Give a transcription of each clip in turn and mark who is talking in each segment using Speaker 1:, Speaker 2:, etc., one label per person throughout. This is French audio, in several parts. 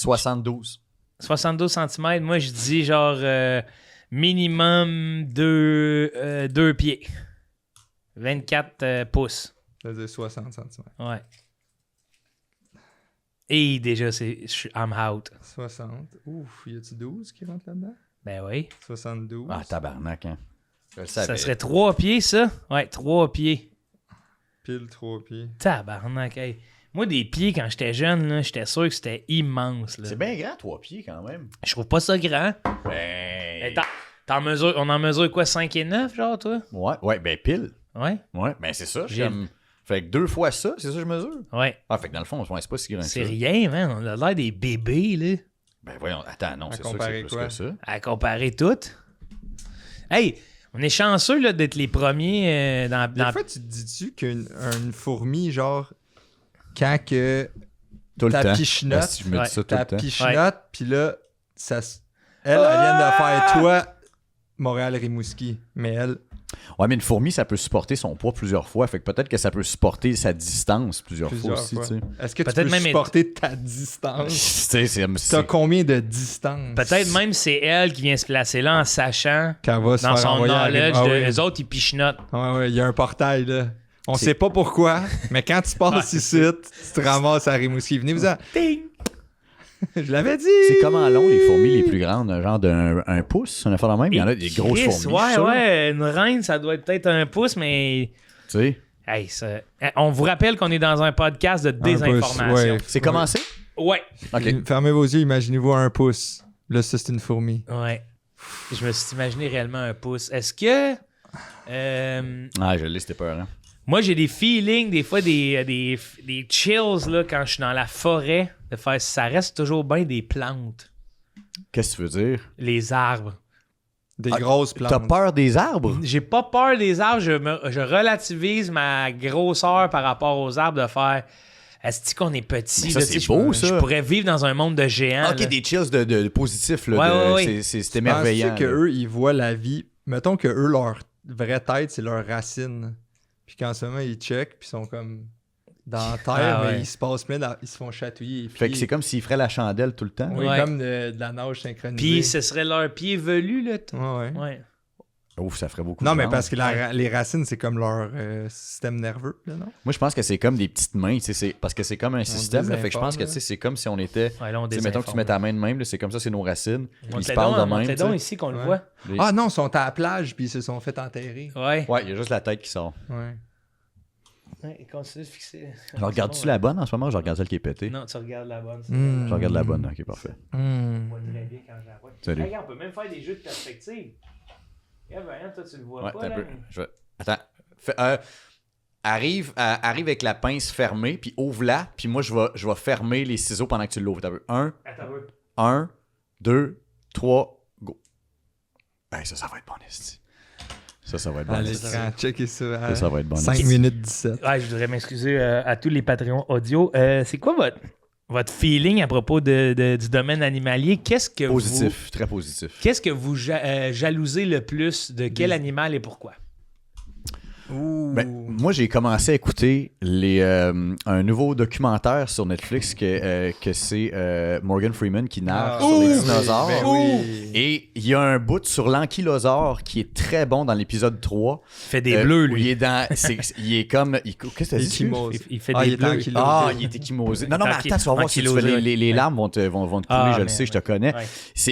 Speaker 1: 72.
Speaker 2: 72 cm. Moi, je dis genre minimum 2 pieds. 24 pouces.
Speaker 3: Ça veut dire 60 cm.
Speaker 2: Ouais. Et déjà, I'm out.
Speaker 3: 60. Ouf, y a-tu 12 qui rentrent là-dedans?
Speaker 2: Ben oui.
Speaker 3: 72.
Speaker 1: Ah, tabarnak, hein. Je le
Speaker 2: Ça
Speaker 1: savais.
Speaker 2: serait 3 pieds, ça? Ouais, 3 pieds.
Speaker 3: Pile 3 pieds.
Speaker 2: Tabarnak, hey. Moi, des pieds, quand j'étais jeune, là, j'étais sûr que c'était immense. Là.
Speaker 1: C'est bien grand, 3 pieds, quand même.
Speaker 2: Je trouve pas ça grand.
Speaker 1: Ben...
Speaker 2: Hey, on en mesure quoi, 5 et 9, genre, toi?
Speaker 1: Ouais, ben pile.
Speaker 2: Ouais?
Speaker 1: Ouais, ben c'est ça.
Speaker 2: J'ai-
Speaker 1: Fait que 2 fois ça, c'est ça que je mesure?
Speaker 2: Ouais.
Speaker 1: Ah, fait que dans le fond, c'est pas si grand que ça.
Speaker 2: C'est rien, man. On a l'air des bébés, là.
Speaker 1: Ben voyons, attends, non,
Speaker 3: À
Speaker 1: c'est sûr que
Speaker 3: comparer
Speaker 1: c'est plus
Speaker 3: quoi?
Speaker 1: que ça.
Speaker 2: À comparer toutes. Hey, on est chanceux, là, d'être les premiers dans...
Speaker 3: Des fois, tu te dis-tu qu'une fourmi, genre, quand que
Speaker 1: Tout le
Speaker 3: ta
Speaker 1: temps.
Speaker 3: pichenote,
Speaker 1: Asti, je me dis ça tout
Speaker 3: ta
Speaker 1: le temps.
Speaker 3: pichenote, puis là, elle vient de faire toi, Montréal-Rimouski. Mais elle...
Speaker 1: Ouais, mais une fourmi, ça peut supporter son poids plusieurs fois. Fait que peut-être que ça peut supporter sa distance plusieurs fois aussi, tu sais.
Speaker 3: Est-ce que tu
Speaker 2: Peut-être
Speaker 3: peux
Speaker 2: même
Speaker 3: supporter ta distance?
Speaker 1: Tu sais,
Speaker 3: T'as combien de distance?
Speaker 2: Peut-être même c'est elle qui vient se placer là en sachant,
Speaker 3: Qu'elle va se
Speaker 2: dans
Speaker 3: faire
Speaker 2: son
Speaker 3: envoyer à
Speaker 2: knowledge,
Speaker 3: Rim-
Speaker 2: de,
Speaker 3: Ah oui.
Speaker 2: les autres, ils pichenotent.
Speaker 3: Ouais, il y a un portail, là. On sait pas pourquoi, mais quand tu passes ici, tu te ramasses à Rimouski. Venez-vous-en.
Speaker 2: Ding!
Speaker 3: Je l'avais dit!
Speaker 1: C'est comment long, les fourmis les plus grandes, genre d'un pouce, on a fait la même. Il y en a des grosses
Speaker 2: Chris,
Speaker 1: fourmis.
Speaker 2: Ouais,
Speaker 1: ça, là.
Speaker 2: ouais, une reine, ça doit être peut-être 1 pouce, mais...
Speaker 1: Tu sais,
Speaker 2: Hey, on vous rappelle qu'on est dans un podcast de désinformation.
Speaker 3: ouais.
Speaker 1: c'est commencé?
Speaker 2: Ouais.
Speaker 1: OK.
Speaker 3: Fermez vos yeux, imaginez-vous 1 pouce. Là, ça, c'est une fourmi.
Speaker 2: Ouais. Je me suis imaginé réellement 1 pouce. Est-ce que...
Speaker 1: Ah, je l'ai, c'était peur, hein.
Speaker 2: moi, j'ai des feelings, des fois, des chills, là, quand je suis dans la forêt, de faire... Ça reste toujours bien des plantes.
Speaker 1: Qu'est-ce que tu veux dire?
Speaker 2: Les arbres.
Speaker 3: Des grosses plantes.
Speaker 1: T'as peur des arbres?
Speaker 2: J'ai pas peur des arbres, je relativise ma grosseur par rapport aux arbres de faire... Est-ce qu'on est petit?
Speaker 1: Mais ça,
Speaker 2: là,
Speaker 1: c'est
Speaker 2: tu sais,
Speaker 1: beau,
Speaker 2: je
Speaker 1: ça.
Speaker 2: pourrais vivre dans un monde de géants.
Speaker 1: Ok,
Speaker 2: là.
Speaker 1: des chills de positifs, là.
Speaker 2: Ouais.
Speaker 1: C'est
Speaker 3: Penses-tu
Speaker 1: émerveillant. là.
Speaker 3: qu'eux, ils voient la vie... Mettons que eux, leur vraie tête, c'est leur racine. Puis qu'en ce moment, ils checkent, puis ils sont comme dans la terre,
Speaker 2: Ah ouais.
Speaker 3: mais ils se passent plein, ils se font chatouiller les pieds.
Speaker 1: Fait que c'est comme s'ils feraient la chandelle tout le temps.
Speaker 3: Oui,
Speaker 2: Ouais.
Speaker 3: comme de la nage synchronisée.
Speaker 2: Puis ce serait leur pied velu, là.
Speaker 3: Ouais.
Speaker 2: Ouais.
Speaker 1: Ouf, ça ferait beaucoup
Speaker 3: Non,
Speaker 1: de
Speaker 3: mais
Speaker 1: viande.
Speaker 3: parce que les racines, c'est comme leur système nerveux, là, non?
Speaker 1: Moi, je pense que c'est comme des petites mains, tu sais, parce que c'est comme un système, là, fait que je pense que
Speaker 3: désinforme,
Speaker 1: tu sais, c'est comme si on était...
Speaker 2: Ouais, là, on
Speaker 1: Tu sais, mettons que tu mets ta main de même, là, c'est comme ça, c'est nos racines. Ils se parlent de même, tu sais.
Speaker 2: ici qu'on le
Speaker 3: Ouais.
Speaker 2: voit.
Speaker 1: Les-
Speaker 3: Ah non, ils sont à la plage, puis ils se sont fait enterrer.
Speaker 2: Ouais.
Speaker 1: Ouais, il y a juste la tête qui sort.
Speaker 3: Ouais.
Speaker 2: Ouais, continue de fixer.
Speaker 1: Je regarde-tu la bonne en ce moment ou je regarde celle qui est pétée?
Speaker 2: Non, tu regardes la bonne.
Speaker 3: Mm.
Speaker 1: Je regarde la bonne, ok, parfait.
Speaker 3: Mm.
Speaker 2: Moi, très bien quand je la vois.
Speaker 1: Salut.
Speaker 2: Hey, gars, on peut même faire des jeux de perspective. Eh ben, toi, tu le vois
Speaker 1: Ouais,
Speaker 2: pas,
Speaker 1: t'as un
Speaker 2: là.
Speaker 1: peu. Attends. Arrive avec la pince fermée, puis ouvre-la, puis moi, je vais fermer les ciseaux pendant que tu l'ouvres. T'as vu?
Speaker 2: Attends, ouais.
Speaker 1: 1, 2, 3, go. Hey, ça va être bon, esti. Ça va être bon.
Speaker 3: À
Speaker 1: esti.
Speaker 3: l'écran, checker ça.
Speaker 1: Ça va être bon.
Speaker 3: 5
Speaker 1: esti.
Speaker 3: minutes 17.
Speaker 2: Ouais, je voudrais m'excuser à tous les Patreons audio. C'est quoi votre feeling à propos du domaine animalier? Qu'est-ce que
Speaker 1: Positif, très positif.
Speaker 2: Qu'est-ce que vous jalousez le plus de quel animal et pourquoi?
Speaker 1: Ben, moi, j'ai commencé à écouter un nouveau documentaire sur Netflix que c'est Morgan Freeman qui narre sur les dinosaures.
Speaker 3: Ben oui.
Speaker 1: Et il y a un bout sur l'ankylosaure qui est très bon dans l'épisode 3.
Speaker 2: Il fait des bleus,
Speaker 1: Où
Speaker 2: lui.
Speaker 1: il est dans. Il est comme. Qu'est-ce que t'as dit?
Speaker 3: Échymose.
Speaker 2: Il fait
Speaker 3: Ah,
Speaker 2: des
Speaker 3: il est
Speaker 2: bleus.
Speaker 3: ankylosé.
Speaker 1: Ah, il est échymosé. Non, mais attends, tu vas voir si tu fais les larmes vont te couler,
Speaker 2: Ah,
Speaker 1: je le
Speaker 2: mais
Speaker 1: sais, je te
Speaker 2: ouais.
Speaker 1: connais.
Speaker 2: Ouais.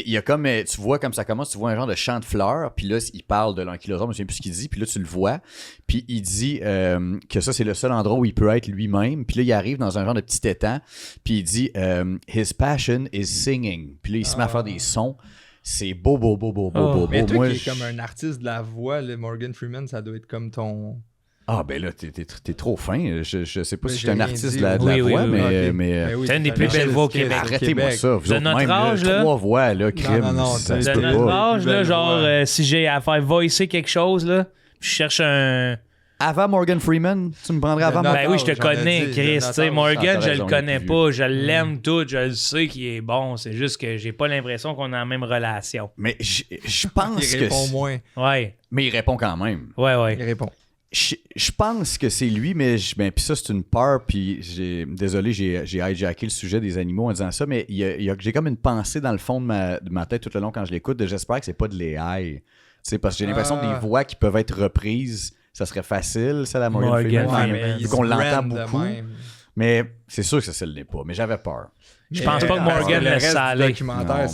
Speaker 1: Il y a comme, tu vois comme ça commence, tu vois un genre de champ de fleurs, puis là, il parle de l'ankylosaure, je me souviens plus ce qu'il dit, puis là, tu le vois, puis il dit que ça, c'est le seul endroit où il peut être lui-même, puis là, il arrive dans un genre de petit étang, puis il dit « His passion is singing », puis là, il se met à faire des sons. C'est beau.
Speaker 3: Mais toi
Speaker 1: Moi,
Speaker 3: qui es comme un artiste de la voix, le Morgan Freeman, ça doit être comme ton...
Speaker 1: Ah, ben là, t'es trop fin. Je sais pas
Speaker 3: Mais
Speaker 1: si je
Speaker 3: j'ai
Speaker 1: suis un
Speaker 3: rien
Speaker 1: artiste
Speaker 3: dit,
Speaker 1: de la
Speaker 2: oui,
Speaker 1: voix,
Speaker 2: oui,
Speaker 1: mais...
Speaker 3: ok.
Speaker 1: mais
Speaker 3: Ben oui,
Speaker 2: c'est une des
Speaker 3: t'as
Speaker 2: plus
Speaker 3: la
Speaker 2: belles voix au
Speaker 3: Québec.
Speaker 2: Québec.
Speaker 1: arrêtez-moi ça. Vous
Speaker 2: De
Speaker 1: autres,
Speaker 2: notre
Speaker 1: même,
Speaker 2: âge, là.
Speaker 1: 3 voix, là, crime.
Speaker 3: non,
Speaker 1: ça
Speaker 3: de
Speaker 1: se
Speaker 2: De
Speaker 1: peut
Speaker 2: notre
Speaker 1: pas.
Speaker 2: âge, là,
Speaker 3: Belle
Speaker 2: genre,
Speaker 3: voix.
Speaker 2: si j'ai à faire voicer quelque chose, là, je cherche un...
Speaker 1: Avant Morgan Freeman, tu me prendrais avant
Speaker 3: Non,
Speaker 1: Morgan
Speaker 2: Ben oui, je te
Speaker 3: j'en ai
Speaker 2: connais,
Speaker 3: dit,
Speaker 2: Chris.
Speaker 3: de
Speaker 2: Tu sais,
Speaker 3: notre
Speaker 2: Morgan,
Speaker 1: âge.
Speaker 2: je
Speaker 1: T'as
Speaker 2: le
Speaker 1: raison,
Speaker 2: connais
Speaker 1: il est plus
Speaker 2: pas. Je l'aime tout. Je le sais qu'il est bon. C'est juste que j'ai pas l'impression qu'on a la même relation.
Speaker 1: Mais je pense
Speaker 3: Il
Speaker 1: que...
Speaker 3: répond moins.
Speaker 2: Ouais,
Speaker 1: Mais il répond quand même.
Speaker 2: ouais.
Speaker 3: Il répond.
Speaker 1: Je pense que c'est lui, mais puis ça, c'est une peur. Puis désolé, j'ai hijacké le sujet des animaux en disant ça, mais j'ai comme une pensée dans le fond de ma tête tout le long quand je l'écoute. J'espère que c'est pas de l'AI. Parce que j'ai l'impression que des voix qui peuvent être reprises, ça serait facile, ça, la Morgan Freeman. Vu qu'on l'entend beaucoup. Mais c'est sûr que ça ne l'est pas. Mais j'avais peur.
Speaker 2: Je pense pas que Morgan laisse ça aller.
Speaker 3: Le documentaire,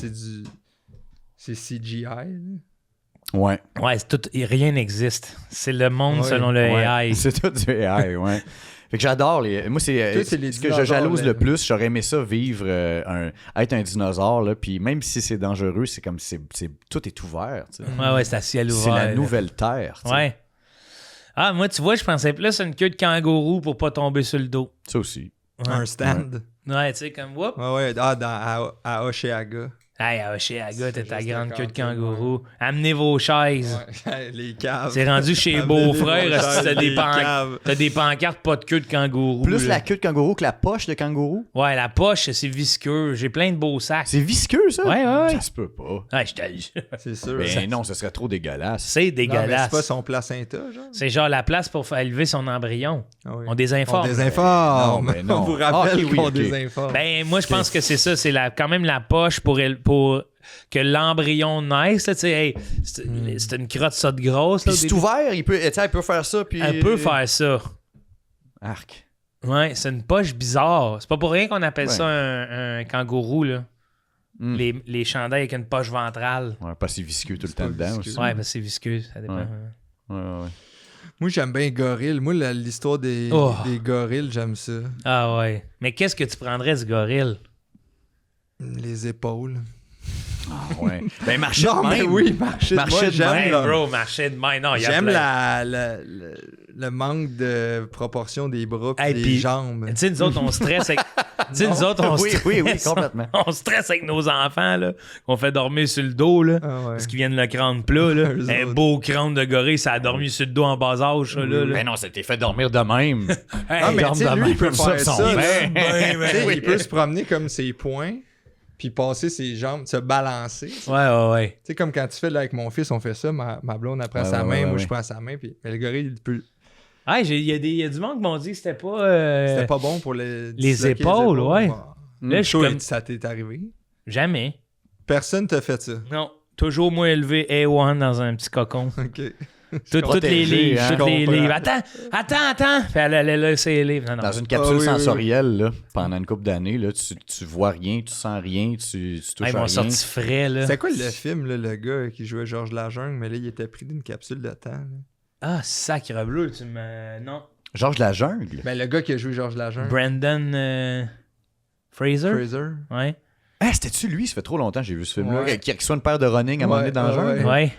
Speaker 3: c'est CGI. Là.
Speaker 1: Ouais.
Speaker 2: Ouais, rien n'existe. C'est le monde selon le AI.
Speaker 1: C'est tout du AI, ouais. Fait que j'adore moi, c'est ce que je jalouse le plus. J'aurais aimé ça vivre, être un dinosaure, là, puis même si c'est dangereux, c'est comme tout est ouvert. T'sais.
Speaker 2: Ouais, c'est à ciel ouvert.
Speaker 1: C'est la nouvelle Terre. T'sais.
Speaker 2: Ouais. Ah, moi, tu vois, je pensais plus à une queue de kangourou pour pas tomber sur le dos.
Speaker 1: Ça aussi.
Speaker 3: Ouais. Un stand.
Speaker 2: Ouais, tu sais, comme whoop.
Speaker 3: Ouais. À Oshéaga.
Speaker 2: Hey, chez Aga, t'as ta grande queue de kangourou. Amenez vos chaises.
Speaker 3: Ouais. Les caves.
Speaker 2: C'est rendu chez Beau-Frère, t'as des pancartes pas de queue de kangourou.
Speaker 1: Plus la queue de kangourou que la poche de kangourou.
Speaker 2: Ouais, la poche, c'est visqueux. J'ai plein de beaux sacs.
Speaker 1: C'est visqueux, ça?
Speaker 2: Ouais.
Speaker 1: Ça se peut pas.
Speaker 2: Ouais, je te dis.
Speaker 3: C'est sûr.
Speaker 1: Mais non, ce serait trop dégueulasse.
Speaker 2: C'est dégueulasse.
Speaker 3: Non, mais c'est pas son placenta, genre?
Speaker 2: C'est genre la place pour faire élever son embryon.
Speaker 3: Ah oui.
Speaker 2: On désinforme.
Speaker 3: On désinforme.
Speaker 1: Non, mais non.
Speaker 3: On vous rappelle
Speaker 1: oui,
Speaker 3: qu'on
Speaker 1: ok.
Speaker 3: désinforme.
Speaker 2: Ben, moi, je pense que c'est ça. C'est quand même la poche pour que l'embryon naisse. Là, hey, c'est une crotte ça de grosse. Là,
Speaker 1: Puis c'est ouvert, il peut faire ça. Puis...
Speaker 2: Elle peut faire ça.
Speaker 1: Arc.
Speaker 2: Ouais, c'est une poche bizarre. C'est pas pour rien qu'on appelle ça un kangourou, là. Les chandails avec une poche ventrale.
Speaker 1: Ouais, pas si visqueux tout le temps dedans
Speaker 3: visqueux.
Speaker 1: aussi.
Speaker 2: Ouais, ben c'est visqueux, ça dépend.
Speaker 1: Ouais.
Speaker 3: Moi, j'aime bien gorille. Moi, l'histoire des gorilles, j'aime ça.
Speaker 2: Ah ouais. Mais qu'est-ce que tu prendrais du gorille?
Speaker 3: Les épaules.
Speaker 1: Ah ouais. Ben, marcher
Speaker 3: Non,
Speaker 1: de
Speaker 3: mais
Speaker 1: même.
Speaker 3: oui, marcher de
Speaker 1: Marcher
Speaker 3: même.
Speaker 1: de
Speaker 3: J'aime,
Speaker 2: Hey,
Speaker 3: là.
Speaker 2: bro, marcher de main. Non, il y a
Speaker 3: J'aime
Speaker 2: plein.
Speaker 3: le manque de proportion des bras et
Speaker 2: Hey,
Speaker 3: des
Speaker 2: puis-
Speaker 3: jambes.
Speaker 2: Tu sais, nous autres, on stresse avec... Tu sais, nous autres, on
Speaker 1: Oui,
Speaker 2: stresse...
Speaker 1: oui, complètement.
Speaker 2: On stresse avec nos enfants, là. Qu'on fait dormir sur le dos, là.
Speaker 3: Ah ouais.
Speaker 2: Parce qu'ils viennent le crâne plat, là.
Speaker 3: Eux
Speaker 2: Un
Speaker 3: autres.
Speaker 2: beau crâne de gorille, ça a dormi sur le dos en bas âge, ça, là.
Speaker 1: Ben non, ça t'est fait dormir de même.
Speaker 2: Hey,
Speaker 3: Ah, mais
Speaker 1: dorment
Speaker 3: tu sais,
Speaker 1: de
Speaker 3: lui,
Speaker 1: même
Speaker 3: il peut
Speaker 1: comme ça,
Speaker 3: faire
Speaker 1: son
Speaker 3: ça.
Speaker 1: bain.
Speaker 3: Tu sais, il peut se promener comme ses poings, puis passer ses jambes, se balancer. Tu sais.
Speaker 2: Ouais.
Speaker 3: Tu sais, comme quand tu fais là, avec mon fils, on fait ça, ma blonde, elle prend sa main, moi, je prends sa main, puis mais le gorille, il peut...
Speaker 2: Hey, il y a du monde qui m'ont dit que c'était pas...
Speaker 3: C'était pas bon pour les
Speaker 2: les épaules, ouais.
Speaker 3: Bon.
Speaker 2: Là, je suis
Speaker 3: Toi,
Speaker 2: comme...
Speaker 3: ça t'est arrivé?
Speaker 2: Jamais.
Speaker 3: Personne t'a fait ça.
Speaker 2: Non. Toujours moins élevé A1 dans un petit cocon.
Speaker 3: OK.
Speaker 2: Toutes les
Speaker 1: protégé,
Speaker 2: livres,
Speaker 1: hein.
Speaker 2: toutes les
Speaker 3: Je comprends.
Speaker 2: livres. Attends. Puis elle allait laisser les livres. Non.
Speaker 1: Dans une capsule
Speaker 3: oui.
Speaker 1: sensorielle, là, pendant une couple d'années, là, tu vois rien, tu sens rien, tu touches
Speaker 2: Ils
Speaker 1: à
Speaker 2: m'ont
Speaker 1: rien.
Speaker 2: sorti frais, là.
Speaker 3: C'est quoi le film, là, le gars qui jouait Georges Lajungle, mais là, il était pris d'une capsule de temps. Là.
Speaker 2: Ah, sacre bleu, tu me... Non.
Speaker 1: Georges la jungle.
Speaker 3: Ben, le gars qui a joué Georges Lajungle.
Speaker 2: Brandon Fraser?
Speaker 3: Fraser.
Speaker 2: Ouais.
Speaker 1: Ah, c'était-tu lui? Ça fait trop longtemps que j'ai vu ce film-là.
Speaker 3: Ouais.
Speaker 1: Qui reçoit une paire de running à un moment donné dans le jungle.
Speaker 2: Ouais.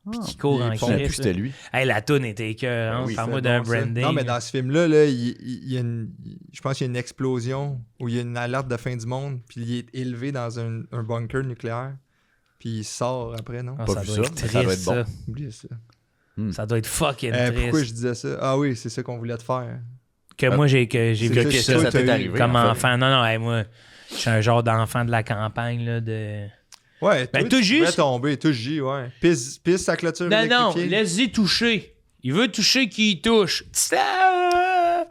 Speaker 1: Ah.
Speaker 2: Puis qui court
Speaker 3: Il
Speaker 2: en
Speaker 3: est
Speaker 1: Je savais plus
Speaker 2: crise.
Speaker 1: que c'était lui.
Speaker 2: Hey, la toune était écœurante.
Speaker 1: Oui,
Speaker 2: Parle-moi
Speaker 3: C'est
Speaker 2: d'un
Speaker 3: bon, ça.
Speaker 2: branding.
Speaker 3: Non, mais dans ce film-là, là, il y a je pense qu'il y a une explosion où il y a une alerte de fin du monde, puis il est élevé dans un bunker nucléaire, puis il sort après, non?
Speaker 2: Ah,
Speaker 1: Pas
Speaker 2: ça
Speaker 1: vu
Speaker 2: doit
Speaker 1: ça,
Speaker 2: être
Speaker 1: mais
Speaker 2: triste,
Speaker 1: ça doit être bon.
Speaker 2: ça.
Speaker 3: Oubliez ça.
Speaker 2: Ça doit être fucking
Speaker 3: Pourquoi
Speaker 2: triste.
Speaker 3: je disais ça? Ah oui, c'est ça qu'on voulait te faire.
Speaker 2: Que moi, j'ai vu
Speaker 3: C'est
Speaker 2: que
Speaker 3: ça,
Speaker 2: ça
Speaker 3: ça t'est
Speaker 1: arrivé,
Speaker 2: comme
Speaker 1: en fait.
Speaker 2: enfant. Non, hey, moi, je suis un genre d'enfant de la campagne, là, de...
Speaker 3: Ouais,
Speaker 2: Ben,
Speaker 3: toi,
Speaker 2: tout
Speaker 3: tu
Speaker 2: juste-
Speaker 3: pourrais tomber, tout J, ouais. Pisse sa clôture
Speaker 2: Non,
Speaker 3: électrifiée.
Speaker 2: laisse-y toucher. Il veut toucher qui il touche.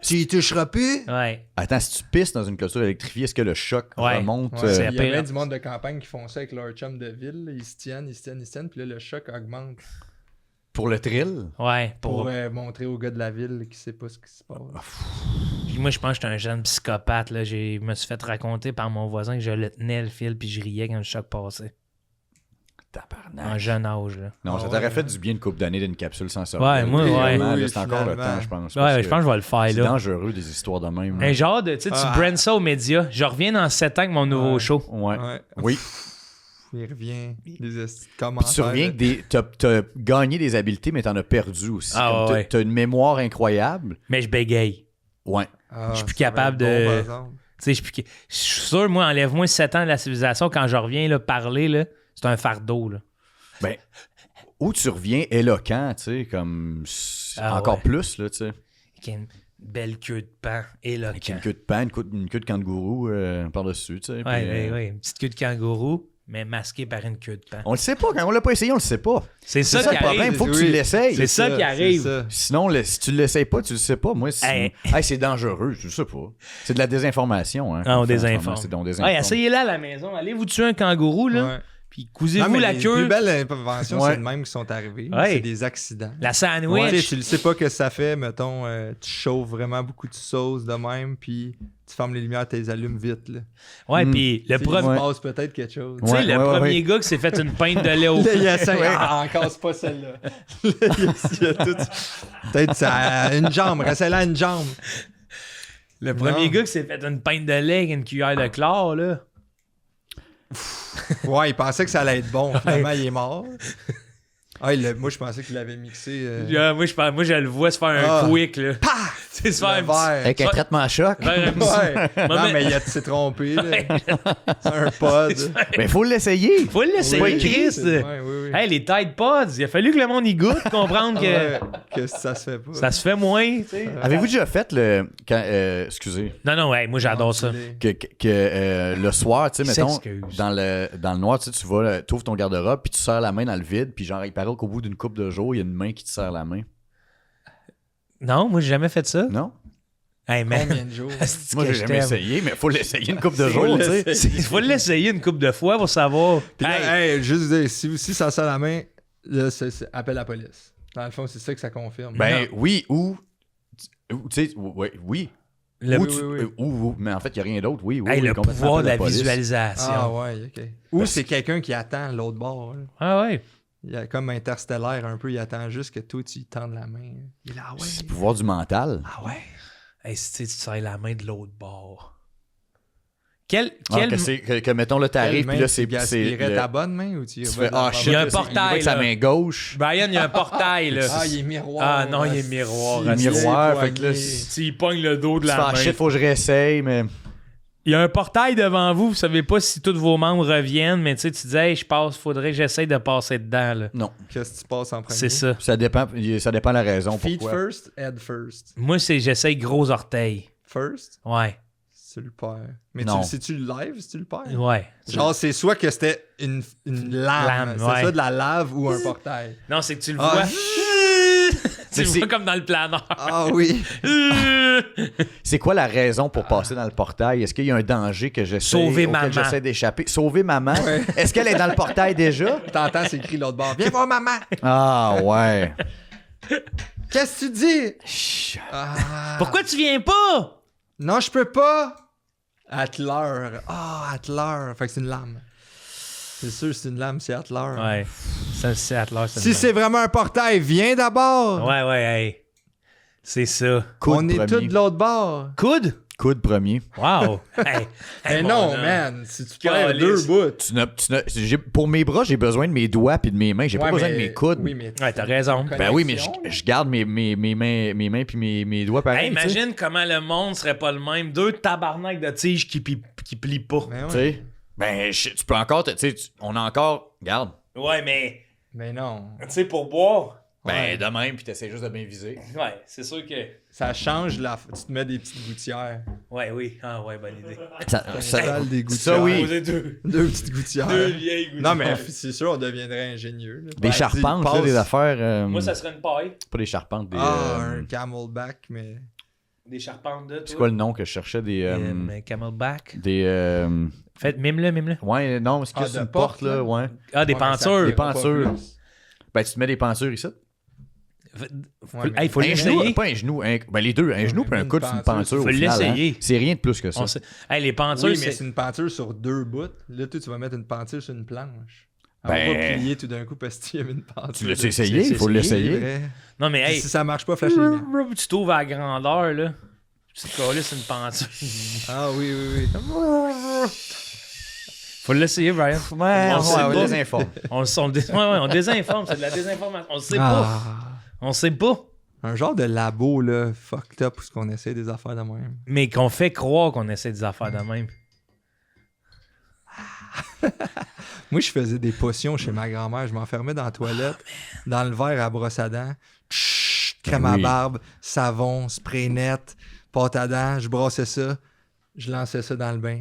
Speaker 3: Tu y toucheras plus?
Speaker 2: Ouais.
Speaker 1: Attends, si tu pisses dans une clôture électrifiée, est-ce que le choc
Speaker 2: Ouais.
Speaker 1: remonte?
Speaker 3: Ouais,
Speaker 2: c'est
Speaker 3: il y a
Speaker 2: pire.
Speaker 3: plein du monde de campagne qui font ça avec leur chum de ville. Là. Ils se tiennent, puis là, le choc augmente
Speaker 1: Pour le thrill?
Speaker 2: Ouais,
Speaker 3: pour montrer aux gars de la ville qui sait pas ce qui se passe.
Speaker 2: Puis moi, je pense que j'étais un jeune psychopathe. Là. Je me suis fait raconter par mon voisin que je le tenais le fil puis je riais quand le choc passait. En
Speaker 1: Tabarnak.
Speaker 2: jeune âge. Là.
Speaker 1: Non, ça
Speaker 3: Ah
Speaker 1: t'aurait
Speaker 3: ouais.
Speaker 1: fait du bien une couple d'années d'une capsule sensorielle.
Speaker 2: Ouais, moi, ouais.
Speaker 1: Vraiment,
Speaker 3: Oui,
Speaker 1: là, c'est encore le
Speaker 3: finalement.
Speaker 1: temps, je pense.
Speaker 2: Ouais,
Speaker 1: parce
Speaker 2: je pense que je vais le faire.
Speaker 1: c'est
Speaker 2: Là.
Speaker 1: dangereux, des histoires de même. là.
Speaker 2: Un genre de. Tu sais, tu
Speaker 3: Ah.
Speaker 2: brandes ça aux médias. Je reviens dans 7 ans avec mon nouveau
Speaker 3: Ouais.
Speaker 2: show.
Speaker 1: Ouais.
Speaker 3: Ouais.
Speaker 1: Oui.
Speaker 3: Il revient. Les esti de
Speaker 1: Puis
Speaker 3: commentaires.
Speaker 1: tu reviens que t'as gagné des habiletés, mais t'en as perdu aussi.
Speaker 2: Ah,
Speaker 1: Comme
Speaker 2: ouais.
Speaker 1: T'as une mémoire incroyable.
Speaker 2: Mais je bégaye.
Speaker 1: Ouais.
Speaker 3: Ah,
Speaker 2: je suis plus
Speaker 3: ça va
Speaker 2: capable
Speaker 3: être
Speaker 2: de-
Speaker 3: bon, par exemple.
Speaker 2: Tu sais, je suis sûr, moi, enlève-moi 7 ans de la civilisation. Quand je reviens là, parler, là, c'est un fardeau. Là.
Speaker 1: Ben, où tu reviens éloquent, tu sais, comme
Speaker 2: Ah,
Speaker 1: encore
Speaker 2: ouais.
Speaker 1: plus, là, tu sais.
Speaker 2: Avec une belle queue de pan
Speaker 1: Avec
Speaker 2: éloquent.
Speaker 1: une queue de pain, une queue de kangourou par-dessus, tu sais.
Speaker 2: Ouais,
Speaker 1: puis,
Speaker 2: ouais. Une petite queue de kangourou. mais masqué par une queue de pain.
Speaker 1: On le sait pas. Quand on l'a pas essayé, on le sait pas.
Speaker 2: C'est
Speaker 1: C'est
Speaker 2: ça
Speaker 1: ça
Speaker 2: qui
Speaker 1: le problème.
Speaker 2: arrive.
Speaker 1: Faut que tu l'essayes.
Speaker 2: C'est ça qui arrive.
Speaker 3: ça.
Speaker 1: Sinon, si tu l'essayes pas, tu le sais pas. Moi,
Speaker 2: Hey.
Speaker 1: c'est dangereux. Je sais pas. C'est de la désinformation. Hein,
Speaker 2: Ah, on
Speaker 1: qu'on fait en ce
Speaker 2: désinforme.
Speaker 1: moment. C'est on désinforme.
Speaker 2: Ouais, essayez-la à la maison. Allez vous tuer un kangourou, là.
Speaker 3: Ouais.
Speaker 2: Puis
Speaker 3: Non,
Speaker 2: cousez-vous
Speaker 3: mais
Speaker 2: la
Speaker 3: les
Speaker 2: queue.
Speaker 3: plus belles inventions,
Speaker 1: Ouais.
Speaker 3: c'est les mêmes qui sont arrivées.
Speaker 2: Ouais.
Speaker 3: C'est des accidents.
Speaker 2: La
Speaker 3: Tu sais,
Speaker 2: sandwich.
Speaker 3: tu le sais pas que ça fait, mettons, tu chauffes vraiment beaucoup de sauce de même, puis tu fermes les lumières, tu les allumes vite. Là.
Speaker 2: Ouais,
Speaker 1: Mm.
Speaker 2: puis le
Speaker 3: Tu sais,
Speaker 2: premier.
Speaker 3: il se passe peut-être quelque chose.
Speaker 2: Tu sais,
Speaker 1: Ouais,
Speaker 2: le
Speaker 1: ouais,
Speaker 2: premier
Speaker 1: ouais.
Speaker 2: gars qui s'est fait une pinte de lait au
Speaker 3: Là, il essaie.
Speaker 1: Ouais.
Speaker 3: Ah, encore, c'est pas celle-là. Là, il y a tout. Peut-être ça a une jambe. Reste-là à une jambe.
Speaker 2: Le premier
Speaker 3: Non.
Speaker 2: gars qui s'est fait une pinte de lait avec une cuillère de chlore, là.
Speaker 3: Ouais, il pensait que ça allait être bon. Finalement, il est mort. Ah, moi, je pensais qu'il l'avait mixé.
Speaker 2: Moi, je le vois se faire un
Speaker 3: Ah.
Speaker 2: quick, là.
Speaker 3: Paf!
Speaker 2: Tu sais, se faire un
Speaker 3: Le
Speaker 2: petit.
Speaker 3: verre.
Speaker 1: Avec un traitement à choc.
Speaker 2: Faire un petit-
Speaker 3: Ouais.
Speaker 2: Maman-
Speaker 3: Non, mais il s'est trompé. Là. C'est un pod.
Speaker 1: Mais faut l'essayer.
Speaker 2: Faut l'essayer,
Speaker 3: Oui,
Speaker 2: Chris.
Speaker 3: c'est- ouais, oui, oui.
Speaker 2: Hey, les Tide Pods, il a fallu que le monde y goûte, comprendre que
Speaker 3: Ouais, que ça se fait pas.
Speaker 2: ça se fait moins, tu sais.
Speaker 1: Avez-vous déjà fait le. Excusez.
Speaker 2: Non, non, ouais, moi j'adore ça.
Speaker 1: Que le soir, tu sais,
Speaker 2: Il
Speaker 1: mettons,
Speaker 2: s'excuse.
Speaker 1: dans le noir, tu sais, tu vas, tu ouvres ton garde-robe, puis tu serres la main dans le vide, puis genre, il paraît qu'au bout d'une couple de jours, il y a une main qui te serre la main.
Speaker 2: Non, moi j'ai jamais fait ça.
Speaker 1: Non?
Speaker 2: Hey, man.
Speaker 3: Combien de jours?
Speaker 2: Asti
Speaker 1: Moi,
Speaker 2: que
Speaker 1: j'ai
Speaker 2: je
Speaker 1: jamais
Speaker 2: t'aime.
Speaker 1: essayé, mais faut l'essayer une couple de
Speaker 3: Faut
Speaker 1: jours, tu sais.
Speaker 3: l'essayer.
Speaker 2: Il faut l'essayer une couple de fois pour savoir.
Speaker 3: Puis là, hey, juste dire, si ça sert la main, là, appelle la police. Dans le fond, c'est ça que ça confirme.
Speaker 1: Ben oui, ou tu sais, oui.
Speaker 2: Le,
Speaker 1: Ou
Speaker 3: oui,
Speaker 1: tu-
Speaker 3: oui, oui.
Speaker 1: mais en fait, il n'y a rien d'autre, oui.
Speaker 2: hey,
Speaker 1: oui,
Speaker 2: le
Speaker 1: complètement,
Speaker 2: pouvoir de
Speaker 1: appelle
Speaker 2: la
Speaker 1: police.
Speaker 2: visualisation.
Speaker 3: Ah ouais, ok. Ou c'est quelqu'un qui attend l'autre bord. Là.
Speaker 2: Ah ouais.
Speaker 3: Il y a comme interstellaire un peu, il attend juste que toi tu lui tendes la main. Il est là, ah ouais.
Speaker 1: C'est le pouvoir du mental.
Speaker 2: Ah ouais. Hey, si tu serres la main de l'autre bord. Quel.
Speaker 1: Ah, que mettons, là, t'arrives, puis là, c'est.
Speaker 3: Tu gaspillerais
Speaker 1: le-
Speaker 3: ta bonne main ou tu
Speaker 1: Tu fais, ah, shit,
Speaker 2: Il y a un
Speaker 1: là, c'est-
Speaker 2: portail,
Speaker 1: il va avec sa
Speaker 2: là.
Speaker 1: main gauche.
Speaker 2: Brian, il y a un portail, là.
Speaker 3: Ah, il est miroir.
Speaker 2: Ah, non, il est miroir.
Speaker 1: Il est miroir,
Speaker 3: poigné.
Speaker 1: fait que là,
Speaker 2: Si il pogne le dos de
Speaker 1: Tu fais,
Speaker 2: la
Speaker 1: ah,
Speaker 2: main.
Speaker 1: shit, faut que je réessaye, mais.
Speaker 2: Il y a un portail devant vous. Vous savez pas si tous vos membres reviennent, mais tu sais, tu dis, hey, faudrait que j'essaye de passer dedans, là.
Speaker 1: Non.
Speaker 3: Qu'est-ce que tu passes en premier?
Speaker 2: C'est ça.
Speaker 1: Ça dépend de la raison.
Speaker 3: Feet
Speaker 1: Pourquoi.
Speaker 3: first, head first.
Speaker 2: Moi, c'est j'essaye gros orteil.
Speaker 3: First,
Speaker 2: Ouais.
Speaker 3: tu le perds. Mais
Speaker 1: Non.
Speaker 3: c'est-tu le live si tu le perds?
Speaker 2: Ouais.
Speaker 3: Genre, c'est soit que c'était une lame,
Speaker 2: Lame,
Speaker 3: c'est
Speaker 2: ouais.
Speaker 3: ça de la lave ou un portail.
Speaker 2: Non, c'est que tu le
Speaker 3: Ah,
Speaker 2: vois. Tu
Speaker 1: Mais
Speaker 2: le
Speaker 1: c'est-
Speaker 2: vois comme dans le planeur.
Speaker 3: Ah oui.
Speaker 1: C'est quoi la raison pour passer dans le portail? Est-ce qu'il y a un danger que
Speaker 2: Sauver maman.
Speaker 1: j'essaie d'échapper? Sauver maman?
Speaker 3: Ouais.
Speaker 1: Est-ce qu'elle est dans le portail déjà?
Speaker 3: T'entends, c'est écrit l'autre bord. Viens voir maman!
Speaker 1: Ah, ouais.
Speaker 3: Qu'est-ce que tu dis?
Speaker 1: Chut.
Speaker 3: Ah.
Speaker 2: Pourquoi tu viens pas?
Speaker 3: Non, je peux pas! Atler. Ah, Atler. Fait que c'est une lame. C'est sûr, c'est une lame, c'est Atler.
Speaker 2: Ouais. Ça, c'est Atlas.
Speaker 3: Si c'est vraiment un portail, viens d'abord!
Speaker 2: Ouais, ouais, hey. C'est ça.
Speaker 1: Coude
Speaker 3: On est
Speaker 1: premier.
Speaker 3: tous de l'autre bord.
Speaker 2: Coude?
Speaker 1: Coude premier.
Speaker 2: Wow. Hey.
Speaker 3: Mais
Speaker 2: Hey,
Speaker 3: non,
Speaker 2: mon homme.
Speaker 3: man. Si tu perds
Speaker 2: Calisse.
Speaker 3: deux bouts.
Speaker 1: Pour mes bras, j'ai besoin de mes doigts puis de mes mains. J'ai pas
Speaker 3: Ouais,
Speaker 1: besoin
Speaker 3: mais-
Speaker 1: de mes coudes.
Speaker 3: Oui, mais
Speaker 2: Ouais, t'as raison.
Speaker 1: Ben oui, mais
Speaker 3: connexion,
Speaker 1: je garde mes mains puis mes doigts pareil.
Speaker 2: Hey, imagine comment le monde serait pas le même. Deux tabarnak de tiges qui plient pas.
Speaker 3: Mais
Speaker 1: Tu
Speaker 3: ouais.
Speaker 1: sais. Ben, tu peux encore. Tu sais, on a encore. Regarde.
Speaker 2: Ouais, mais,
Speaker 3: Mais non.
Speaker 2: tu sais, pour boire.
Speaker 1: Ben,
Speaker 3: Ouais.
Speaker 1: de même, puis t'essaies juste de bien viser.
Speaker 2: Ouais, c'est sûr que.
Speaker 3: Ça change la. Tu te mets des petites gouttières.
Speaker 2: Ouais, oui. Ah, ouais, bonne idée.
Speaker 3: Installe des gouttières.
Speaker 1: ça, oui.
Speaker 2: Poser deux
Speaker 3: Petites gouttières.
Speaker 2: vieilles goûts.
Speaker 3: Non, mais c'est sûr, on deviendrait ingénieux. là.
Speaker 1: Des
Speaker 3: Ouais,
Speaker 1: charpentes,
Speaker 3: tu
Speaker 1: là, des
Speaker 3: passes-
Speaker 1: affaires.
Speaker 2: Moi, ça serait une paille.
Speaker 1: Pas des charpentes, des.
Speaker 3: Ah, un camelback, mais.
Speaker 2: Des charpentes de.
Speaker 1: C'est quoi le nom que je cherchais? Des.
Speaker 2: Camelback.
Speaker 1: Des.
Speaker 2: Faites, mime-le, mime-le.
Speaker 1: Ouais, non, c'est que
Speaker 3: Ah,
Speaker 1: c'est
Speaker 3: de
Speaker 1: une porte,
Speaker 3: porte,
Speaker 1: là,
Speaker 3: là.
Speaker 1: ouais.
Speaker 2: Ah, des
Speaker 3: Ouais, mais ça
Speaker 2: pentures.
Speaker 3: fait
Speaker 1: Des
Speaker 3: pas
Speaker 1: pentures.
Speaker 3: plus.
Speaker 1: Ben, tu te mets des pentures ici.
Speaker 3: Ouais, mais-
Speaker 2: Hey, faut
Speaker 1: Un genou,
Speaker 2: l'essayer.
Speaker 1: pas un genou. Ben, les deux. Un genou puis un
Speaker 3: une
Speaker 1: coude, c'est une
Speaker 3: penture.
Speaker 1: penture.
Speaker 2: Faut
Speaker 1: au final,
Speaker 2: l'essayer.
Speaker 1: hein. C'est rien de plus que ça.
Speaker 2: On sait- Hey, les pentures,
Speaker 3: Oui, mais
Speaker 2: c'est.
Speaker 3: c'est une penture sur deux bouts. Là, toi, tu vas mettre une penture sur une planche. On
Speaker 1: Ben-
Speaker 3: va pas plier tout d'un coup parce qu'il y avait une penture.
Speaker 1: Tu l'as
Speaker 3: dessus.
Speaker 1: essayé, il faut
Speaker 3: C'est
Speaker 1: l'essayer.
Speaker 3: vrai.
Speaker 2: Non, mais hey.
Speaker 3: Si ça marche pas, flash les lumières.
Speaker 2: Tu trouves à la grandeur, là. Tu te colles, c'est une penture.
Speaker 3: Ah oui, oui, oui.
Speaker 2: Faut l'essayer, Brian.
Speaker 1: Ouais,
Speaker 2: On sait
Speaker 1: on
Speaker 2: pas.
Speaker 1: les informe.
Speaker 2: On désinforme, c'est de la désinformation. On sait pas.
Speaker 3: Ah.
Speaker 2: On sait pas.
Speaker 3: Un genre de labo, là, fucked up, où ce qu'on essaie des affaires de même.
Speaker 2: Mais qu'on fait croire qu'on essaie des affaires de même.
Speaker 3: Moi, je faisais des potions chez ma grand-mère. Je m'enfermais dans la toilette, dans le verre à brosse à dents, crème à
Speaker 1: Oui.
Speaker 3: barbe, savon, spray net, pâte à dents. Je brassais ça, je lançais ça dans le bain.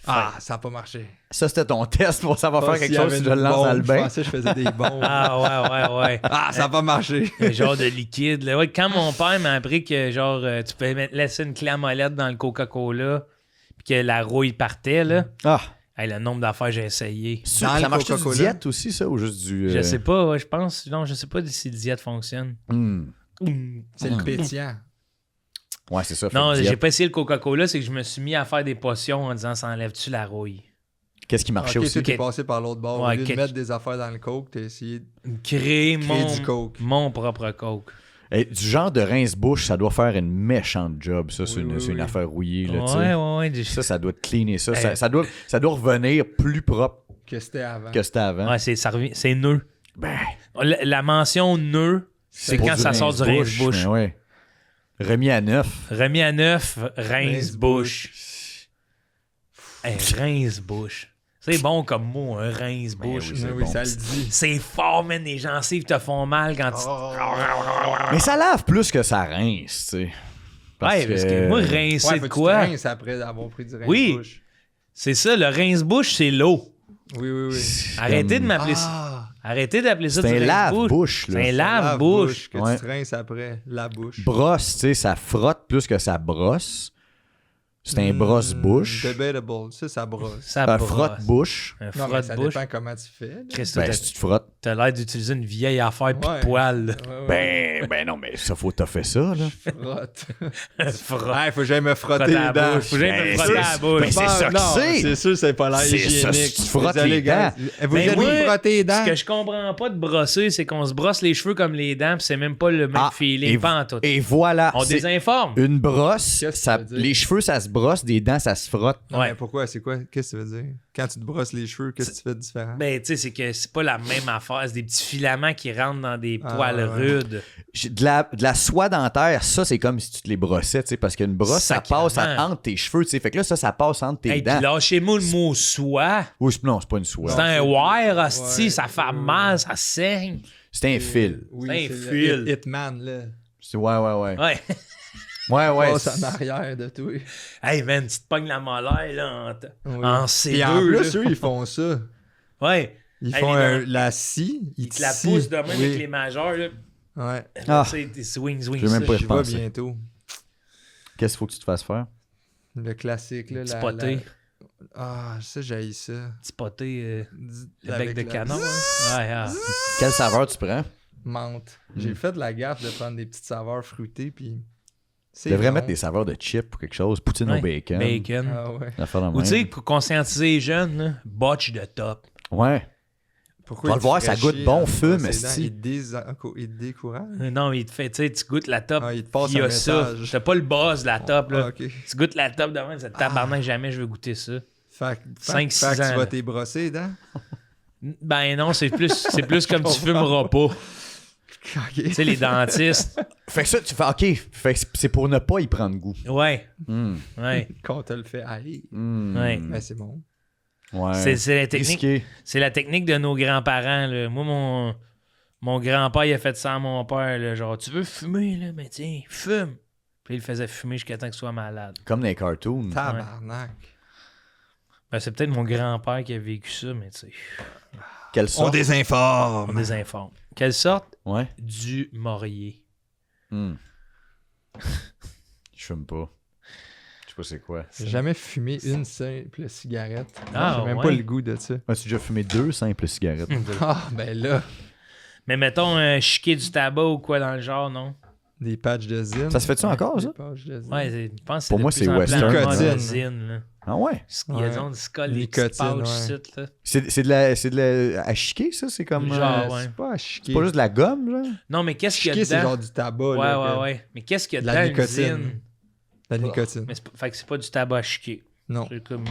Speaker 3: Ah, ça n'a pas marché.
Speaker 1: Ça, c'était ton test pour savoir faire
Speaker 3: S'il
Speaker 1: quelque
Speaker 3: y
Speaker 1: chose
Speaker 3: avait
Speaker 1: si je
Speaker 3: une
Speaker 1: le lance dans le
Speaker 3: bombe,
Speaker 1: bain.
Speaker 3: Je pensais que je faisais des bombes.
Speaker 2: Ah, ouais.
Speaker 3: Ah, ça n'a pas marché.
Speaker 2: Un genre de liquide. Là. Ouais, quand mon père m'a appris que genre tu pouvais laisser une clé à molette dans le Coca-Cola puis que la rouille partait, là.
Speaker 1: Ah,
Speaker 2: Hey, le nombre d'affaires que j'ai essayé.
Speaker 3: Dans
Speaker 1: ça
Speaker 3: le
Speaker 1: marche du
Speaker 3: Coca-Cola?
Speaker 1: diète aussi, ça, ou juste du...
Speaker 2: Je sais pas, ouais, je pense. Non, je sais pas si le diète fonctionne.
Speaker 3: C'est le pétillant.
Speaker 1: Ouais, c'est ça. fait
Speaker 2: Non,
Speaker 1: le diète.
Speaker 2: j'ai pas essayé le Coca-Cola, c'est que je me suis mis à faire des potions en disant ça enlève-tu la rouille.
Speaker 1: Qu'est-ce qui marchait
Speaker 3: Ok,
Speaker 1: aussi?
Speaker 3: tu es passé par l'autre bord.
Speaker 2: Ouais,
Speaker 3: Au lieu de mettre des affaires dans le coke, t'as essayé de
Speaker 2: Créer
Speaker 3: créer du coke.
Speaker 2: mon propre Coke.
Speaker 1: Hey, du genre de rince-bouche, ça doit faire une méchante job, ça. C'est
Speaker 3: Oui,
Speaker 1: une,
Speaker 3: oui,
Speaker 1: c'est une
Speaker 3: oui.
Speaker 1: affaire rouillée, là, tu sais.
Speaker 2: Ouais.
Speaker 1: Ça doit te cleaner ça.
Speaker 2: Hey.
Speaker 1: Ça doit revenir plus propre
Speaker 3: Que c'était avant.
Speaker 1: que c'était avant.
Speaker 2: Ouais, c'est nœud.
Speaker 1: Ben,
Speaker 2: La mention nœud, c'est
Speaker 1: pour
Speaker 2: quand ça sort du rince-bouche.
Speaker 1: mais ouais. Remis à neuf.
Speaker 2: Remis à neuf, rince-bouche. Hey, rince-bouche. C'est bon comme mot, un rince-bouche.
Speaker 1: Ben oui, c'est
Speaker 3: Oui,
Speaker 1: bon.
Speaker 3: ça le dit.
Speaker 2: C'est fort, man. Les gencives te font mal quand tu...
Speaker 1: Mais ça lave plus que ça rince, tu sais.
Speaker 2: Parce que moi, rincer
Speaker 3: Ouais,
Speaker 2: de
Speaker 3: faut que
Speaker 2: quoi?
Speaker 3: tu te rinces après avoir pris du rince
Speaker 2: Oui.
Speaker 3: bouche.
Speaker 2: C'est ça, le rince-bouche, c'est l'eau.
Speaker 3: Oui.
Speaker 2: Arrêtez de m'appeler ça.
Speaker 3: Ah,
Speaker 2: Arrêtez d'appeler ça
Speaker 1: C'est
Speaker 2: du
Speaker 1: un
Speaker 2: rince-bouche.
Speaker 1: lave-bouche, là.
Speaker 2: C'est un lave-bouche.
Speaker 3: que
Speaker 1: Ouais.
Speaker 3: tu te rinces après. La bouche.
Speaker 1: Brosse, tu sais, ça frotte plus que ça brosse. C'est un brosse-bouche.
Speaker 3: Debatable. Ça brosse.
Speaker 2: Ça
Speaker 1: Un
Speaker 2: brosse.
Speaker 1: frotte-bouche.
Speaker 2: Un
Speaker 3: Non, mais ça
Speaker 2: frotte-bouche.
Speaker 3: dépend comment tu fais. là.
Speaker 2: Christo,
Speaker 1: Ben, si tu te frottes.
Speaker 2: t'as l'air d'utiliser une vieille affaire pis
Speaker 3: Ouais.
Speaker 2: de poil. là.
Speaker 3: Ouais.
Speaker 1: Ben non, mais ça, faut toffer ça, là.
Speaker 3: Frotte.
Speaker 2: Frotte.
Speaker 3: Ouais, faut que j'aille me frotter
Speaker 2: Frotte à
Speaker 3: les
Speaker 2: la
Speaker 3: dents.
Speaker 2: bouche. Faut que j'aille me
Speaker 1: Ben,
Speaker 2: frotter à
Speaker 1: c'est-
Speaker 2: la bouche.
Speaker 1: ben, c'est ça que
Speaker 3: Non,
Speaker 1: c'est.
Speaker 3: C'est sûr, c'est pas l'air
Speaker 1: C'est ça,
Speaker 3: hygiénique.
Speaker 1: si tu frottes
Speaker 3: Désolé,
Speaker 1: les
Speaker 3: gars.
Speaker 1: dents.
Speaker 3: Vous
Speaker 2: Ben,
Speaker 3: allez
Speaker 2: moi,
Speaker 3: me frotter les dents.
Speaker 2: Ce que je comprends pas de brosser, c'est qu'on se brosse les cheveux comme les dents, pis c'est même pas le même
Speaker 1: Ah,
Speaker 2: feeling, pas en tout.
Speaker 1: Et voilà.
Speaker 2: On
Speaker 1: c'est
Speaker 2: désinforme.
Speaker 1: une brosse,
Speaker 3: Qu'est-ce que
Speaker 1: ça,
Speaker 3: tu veux dire?
Speaker 1: les cheveux, ça se brosse, des dents, ça se frotte.
Speaker 3: Non,
Speaker 2: Ouais.
Speaker 3: mais pourquoi? C'est quoi? Qu'est-ce que tu veux dire? Quand tu te brosses les cheveux, qu'est-ce que tu fais de différent?
Speaker 2: Ben, tu sais, c'est que c'est pas la même affaire. C'est des petits filaments qui rentrent dans des
Speaker 3: Ah,
Speaker 2: poils
Speaker 3: ouais.
Speaker 2: rudes.
Speaker 1: De la soie dentaire, ça, c'est comme si tu te les brossais, tu sais, parce qu'une brosse, ça
Speaker 2: Sacrément.
Speaker 1: passe entre tes cheveux, tu sais. Fait que là, ça passe entre tes
Speaker 2: Hey,
Speaker 1: dents.
Speaker 2: puis lâchez-moi le mot soie.
Speaker 1: Oui, non, c'est pas une soie.
Speaker 2: C'est un wire, hostie,
Speaker 3: Ouais.
Speaker 2: ça fait mal, ça saigne.
Speaker 1: C'est un fil.
Speaker 3: Oui,
Speaker 2: C'est un
Speaker 3: c'est
Speaker 2: fil.
Speaker 3: le Hitman, là.
Speaker 1: Ouais.
Speaker 2: Ouais.
Speaker 1: Ouais.
Speaker 3: Passe en arrière de toi.
Speaker 2: Hey, man, tu te pognes la molaire, là,
Speaker 3: Oui.
Speaker 2: en C2.
Speaker 3: Et en plus,
Speaker 2: là.
Speaker 3: eux, ils font ça.
Speaker 2: Ouais.
Speaker 3: Ils
Speaker 2: Hey,
Speaker 3: font
Speaker 2: les
Speaker 3: la scie.
Speaker 2: Ils te la
Speaker 3: scient.
Speaker 2: poussent de même
Speaker 3: Oui.
Speaker 2: avec les majeurs, là.
Speaker 3: Ouais.
Speaker 1: Ah.
Speaker 2: Tu sais, t'es swing,
Speaker 1: J'ai même
Speaker 2: ça.
Speaker 1: pas
Speaker 3: J'y vais
Speaker 1: repensé.
Speaker 3: bientôt.
Speaker 1: Qu'est-ce qu'il faut que tu te fasses faire?
Speaker 3: Le classique, là.
Speaker 2: Petit poté.
Speaker 3: Ah, ça, j'haïs ça.
Speaker 2: Petit poté, le bec
Speaker 3: Avec
Speaker 2: de
Speaker 3: la
Speaker 2: canon. hein. Ouais, ah.
Speaker 1: Quelle saveur tu prends?
Speaker 3: menthe. J'ai fait de la gaffe de prendre des petites saveurs fruitées, puis
Speaker 1: Tu
Speaker 3: c'est
Speaker 1: devrais
Speaker 3: bon.
Speaker 1: mettre des saveurs de chips ou quelque chose. Poutine
Speaker 2: Ouais.
Speaker 1: au bacon.
Speaker 2: Bacon.
Speaker 3: Ah ouais.
Speaker 1: L'affaire de
Speaker 2: Ou tu sais,
Speaker 1: même.
Speaker 2: pour conscientiser les jeunes, là, botch de top.
Speaker 1: Ouais.
Speaker 3: Pourquoi
Speaker 1: Tu vas
Speaker 3: il
Speaker 1: le voir,
Speaker 3: te
Speaker 1: ça
Speaker 3: ferait
Speaker 1: goûte
Speaker 3: chier
Speaker 1: bon
Speaker 3: à
Speaker 1: fume,
Speaker 3: brosser les dents?
Speaker 1: esti.
Speaker 3: Il te décourage.
Speaker 2: Non, il te fait, tu sais, tu goûtes la top.
Speaker 3: Ah, il te passe
Speaker 2: il y
Speaker 3: un
Speaker 2: a ça.
Speaker 3: message.
Speaker 2: T'as pas le buzz de la top, là.
Speaker 3: Ah, ok.
Speaker 2: Tu goûtes la top devant, c'est tabarnak, jamais je veux goûter ça.
Speaker 3: Fait,
Speaker 2: 5-6
Speaker 3: fait que
Speaker 2: ans,
Speaker 3: tu
Speaker 2: là.
Speaker 3: vas t'es brosser les dents.
Speaker 2: Ben non, c'est plus comme tu fumeras pas.
Speaker 3: Ok.
Speaker 2: Tu sais, les dentistes.
Speaker 1: Fait que ça, tu fais OK. Fait que c'est pour ne pas y prendre goût.
Speaker 2: Ouais,
Speaker 1: Hmm.
Speaker 2: ouais.
Speaker 3: Quand on te le fait, allez.
Speaker 1: Hmm.
Speaker 2: Ouais.
Speaker 3: Ben, c'est bon.
Speaker 1: Ouais.
Speaker 2: C'est la technique.
Speaker 1: Risqué.
Speaker 2: C'est la technique de nos grands-parents. Là. Moi, mon grand-père, il a fait ça à mon père. Là, genre, tu veux fumer, là? Mais tiens, fume. Puis il le faisait fumer jusqu'à temps qu'il soit malade.
Speaker 1: Comme dans les cartoons.
Speaker 3: Tabarnak.
Speaker 2: Ben, c'est peut-être mon grand-père qui a vécu ça, mais tu sais,
Speaker 1: Quelle
Speaker 3: On
Speaker 1: sorte?
Speaker 2: on
Speaker 3: désinforme.
Speaker 2: désinforme. Quelle sorte?
Speaker 1: Ouais.
Speaker 2: Du Maurier.
Speaker 1: Hmm. Je fume pas. Je sais pas c'est quoi.
Speaker 3: J'ai jamais fumé une simple cigarette.
Speaker 2: Ah,
Speaker 3: J'ai même
Speaker 2: ouais.
Speaker 3: pas le goût de ça.
Speaker 1: As-tu déjà fumé 2 simples cigarettes?
Speaker 3: Ah, ben là,
Speaker 2: Mais mettons, chiquer du tabac ou quoi dans le genre, non?
Speaker 3: des patchs de zine.
Speaker 1: Ça se fait-tu encore, ça?
Speaker 3: Des patchs de zine.
Speaker 2: Ouais, je pense que
Speaker 1: Pour
Speaker 2: de
Speaker 1: moi,
Speaker 2: plus
Speaker 1: c'est
Speaker 2: en plus
Speaker 1: western,
Speaker 2: en mode
Speaker 3: ouais.
Speaker 2: zine, là.
Speaker 1: Ah ouais?
Speaker 2: Il y a
Speaker 3: Ouais.
Speaker 2: des gens qui se collent des petites
Speaker 3: Nicotine,
Speaker 2: pouches
Speaker 3: ouais.
Speaker 2: ici, là.
Speaker 1: C'est de la à chiquer, ça? C'est comme...
Speaker 2: Genre, ouais.
Speaker 3: C'est pas à chiquer.
Speaker 1: C'est pas juste de la gomme, genre?
Speaker 2: Non, mais qu'est-ce qu'il y a
Speaker 3: Chiquer, c'est
Speaker 2: dedans?
Speaker 3: genre du tabac.
Speaker 2: Ouais,
Speaker 3: là,
Speaker 2: ouais. Mais qu'est-ce qu'il y a
Speaker 3: De la
Speaker 2: dedans, une
Speaker 3: nicotine.
Speaker 2: zine?
Speaker 3: La nicotine.
Speaker 2: Mais fait que c'est pas du tabac chiqué.
Speaker 3: Non.
Speaker 2: C'est comme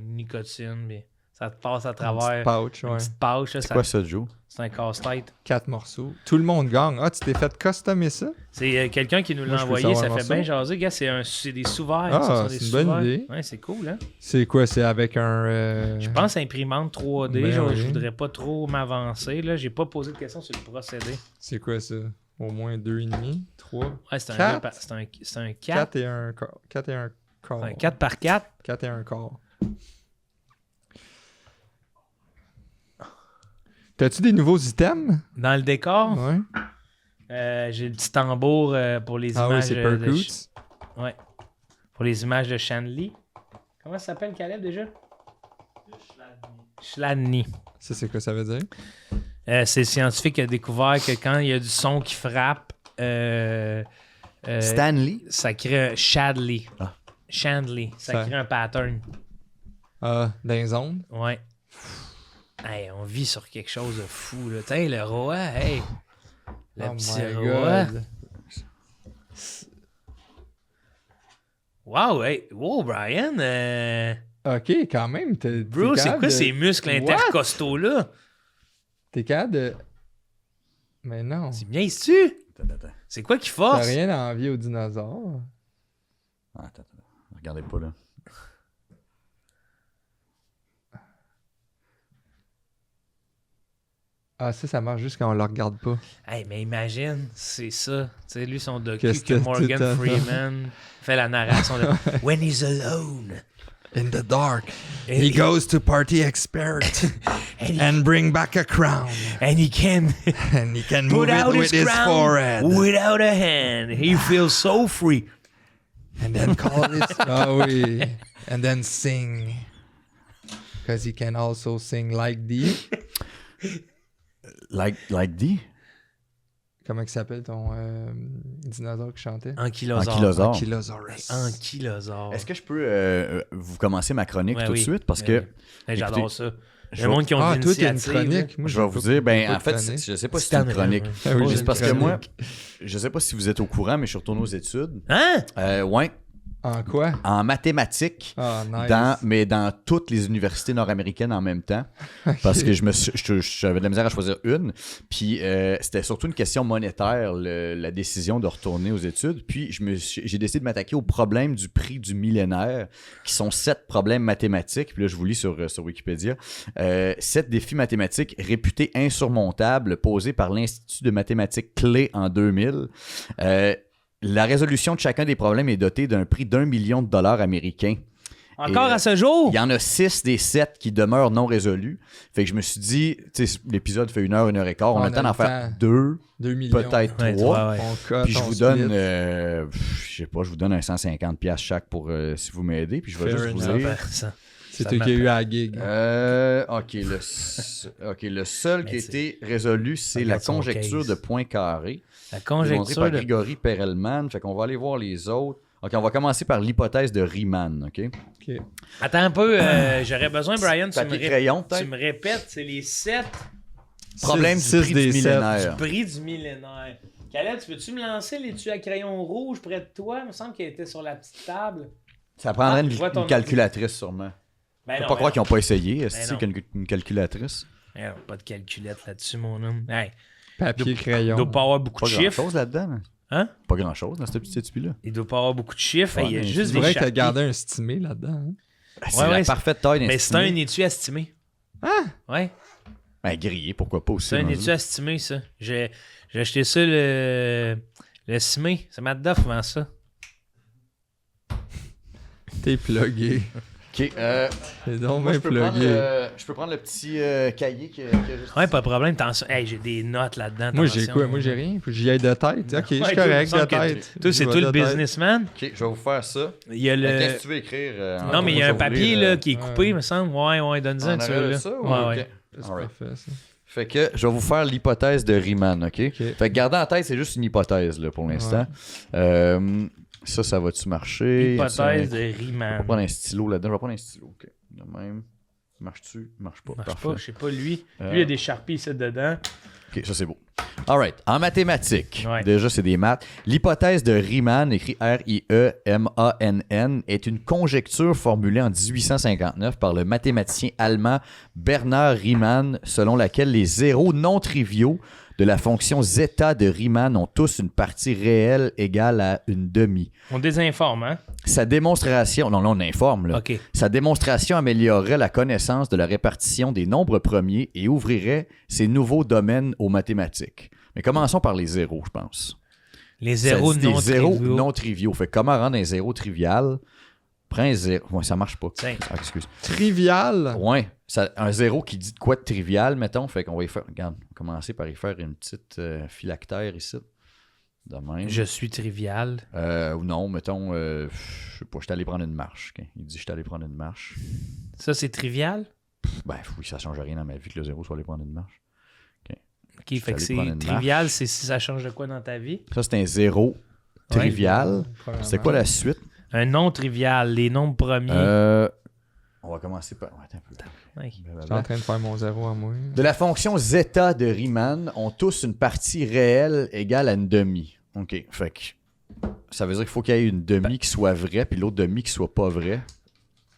Speaker 2: nicotine, mais ça te passe à
Speaker 3: Un
Speaker 2: travers
Speaker 3: petit pouch,
Speaker 2: une
Speaker 3: ouais.
Speaker 2: petite pouch. là,
Speaker 1: C'est quoi ça, Joe?
Speaker 2: c'est un casse-tête.
Speaker 3: 4 morceaux. Tout le monde gagne. Ah, tu t'es fait customer ça?
Speaker 2: C'est quelqu'un qui nous
Speaker 3: Moi,
Speaker 2: l'a
Speaker 3: je peux
Speaker 2: envoyé, ça
Speaker 3: savoir
Speaker 2: fait
Speaker 3: ça.
Speaker 2: bien jaser. Gars, c'est des sous-verts.
Speaker 3: Ah,
Speaker 2: ce sont des
Speaker 3: c'est une bonne
Speaker 2: sous-verts.
Speaker 3: idée.
Speaker 2: Ouais, c'est cool, hein?
Speaker 3: C'est quoi? C'est avec un...
Speaker 2: Je pense imprimante 3D.
Speaker 3: Ben
Speaker 2: genre,
Speaker 3: oui.
Speaker 2: je voudrais pas trop m'avancer. Là, j'ai pas posé de questions sur le procédé.
Speaker 3: C'est quoi ça? Au moins 2,5? 3?
Speaker 2: Ouais, c'est un,
Speaker 3: Quatre?
Speaker 2: deux par- c'est un 4.
Speaker 3: 4 et un quart. 4 et un quart.
Speaker 2: Un 4 par 4.
Speaker 3: 4 et un quart. T'as-tu des nouveaux items?
Speaker 2: Dans le décor,
Speaker 3: Ouais.
Speaker 2: j'ai le petit tambour pour les
Speaker 3: Ah oui,
Speaker 2: images
Speaker 3: c'est
Speaker 2: de...
Speaker 3: Percoots.
Speaker 2: Ouais. Pour les images de Shanley. Comment ça s'appelle, Caleb, déjà? Chladni.
Speaker 3: Ça, c'est quoi ça veut dire?
Speaker 2: C'est le scientifique qui a découvert que quand il y a du son qui frappe,
Speaker 1: Stanley?
Speaker 2: ça crée un Shadley.
Speaker 1: Ah.
Speaker 2: Chandley. Ça
Speaker 3: Ça-
Speaker 2: crée un pattern.
Speaker 3: Ah, dans les ondes?
Speaker 2: Ouais. Hey, on vit sur quelque chose de fou, là. Tiens, le roi, hey. Le
Speaker 3: Oh
Speaker 2: petit
Speaker 3: my
Speaker 2: roi.
Speaker 3: God.
Speaker 2: Wow, hey. Wow, Brian.
Speaker 3: Ok, quand même.
Speaker 2: Bro, c'est quoi ces muscles intercostaux-là?
Speaker 3: T'es capable de... Mais non.
Speaker 2: C'est bien tu
Speaker 1: Attends.
Speaker 2: C'est quoi qui
Speaker 3: T'as
Speaker 2: force?
Speaker 3: rien à envier aux dinosaures.
Speaker 1: Attends. Regardez pas, là.
Speaker 3: Ah, ça marche juste quand on le regarde pas.
Speaker 2: Hey, mais imagine, c'est ça. Tu sais, lui, son docu
Speaker 3: Qu'est-ce
Speaker 2: que
Speaker 3: que
Speaker 2: Morgan
Speaker 3: t'as-
Speaker 2: Freeman fait la narration de When he's alone.
Speaker 3: In the dark,
Speaker 2: And
Speaker 3: he goes to party expert and bring back a crown.
Speaker 2: And he can
Speaker 3: And he can
Speaker 2: put
Speaker 3: move it
Speaker 2: out
Speaker 3: with
Speaker 2: his
Speaker 3: his
Speaker 2: crown
Speaker 3: forehead.
Speaker 2: without a hand. He feels so free.
Speaker 3: And then call it... Ah oui. And then sing. Because he can also sing like the...
Speaker 1: Like D?
Speaker 3: Comment il s'appelle ton dinosaure qui chantait?
Speaker 2: Ankylosaure.
Speaker 1: Ankylosaure.
Speaker 3: Ankylosaurus.
Speaker 2: Ankylosaure.
Speaker 1: Est-ce que je peux vous commencer ma chronique
Speaker 2: Ouais,
Speaker 1: tout
Speaker 2: oui.
Speaker 1: de suite? Parce
Speaker 2: Ouais,
Speaker 1: que
Speaker 2: oui. Hey, j'adore
Speaker 1: écoutez,
Speaker 2: ça.
Speaker 1: je
Speaker 2: Le
Speaker 1: vais-
Speaker 2: monde qui ont
Speaker 3: Ah,
Speaker 2: de
Speaker 3: toi, t'as une
Speaker 2: l'initiative, là.
Speaker 3: chronique. Moi,
Speaker 1: je vais
Speaker 3: j'ai
Speaker 1: vous
Speaker 3: pas-
Speaker 1: dire, ben,
Speaker 3: pas
Speaker 1: en
Speaker 3: de
Speaker 1: fait,
Speaker 3: chronique.
Speaker 1: je sais pas si
Speaker 2: C'est
Speaker 1: c'est une chronique.
Speaker 3: Ah oui, j'ai
Speaker 1: C'est
Speaker 3: une
Speaker 1: parce que
Speaker 3: chronique.
Speaker 1: moi, je sais pas si vous êtes au courant, mais je suis retourné aux études.
Speaker 2: Hein?
Speaker 1: Ouais,
Speaker 3: En quoi?
Speaker 1: en mathématiques.
Speaker 3: Ah, nice.
Speaker 1: Mais dans toutes les universités nord-américaines en même temps. Parce que j'avais de la misère à choisir une. Puis c'était surtout une question monétaire, la décision de retourner aux études. Puis j'ai décidé de m'attaquer aux problèmes du prix du millénaire, qui sont 7 problèmes mathématiques. Puis là, je vous lis sur Wikipédia. 7 défis mathématiques réputés insurmontables posés par l'Institut de mathématiques clé en 2000. La résolution de chacun des problèmes est dotée d'un prix d'1 million de dollars américains.
Speaker 2: Encore
Speaker 1: Et,
Speaker 2: à ce jour?
Speaker 1: Il y en a 6 des 7 qui demeurent non résolus. Fait que je me suis dit, tu sais, l'épisode fait 1 et quart. On a le temps d'en faire 2,
Speaker 3: 2 millions.
Speaker 1: peut-être
Speaker 2: Ouais,
Speaker 1: 3.
Speaker 2: ouais.
Speaker 3: On cote,
Speaker 1: Puis je
Speaker 3: on
Speaker 1: vous donne,
Speaker 3: split.
Speaker 1: je sais pas, je vous donne un 150$ chaque pour si vous m'aidez. Puis je vais
Speaker 3: Fair
Speaker 1: juste vous
Speaker 3: enough.
Speaker 1: dire.
Speaker 2: Ça.
Speaker 3: C'est
Speaker 2: ça
Speaker 3: toi qui as
Speaker 2: m'appelle.
Speaker 3: eu à la gig.
Speaker 1: OK, le seul qui a
Speaker 2: Mais
Speaker 1: été résolu, c'est
Speaker 2: Regarde
Speaker 1: la
Speaker 2: son
Speaker 1: conjecture
Speaker 2: case.
Speaker 1: de Poincaré.
Speaker 2: La
Speaker 1: Démontré
Speaker 2: conjecture
Speaker 1: par
Speaker 2: de...
Speaker 1: Grigory Perelman. Fait qu'on va aller voir les autres. OK, on va commencer par l'hypothèse de Riemann, OK?
Speaker 3: Ok.
Speaker 2: Attends un peu, j'aurais besoin, Brian, tu me,
Speaker 1: Papier crayon,
Speaker 2: tu
Speaker 1: peut-être?
Speaker 2: me répètes, c'est les 7
Speaker 1: Problème
Speaker 3: Six
Speaker 1: du prix
Speaker 3: des
Speaker 1: du
Speaker 3: sept.
Speaker 1: millénaire.
Speaker 2: prix du millénaire. Caleb, tu peux-tu me lancer l'étui à crayon rouge près de toi? Il me semble qu'il était sur la petite table.
Speaker 1: Ça prendrait
Speaker 2: Ah, je vois ton
Speaker 1: une calculatrice, sûrement.
Speaker 2: Ben
Speaker 1: Faut
Speaker 2: non,
Speaker 1: pas croire
Speaker 2: ben
Speaker 1: qu'ils n'ont pas essayé. Est-ce
Speaker 2: Ben
Speaker 1: que c'est
Speaker 2: non.
Speaker 1: une calculatrice?
Speaker 2: non. Eh, pas de calculette là-dessus, mon homme. Hey,
Speaker 3: Papier,
Speaker 2: il
Speaker 3: crayon.
Speaker 2: doit pas avoir beaucoup
Speaker 1: Pas
Speaker 2: de chiffres.
Speaker 1: grand-chose là-dedans. Hein?
Speaker 2: Hein?
Speaker 1: Pas grand-chose dans ce petit étui-là.
Speaker 2: Il doit pas avoir beaucoup de chiffres.
Speaker 1: Ouais,
Speaker 2: Hey, il y a
Speaker 1: mais
Speaker 2: juste
Speaker 3: C'est
Speaker 2: des
Speaker 3: vrai que t'as
Speaker 2: charpies.
Speaker 3: gardé un stimé là-dedans. Hein?
Speaker 1: C'est
Speaker 2: Ouais,
Speaker 1: la
Speaker 2: ouais,
Speaker 1: parfaite taille d'un
Speaker 2: Mais c'est un
Speaker 1: estimé.
Speaker 2: étui estimé.
Speaker 3: Hein?
Speaker 2: Ouais,
Speaker 1: Ben, grillé, pourquoi pas aussi.
Speaker 2: c'est un
Speaker 1: rendu.
Speaker 2: étui estimé, ça. J'ai acheté ça le SME. C'est Matt Duff, vend ça.
Speaker 3: T'es plugué.
Speaker 1: OK.
Speaker 3: T'es donc
Speaker 1: Moi,
Speaker 3: bien plugué.
Speaker 1: je peux prendre le petit cahier qui juste
Speaker 2: Ouais, pas de problème. Hey, j'ai des notes là-dedans.
Speaker 3: Moi, j'ai
Speaker 2: attention.
Speaker 3: quoi? Moi, j'ai rien. Faut que j'y aille de tête. Ok, je
Speaker 2: Ouais,
Speaker 3: suis
Speaker 2: toi,
Speaker 3: correct,
Speaker 2: il me semble
Speaker 3: de
Speaker 2: que
Speaker 3: tête.
Speaker 2: Toi, c'est
Speaker 3: Je
Speaker 2: toi
Speaker 3: vais
Speaker 2: le
Speaker 3: de tête.
Speaker 2: businessman.
Speaker 1: OK, je vais vous faire ça.
Speaker 2: Il y a
Speaker 1: Qu'est-ce
Speaker 2: le...
Speaker 1: que tu veux écrire?
Speaker 2: Non, mais il y a un papier là, qui est
Speaker 3: Ouais.
Speaker 2: coupé, me semble. Ouais, donne-en un
Speaker 1: En
Speaker 2: de
Speaker 1: arrière de
Speaker 2: ceux-là.
Speaker 1: ça? ou-
Speaker 2: Ouais,
Speaker 1: OK.
Speaker 2: ouais.
Speaker 3: C'est
Speaker 1: Alright.
Speaker 3: parfait, ça.
Speaker 1: Fait que je vais vous faire l'hypothèse de Riemann, OK?
Speaker 3: Ok.
Speaker 1: Fait que gardez en tête, c'est juste une hypothèse là, pour l'instant. Ça va-tu marcher?
Speaker 2: Hypothèse de
Speaker 1: Je vais
Speaker 2: Riemann.
Speaker 1: prendre un stylo là-dedans. Je vais prendre un stylo, OK. De même. Marche-tu? Marche pas.
Speaker 2: Marche
Speaker 1: Parfait.
Speaker 2: pas, je sais pas, lui. Lui, il y a des Sharpies ici dedans.
Speaker 1: OK, ça c'est beau. All right. En mathématiques,
Speaker 2: Ouais.
Speaker 1: déjà c'est des maths. L'hypothèse de Riemann, écrit R-I-E-M-A-N-N, est une conjecture formulée en 1859 par le mathématicien allemand Bernard Riemann, selon laquelle les zéros non triviaux de la fonction zeta de Riemann ont tous une partie réelle égale à une demi.
Speaker 2: On désinforme, hein?
Speaker 1: Sa démonstration... Non, là, on informe, là.
Speaker 2: OK.
Speaker 1: Sa démonstration améliorerait la connaissance de la répartition des nombres premiers et ouvrirait ces nouveaux domaines aux mathématiques. Mais commençons par les zéros, je pense.
Speaker 2: Les
Speaker 1: Ça
Speaker 2: zéros
Speaker 1: dit des
Speaker 2: non
Speaker 1: zéros
Speaker 2: triviaux.
Speaker 1: non triviaux. Fait que comment rendre un zéro trivial? Prends un 0. Ouais, ça marche pas.
Speaker 2: Tiens.
Speaker 1: Ah, excuse.
Speaker 3: Trivial.
Speaker 1: Ouais, un 0 qui dit de quoi de trivial, mettons. Fait qu'on va y faire. Regarde, on va commencer par y faire une petite phylactère ici. De même.
Speaker 2: Je suis trivial.
Speaker 1: Ou non, mettons, je sais pas, je suis allé prendre une marche. Okay? Il dit je suis allé prendre une marche.
Speaker 2: Ça, c'est trivial?
Speaker 1: Ben oui, ça change rien dans ma vie que le 0 soit allé prendre une marche.
Speaker 2: OK, fait que c'est trivial, c'est si ça change de quoi dans ta vie?
Speaker 1: Ça, c'est un 0 trivial. C'est quoi la suite?
Speaker 2: Un non trivial, les nombres premiers.
Speaker 1: On va commencer par... Attends un peu.
Speaker 2: Ouais.
Speaker 3: Je suis en train de faire mon 0 à moi.
Speaker 1: De la fonction zeta de Riemann, ont tous une partie réelle égale à une demi. OK, fait que ça veut dire qu'il faut qu'il y ait une demi qui soit vraie puis l'autre demi qui soit pas vraie.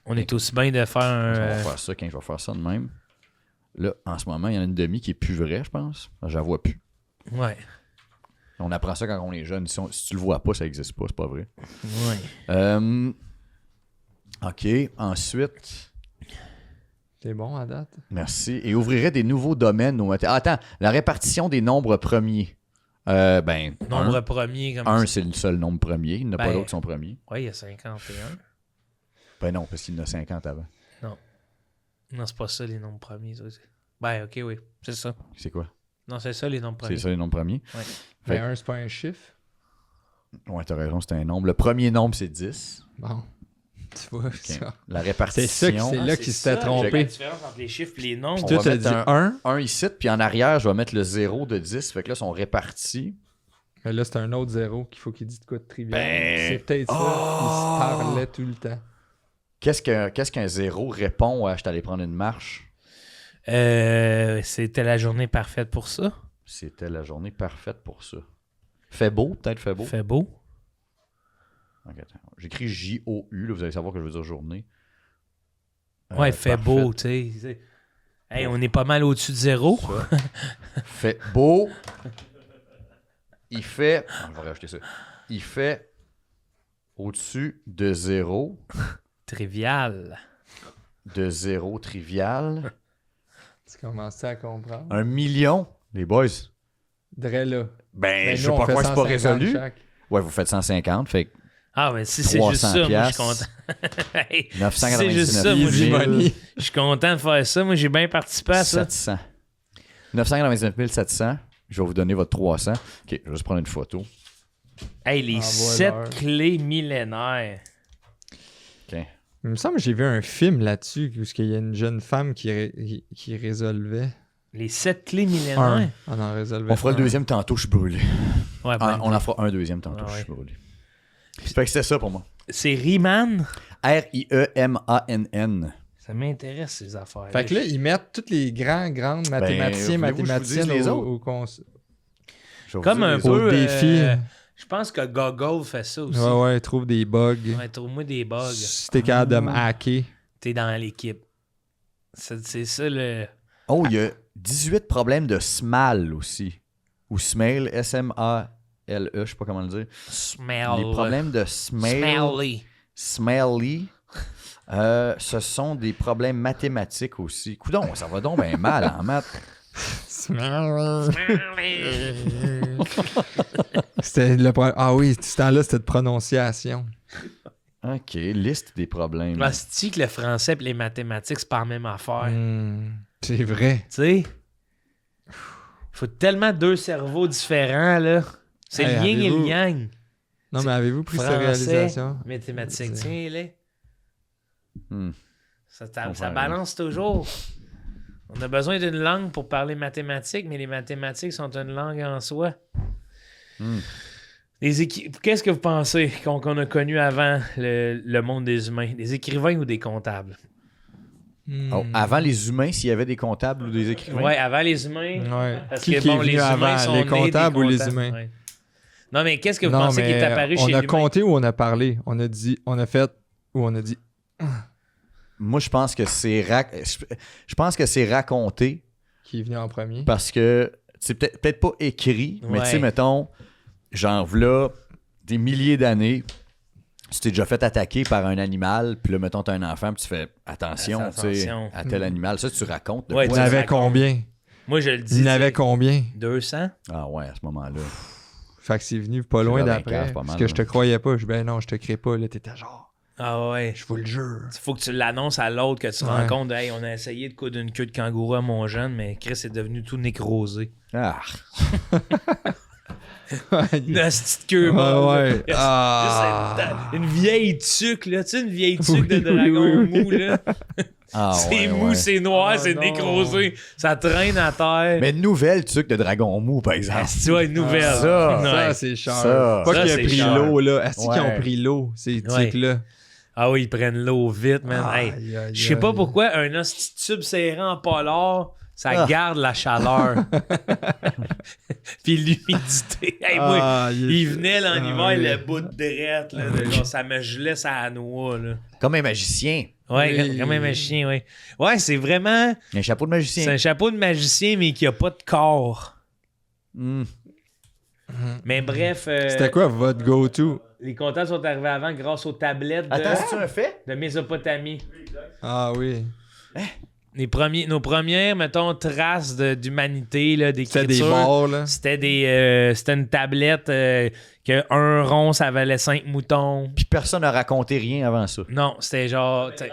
Speaker 2: On est aussi bien de faire
Speaker 1: On va
Speaker 2: un...
Speaker 1: faire ça quand je vais faire ça de même. Là, en ce moment, il y en a une demi qui est plus vraie, je pense. Je la vois plus.
Speaker 2: Ouais.
Speaker 1: On apprend ça quand on est jeune. Si tu le vois pas, ça existe pas, c'est pas vrai.
Speaker 2: Ouais.
Speaker 1: OK, ensuite...
Speaker 3: T'es bon à date?
Speaker 1: Merci. Et ouvrirait des nouveaux domaines. Attends, la répartition des nombres premiers.
Speaker 2: Nombre premier comme
Speaker 1: 1,
Speaker 2: ça.
Speaker 1: c'est le seul nombre premier. Il n'y en a pas d'autres qui sont premiers.
Speaker 2: Ouais, il y a 51.
Speaker 1: Ben non, parce qu'il y en a 50 avant.
Speaker 2: Non, c'est pas ça les nombres premiers. Ça. Ben, OK, oui. C'est ça.
Speaker 1: C'est quoi?
Speaker 2: Non, c'est ça les nombres premiers.
Speaker 1: C'est ça les nombres premiers?
Speaker 2: Ouais.
Speaker 3: Mais 1, c'est pas un chiffre.
Speaker 1: Ouais, t'as raison, c'est un nombre. Le premier nombre, c'est 10.
Speaker 3: Bon. Tu vois,
Speaker 1: Okay.
Speaker 3: ça.
Speaker 1: La répartition.
Speaker 3: C'est là qu'il s'était
Speaker 2: La
Speaker 3: trompé.
Speaker 2: différence entre les chiffres et les nombres.
Speaker 1: On
Speaker 3: Puis toi,
Speaker 1: va
Speaker 3: t'as
Speaker 1: mettre
Speaker 3: dit 1.
Speaker 1: 1 ici, puis en arrière, je vais mettre le 0 de 10. Fait que là, ils sont répartis.
Speaker 3: Mais là, c'est un autre 0 qu'il faut qu'il dise de quoi de trivial.
Speaker 1: Ben-
Speaker 3: C'est peut-être ça. Il se parlait tout le temps.
Speaker 1: Qu'est-ce qu'un 0 répond à « je t'allais prendre une marche »
Speaker 2: C'était la journée parfaite pour ça.
Speaker 1: C'était la journée parfaite pour ça. Fait beau, peut-être fait beau.
Speaker 2: Fait beau.
Speaker 1: Ok, attends. J'écris J-O-U, là, vous allez savoir que je veux dire journée.
Speaker 2: Ouais, fait beau, tu sais. Hey, on est pas mal au-dessus de 0.
Speaker 1: Fait beau. Il fait... je vais rajouter ça. Il fait au-dessus de 0.
Speaker 2: Trivial.
Speaker 1: De 0 trivial.
Speaker 3: Tu commences à comprendre.
Speaker 1: 1 million, les boys.
Speaker 3: Dre là.
Speaker 1: Ben, je sais
Speaker 3: nous, on
Speaker 1: pas
Speaker 3: fait
Speaker 1: quoi, c'est pas
Speaker 3: 150
Speaker 1: résolu.
Speaker 3: chaque.
Speaker 1: Ouais, vous faites 150, fait que
Speaker 2: Ah, mais si c'est juste
Speaker 1: 300
Speaker 2: ça, moi, je suis
Speaker 1: piastres.
Speaker 2: content. Hey,
Speaker 1: 999
Speaker 2: si c'est juste ça, moi,
Speaker 3: Easy money.
Speaker 2: je suis content de faire ça. Moi, j'ai bien participé à ça.
Speaker 1: 700. 999 700. Je vais vous donner votre 300. OK, je vais juste prendre une photo.
Speaker 2: Hey, les
Speaker 3: Envoie-leur.
Speaker 2: 7 clés millénaires.
Speaker 1: OK.
Speaker 3: Il me semble que j'ai vu un film là-dessus où il y a une jeune femme qui résolvait.
Speaker 2: Les 7 clés millénaires.
Speaker 3: On en résolvait.
Speaker 1: On fera le
Speaker 3: un.
Speaker 1: deuxième tantôt, je suis brûlé.
Speaker 2: Ouais,
Speaker 1: Ah,
Speaker 2: ben,
Speaker 1: on en fera un deuxième tantôt,
Speaker 2: Ah ouais.
Speaker 1: je suis brûlé. Fait que c'était ça pour moi.
Speaker 2: c'est Riemann.
Speaker 1: R-I-E-M-A-N-N.
Speaker 2: Ça m'intéresse, ces affaires.
Speaker 3: Fait que là, ils mettent tous les grandes mathématiciens,
Speaker 1: voulez-vous que je vous
Speaker 3: mathématiciennes
Speaker 1: dise les
Speaker 3: au
Speaker 1: Je vais vous
Speaker 2: Comme
Speaker 1: dire
Speaker 2: un
Speaker 1: les
Speaker 2: peu.
Speaker 1: autres.
Speaker 3: Au défi.
Speaker 2: Je pense que Gogol fait ça aussi.
Speaker 3: Ouais, trouve des bugs.
Speaker 2: Ouais, trouve-moi des bugs.
Speaker 3: Si t'es capable de me hacker.
Speaker 2: T'es dans l'équipe. C'est ça le.
Speaker 1: Oh, il y a 18 problèmes de SMAL aussi. Ou SMAIL, S-M-A-L-E, je sais pas comment le dire.
Speaker 2: Smell.
Speaker 1: Les problèmes de
Speaker 2: Smelly.
Speaker 1: Smelly. Ce sont des problèmes mathématiques aussi. Coudon, ça va donc bien mal en maths.
Speaker 3: C'était le problème. Ah oui, ce temps-là, c'était de prononciation.
Speaker 1: OK, liste des problèmes.
Speaker 2: Ah, c'est-tu que le français et les mathématiques, c'est pas la même affaire?
Speaker 3: C'est vrai.
Speaker 2: Tu sais? Faut tellement deux cerveaux différents, là. C'est
Speaker 3: Hey,
Speaker 2: le yin et
Speaker 3: avez-vous-
Speaker 2: le yang.
Speaker 3: Non, mais avez-vous pris cette
Speaker 2: Français,
Speaker 3: réalisation?
Speaker 2: mathématiques.
Speaker 3: C'est-
Speaker 2: Tiens, là.
Speaker 1: Hmm.
Speaker 2: Ça
Speaker 1: Comprends,
Speaker 2: balance toujours. On a besoin d'une langue pour parler mathématiques, mais les mathématiques sont une langue en soi.
Speaker 1: Hmm.
Speaker 2: Qu'est-ce que vous pensez qu'on a connu avant le monde des humains? Des écrivains ou des comptables?
Speaker 1: Oh, avant les humains, s'il y avait des comptables ou des écrivains.
Speaker 2: Ouais, avant les humains.
Speaker 3: Ouais.
Speaker 2: Parce
Speaker 3: Qui
Speaker 2: que,
Speaker 3: est
Speaker 2: bon,
Speaker 3: venu
Speaker 2: les humains
Speaker 3: avant,
Speaker 2: sont
Speaker 3: les
Speaker 2: nés des
Speaker 3: comptables ou les
Speaker 2: comptables,
Speaker 3: humains?
Speaker 2: ouais. Non, mais qu'est-ce que vous
Speaker 3: Non,
Speaker 2: pensez qui est
Speaker 3: mais
Speaker 2: apparu
Speaker 3: on
Speaker 2: chez
Speaker 3: a
Speaker 2: l'humain?
Speaker 3: compté ou on a parlé? On a dit, on a fait ou on a dit.
Speaker 1: Moi, je pense que c'est je pense que c'est raconté
Speaker 3: Qui est venu en premier?
Speaker 1: parce que c'est peut-être pas écrit, mais
Speaker 2: Ouais.
Speaker 1: tu sais, mettons, genre là, des milliers d'années, tu t'es déjà fait attaquer par un animal, puis là, mettons, t'as un enfant, puis tu fais attention, tu sais,
Speaker 2: Attention.
Speaker 1: à tel animal. Ça, tu racontes de
Speaker 2: Ouais,
Speaker 3: Il y
Speaker 1: quoi?
Speaker 3: en
Speaker 2: tu
Speaker 3: avait
Speaker 2: racontes.
Speaker 3: combien?
Speaker 2: Moi, je le dis.
Speaker 3: Il y en avait
Speaker 2: tu sais,
Speaker 3: combien?
Speaker 2: 200?
Speaker 1: Ah ouais, à ce moment-là.
Speaker 3: Fait que c'est venu pas loin
Speaker 1: C'est
Speaker 3: d'après.
Speaker 1: pas mal,
Speaker 3: Parce que je te
Speaker 1: là.
Speaker 3: croyais pas. Je dis, ben non, je te crée pas. Là, t'étais genre.
Speaker 2: Ah ouais.
Speaker 3: Je vous le jure.
Speaker 2: Faut que tu l'annonces à l'autre, que tu te rends compte, hey, on a essayé de coudre une queue de kangourou à mon jeune, mais Chris est devenu tout nécrosé.
Speaker 1: Ah.
Speaker 2: Une petite queue.
Speaker 3: Ouais.
Speaker 2: Une vieille tuque, là. Tu sais, une vieille tuque de dragon mou, là.
Speaker 1: Ah,
Speaker 2: C'est
Speaker 1: ouais,
Speaker 2: mou,
Speaker 1: ouais.
Speaker 2: c'est noir,
Speaker 3: Ah,
Speaker 2: c'est
Speaker 3: non.
Speaker 2: nécrosé. Ça traîne à terre.
Speaker 1: Mais nouvelle tuque de dragon mou, par exemple.
Speaker 2: Ah, tu vois, une nouvelle.
Speaker 1: ça,
Speaker 2: Ouais.
Speaker 3: Ça, c'est cher.
Speaker 1: Ça.
Speaker 3: Pas
Speaker 2: Ça,
Speaker 3: qu'il a
Speaker 2: c'est
Speaker 3: pris
Speaker 2: cher.
Speaker 3: l'eau, là. Est-ce qu'ils
Speaker 1: Ouais.
Speaker 3: ont pris l'eau, ces
Speaker 2: Ouais.
Speaker 3: tics-là?
Speaker 2: Ah oui, ils prennent l'eau vite, man. Hey,
Speaker 3: Aïe, aïe,
Speaker 2: je sais pas
Speaker 3: aïe.
Speaker 2: pourquoi un hostie de tube serré en polar, ça
Speaker 1: Ah.
Speaker 2: garde la chaleur. Puis l'humidité. Hey, moi,
Speaker 3: Ah,
Speaker 2: il venait là, en hiver,
Speaker 3: ouais.
Speaker 2: le bout de drette, là, de genre, ça me gelait sa noix, là.
Speaker 1: Comme un magicien.
Speaker 2: Ouais,
Speaker 3: Oui.
Speaker 2: comme un magicien, ouais. Ouais, c'est vraiment...
Speaker 1: Un chapeau de
Speaker 2: C'est
Speaker 1: magicien.
Speaker 2: un chapeau de magicien, mais qui a pas de corps.
Speaker 1: Hmm.
Speaker 2: Mais bref...
Speaker 3: C'était quoi votre go-to?
Speaker 2: Les contacts sont arrivés avant grâce aux tablettes
Speaker 1: Attends, c'est-tu un fait?
Speaker 2: de Mésopotamie.
Speaker 3: Ah oui.
Speaker 2: Nos premières, mettons, traces d'humanité, là,
Speaker 3: C'était
Speaker 2: d'écriture.
Speaker 3: des morts, là.
Speaker 2: C'était une tablette que un rond, ça valait 5 moutons.
Speaker 1: Puis personne n'a raconté rien avant ça.
Speaker 2: Non, c'était genre... t'sais,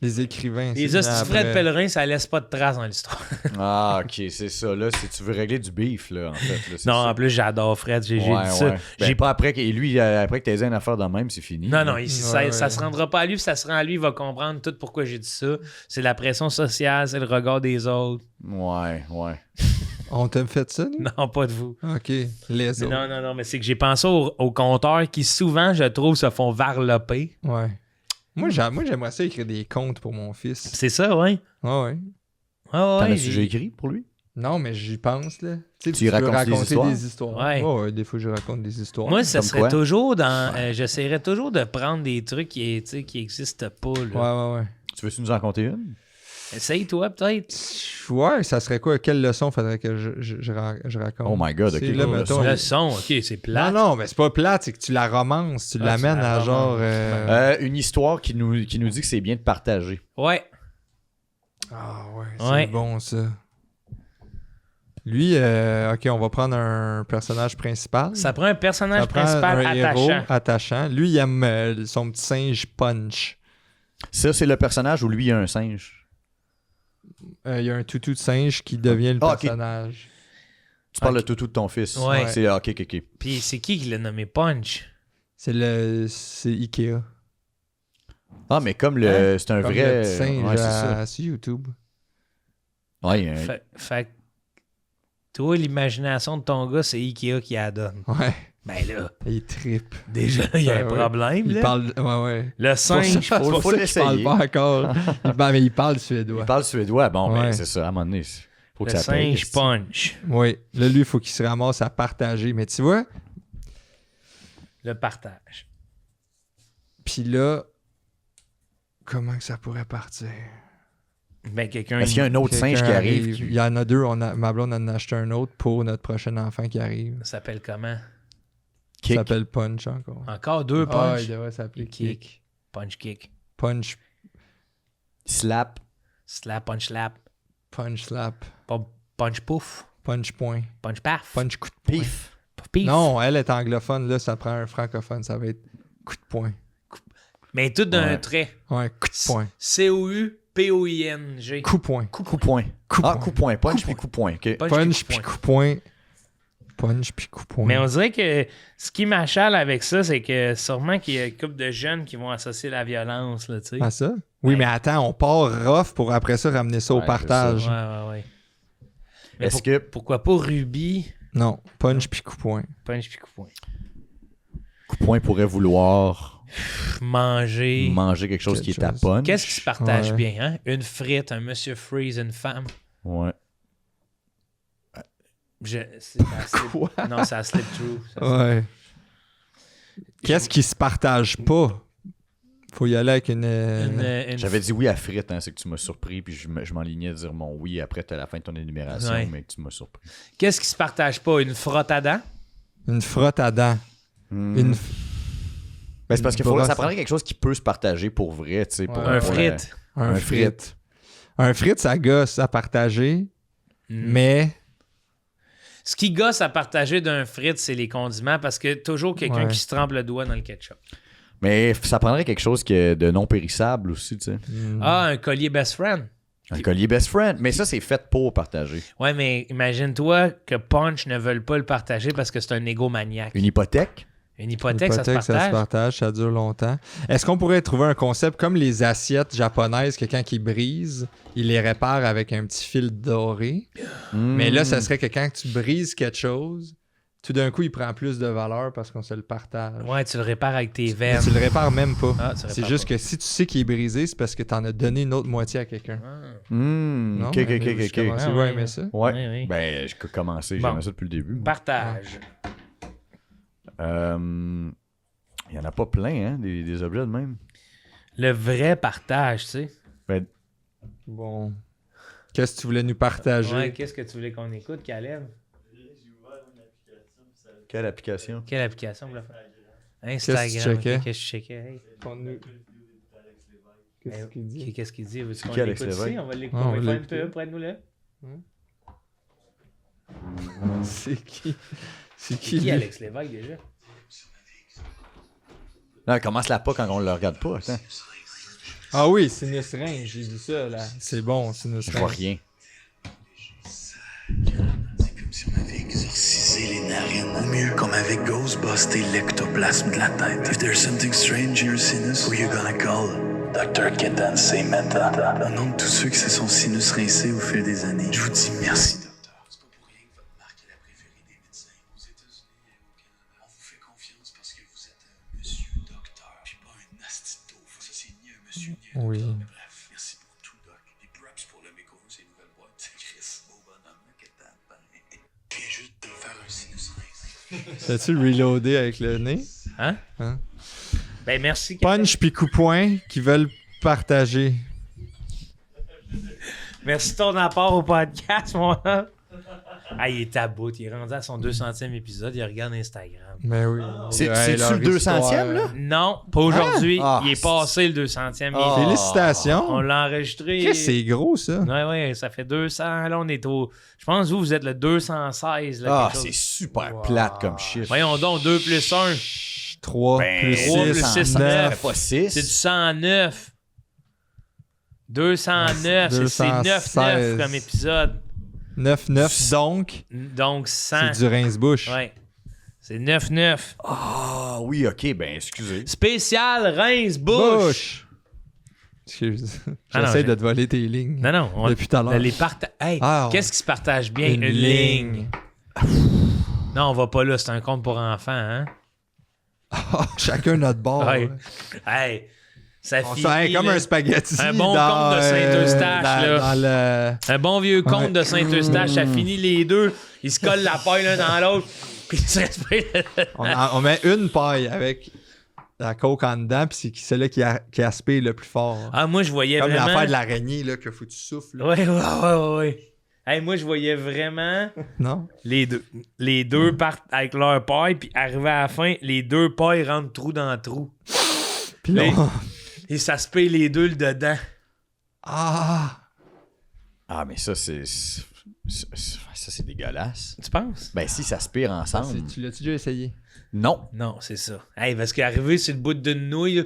Speaker 3: Les écrivains.
Speaker 2: les
Speaker 3: c'est
Speaker 2: hosties de
Speaker 3: après.
Speaker 2: Fred Pellerin, ça laisse pas de traces dans l'histoire.
Speaker 1: Ah, ok, c'est ça. Là, si tu veux régler du beef, là, en fait. Là, c'est
Speaker 2: Non,
Speaker 1: ça.
Speaker 2: en plus, j'adore Fred. J'ai
Speaker 1: Ouais,
Speaker 2: dit ça.
Speaker 1: ouais. Ben,
Speaker 2: J'ai
Speaker 1: pas après que, et lui, après que t'aies une affaire de même, c'est fini.
Speaker 2: Non, non,
Speaker 3: Ouais,
Speaker 2: ça
Speaker 3: ouais.
Speaker 2: se rendra pas à lui, puis ça se rend à lui, il va comprendre tout pourquoi j'ai dit ça. C'est la pression sociale, c'est le regard des autres.
Speaker 1: Ouais, ouais.
Speaker 3: On t'a fait ça, nous?
Speaker 2: Non, pas de vous.
Speaker 3: OK. Les
Speaker 2: Mais
Speaker 3: autres.
Speaker 2: non, mais c'est que j'ai pensé aux compteurs qui souvent, je trouve, se font varloper.
Speaker 3: Ouais. Moi, j'aimerais ça écrire des contes pour mon fils.
Speaker 2: C'est ça, ouais.
Speaker 3: Ah ouais.
Speaker 2: Ah
Speaker 1: T'en
Speaker 2: ouais,
Speaker 1: as-tu déjà écrit pour lui?
Speaker 3: Non, mais j'y pense, là. Tu sais,
Speaker 1: Tu y
Speaker 3: peux
Speaker 1: racontes des
Speaker 3: raconter
Speaker 1: histoires?
Speaker 3: des histoires.
Speaker 2: Ouais.
Speaker 3: Ouais, des fois, je raconte des histoires.
Speaker 2: Moi, ça
Speaker 1: Comme
Speaker 2: serait
Speaker 1: quoi?
Speaker 2: toujours dans... j'essaierais toujours de prendre des trucs qui existent pas, là.
Speaker 3: Ouais.
Speaker 1: Tu veux-tu nous en compter une?
Speaker 2: Essaye-toi, peut-être.
Speaker 3: Ouais, ça serait quoi? Quelle leçon faudrait que je raconte?
Speaker 1: Oh my God, ok.
Speaker 3: C'est là,
Speaker 1: Oh,
Speaker 3: mettons,
Speaker 2: Le son, OK, c'est plat.
Speaker 3: Non, mais c'est pas plate, c'est que tu la romances, tu
Speaker 2: Ah,
Speaker 3: l'amènes
Speaker 2: tu la
Speaker 3: à genre...
Speaker 2: romances.
Speaker 1: Une histoire qui nous dit que c'est bien de partager.
Speaker 2: Ouais.
Speaker 3: Ah ouais, c'est
Speaker 2: Ouais.
Speaker 3: bon ça. Lui, ok, on va prendre un personnage principal.
Speaker 2: Ça prend un personnage
Speaker 3: Ça prend
Speaker 2: principal
Speaker 3: un héros
Speaker 2: attachant.
Speaker 3: attachant. Lui, il aime son petit singe Punch.
Speaker 1: Ça, c'est le personnage où lui, il y a un singe.
Speaker 3: Il y a un toutou de singe qui devient le
Speaker 1: Ah, ok.
Speaker 3: personnage.
Speaker 1: Tu parles de toutou de ton fils.
Speaker 2: Ouais.
Speaker 1: C'est ok.
Speaker 2: Puis c'est qui l'a nommé Punch?
Speaker 3: C'est Ikea.
Speaker 1: Ah, mais comme c'est un
Speaker 3: Comme
Speaker 1: vrai.
Speaker 3: le petit singe
Speaker 1: Ouais, c'est ça.
Speaker 3: sur YouTube.
Speaker 1: Ouais, il y a un-
Speaker 2: Fait que toi, l'imagination de ton gars, c'est Ikea qui la donne.
Speaker 3: Ouais,
Speaker 2: Ben là,
Speaker 3: il trippe.
Speaker 2: déjà, il y a un
Speaker 3: Ouais.
Speaker 2: problème,
Speaker 3: Il
Speaker 2: là.
Speaker 3: parle... Ouais.
Speaker 2: Le singe,
Speaker 3: C'est pour
Speaker 1: faut
Speaker 3: ça qu'il parle
Speaker 1: l'essayer.
Speaker 3: pas encore. Mais il parle suédois.
Speaker 1: Il parle suédois. Bon, ben
Speaker 3: Ouais.
Speaker 1: c'est ça. À un moment donné, faut que
Speaker 2: le
Speaker 1: ça paye.
Speaker 2: singe Punch.
Speaker 3: Oui. Là, lui, il faut qu'il se ramasse à partager. Mais tu vois,
Speaker 2: Le partage.
Speaker 3: puis là, comment que ça pourrait partir?
Speaker 2: Ben, quelqu'un...
Speaker 1: Est-ce qu'il y a un autre
Speaker 3: Quelqu'un
Speaker 1: singe qui arrive?
Speaker 3: Il y en a deux. Ma blonde en a acheté un autre pour notre prochain enfant qui arrive.
Speaker 2: Ça s'appelle comment?
Speaker 3: Il
Speaker 1: Kick.
Speaker 3: s'appelle Punch encore.
Speaker 2: Encore deux
Speaker 3: Ah,
Speaker 2: Punch.
Speaker 3: il devrait s'appeler
Speaker 2: Kick.
Speaker 3: Kick.
Speaker 2: Punch kick.
Speaker 3: Punch,
Speaker 1: Slap.
Speaker 2: Slap, punch slap.
Speaker 3: punch slap,
Speaker 2: Punch pouf.
Speaker 3: punch point,
Speaker 2: Punch paf.
Speaker 3: punch coup de poing.
Speaker 1: Pif.
Speaker 2: Pif.
Speaker 3: Non, elle est anglophone. Là, ça prend un francophone. Ça va être coup de poing.
Speaker 2: Mais tout d'un
Speaker 1: Ouais.
Speaker 2: trait.
Speaker 3: Ouais, coup de poing.
Speaker 2: C-O-U-P-O-I-N-G.
Speaker 3: Coup point.
Speaker 1: Coup point.
Speaker 3: Coup
Speaker 1: Ah,
Speaker 3: point.
Speaker 1: coup point. Punch puis coup point. OK.
Speaker 3: Punch puis coup point. Punch puis coup point.
Speaker 2: Mais on dirait que ce qui m'achale avec ça, c'est que sûrement qu'il y a une couple de jeunes qui vont associer la violence, là, tu sais.
Speaker 3: Ah, ça? Oui, mais attends, on part rough pour après ça ramener ça au
Speaker 1: Ouais,
Speaker 3: partage.
Speaker 2: Ouais. Mais
Speaker 1: Est-ce que
Speaker 2: pourquoi pas Ruby,
Speaker 3: Non, punch puis coup point.
Speaker 2: punch puis coup point.
Speaker 1: coup point pourrait vouloir
Speaker 2: Manger.
Speaker 1: manger quelque chose qui est à
Speaker 3: chose.
Speaker 1: punch?
Speaker 2: Qu'est-ce qui se partage
Speaker 3: Ouais.
Speaker 2: bien, hein? Une frite, un Monsieur Freeze, une femme.
Speaker 1: Ouais.
Speaker 3: Quoi?
Speaker 2: Non, ça slip through.
Speaker 3: Ouais. Qu'est-ce qui se partage pas? Faut y aller avec une...
Speaker 2: Une
Speaker 1: J'avais dit oui à frites, hein, c'est que tu m'as surpris, puis je m'enlignais à dire mon oui après à la fin de ton énumération,
Speaker 2: Ouais.
Speaker 1: mais que tu m'as surpris.
Speaker 2: Qu'est-ce qui se partage pas? Une frotte à dents?
Speaker 3: une frotte à dents. Une...
Speaker 1: Ben, c'est parce que
Speaker 3: brosse.
Speaker 1: ça prendrait quelque chose qui peut se partager pour vrai, tu sais. pour-
Speaker 3: Ouais.
Speaker 2: Un
Speaker 1: pour
Speaker 2: frite.
Speaker 3: Un
Speaker 1: Un
Speaker 3: frite. Un frite, ça gosse à partager,
Speaker 2: Mm.
Speaker 3: mais...
Speaker 2: Ce qui gosse à partager d'un frite, c'est les condiments parce que toujours quelqu'un
Speaker 3: Ouais.
Speaker 2: qui se trempe le doigt dans le ketchup.
Speaker 1: Mais ça prendrait quelque chose de non périssable aussi, tu sais.
Speaker 2: Ah, un collier best friend.
Speaker 1: Un collier best friend. Mais ça, c'est fait pour partager.
Speaker 2: Ouais, mais imagine-toi que Punch ne veulent pas le partager parce que c'est un égomaniaque.
Speaker 1: Une hypothèque?
Speaker 2: Une hypothèque, ça se partage.
Speaker 3: Ça se partage, ça dure longtemps. Est-ce qu'on pourrait trouver un concept comme les assiettes japonaises, que quand ils brisent, ils les réparent avec un petit fil doré? Mais là, ça serait que quand tu brises quelque chose, tout d'un coup, il prend plus de valeur parce qu'on se le partage.
Speaker 2: Ouais, tu le répares avec tes
Speaker 3: Mais
Speaker 2: veines.
Speaker 3: tu le répares même pas.
Speaker 2: Ah, tu
Speaker 3: c'est
Speaker 2: répares
Speaker 3: juste
Speaker 2: pas.
Speaker 3: que si tu sais qu'il est brisé, c'est parce que tu en as donné une autre moitié à quelqu'un. Non,
Speaker 1: Ok.
Speaker 3: mais je commence
Speaker 2: Ah,
Speaker 3: à
Speaker 2: ouais.
Speaker 3: aimer ça.
Speaker 1: Ouais.
Speaker 2: Oui, oui.
Speaker 1: Ben, je peux commencer.
Speaker 2: Bon.
Speaker 1: J'aimais ça depuis le début. moi.
Speaker 2: Partage.
Speaker 1: Il y en a pas plein, hein, des objets de même.
Speaker 2: Le vrai partage, tu sais.
Speaker 1: Ben,
Speaker 3: Bon. Qu'est-ce que tu voulais nous partager?
Speaker 2: Ouais, qu'est-ce que tu voulais qu'on écoute, Caleb?
Speaker 1: quelle application?
Speaker 2: Quelle application pour le faire?
Speaker 3: Qu'est-ce que
Speaker 2: Instagram.
Speaker 3: tu checkais?
Speaker 2: ok, qu'est-ce que je checkais? Hey.
Speaker 3: Qu'est-ce qu'il dit?
Speaker 2: Ok, qu'est-ce qu'il dit? Veux-tu
Speaker 1: C'est
Speaker 2: qu'on
Speaker 1: qui, Alex
Speaker 2: l'écoute
Speaker 1: Lévesque?
Speaker 2: ici? On va l'écouter.
Speaker 3: Ah,
Speaker 2: On va
Speaker 3: on
Speaker 2: faire
Speaker 3: va
Speaker 2: une pub, prête-nous là.
Speaker 3: C'est qui? C'est
Speaker 2: Qui
Speaker 3: lui?
Speaker 2: Alex Lévesque déjà?
Speaker 1: Non, commence-la pas quand on le regarde pas. Attends.
Speaker 3: Ah oui, Sinus Range, j'ai vu ça là. C'est bon, Sinus
Speaker 1: Je vois
Speaker 3: Range.
Speaker 1: rien.
Speaker 4: C'est comme si on avait exorcisé les narines. Ou mieux, comme avec ghostbusté l'ectoplasme de la tête. If there's something strange in your sinus, who you gonna call? Dr. Ketan Seymenta. Au nom de tous ceux qui se sont sinus rincés au fil des années, je vous dis merci, docteur. C'est pas pour rien que votre marque est la préférée des médecins aux États-Unis et au Canada. On vous fait confiance parce que vous êtes un monsieur docteur, puis pas un astito. Ça, c'est ni un monsieur ni un
Speaker 3: Oui.
Speaker 4: docteur. Mais bref, merci pour tout, doc. Et props pour le makeover, ces nouvelles boîtes. C'est Chris, beau bonhomme, là, Ketan. Je viens juste de me faire un sinus rince.
Speaker 3: T'as-tu reloadé avec le nez?
Speaker 2: Hein? Ben merci.
Speaker 3: Punch puis coup-point qui veulent partager.
Speaker 2: Merci de ton apport au podcast, mon homme. Ah, il est à bout. Il est rendu à son 200e épisode. Il regarde Instagram.
Speaker 3: Ben oui.
Speaker 1: C'est-tu le 200e, là?
Speaker 2: Non, pas aujourd'hui.
Speaker 1: Ah!
Speaker 2: Il est passé le 200e.
Speaker 1: Ah!
Speaker 2: On
Speaker 3: Félicitations.
Speaker 2: l'a enregistré.
Speaker 3: Qu'est-ce que c'est gros, ça?
Speaker 2: Ouais, ça fait 200. Là, on est au. Je pense que vous êtes le 216. Là,
Speaker 1: Ah,
Speaker 2: quelque
Speaker 1: c'est
Speaker 2: chose.
Speaker 1: super plate comme chiffre.
Speaker 2: Voyons donc, 2 plus 1.
Speaker 3: 3
Speaker 1: Ben,
Speaker 3: plus
Speaker 2: 3 plus
Speaker 3: 6,
Speaker 2: 6,
Speaker 3: 9.
Speaker 1: Pas 6.
Speaker 2: C'est du 109. 209. C'est 9-9
Speaker 3: 216.
Speaker 2: comme épisode.
Speaker 3: 9, donc,
Speaker 2: Donc 100.
Speaker 3: c'est du rince-bouche.
Speaker 2: Ouais. C'est 9-9.
Speaker 1: Ah oui, ok, ben excusez.
Speaker 2: Spécial Reims-Bouche.
Speaker 3: Bouche! Excuse.
Speaker 2: Ah non,
Speaker 3: J'essaie
Speaker 2: j'ai-
Speaker 3: de te voler tes lignes.
Speaker 2: Non, on,
Speaker 3: Depuis tout à l'heure.
Speaker 2: les Hey,
Speaker 3: Ah,
Speaker 2: qu'est-ce qui se partage bien?
Speaker 3: Une ligne.
Speaker 2: Non, on va pas là, c'est un compte pour enfants, hein?
Speaker 3: Chacun notre bord.
Speaker 2: Ouais. Hey, ça
Speaker 3: On
Speaker 2: finit,
Speaker 3: fait comme
Speaker 2: là.
Speaker 3: un spaghetti.
Speaker 2: Un bon
Speaker 3: dans,
Speaker 2: compte de Saint-Eustache, là.
Speaker 3: Dans le...
Speaker 2: Un bon vieux compte
Speaker 3: Ouais.
Speaker 2: de Saint-Eustache, ça finit les deux. Ils se collent la paille l'un dans l'autre. Puis ils se respectent.
Speaker 3: on met une paille avec la coke en dedans, puis c'est celle-là qui aspire le plus fort.
Speaker 2: Ah, moi, je voyais
Speaker 3: Comme
Speaker 2: vraiment...
Speaker 3: l'affaire de l'araignée, là, que faut que tu souffles. là.
Speaker 2: Ouais. Hey, moi, je voyais vraiment
Speaker 3: Non?
Speaker 2: les deux. Les deux partent avec leur paille, puis arrivé à la fin, les deux pailles rentrent trou dans trou.
Speaker 3: Puis là,
Speaker 2: Mais- Et ça se paye les deux le dedans.
Speaker 3: Ah!
Speaker 1: Ah, mais ça, c'est dégueulasse.
Speaker 2: Tu penses?
Speaker 1: Ben, si ça se pire ensemble.
Speaker 3: Tu l'as-tu déjà essayé?
Speaker 1: Non.
Speaker 2: Non, c'est ça. Hey, parce qu'arriver sur le bout d'une nouille, là,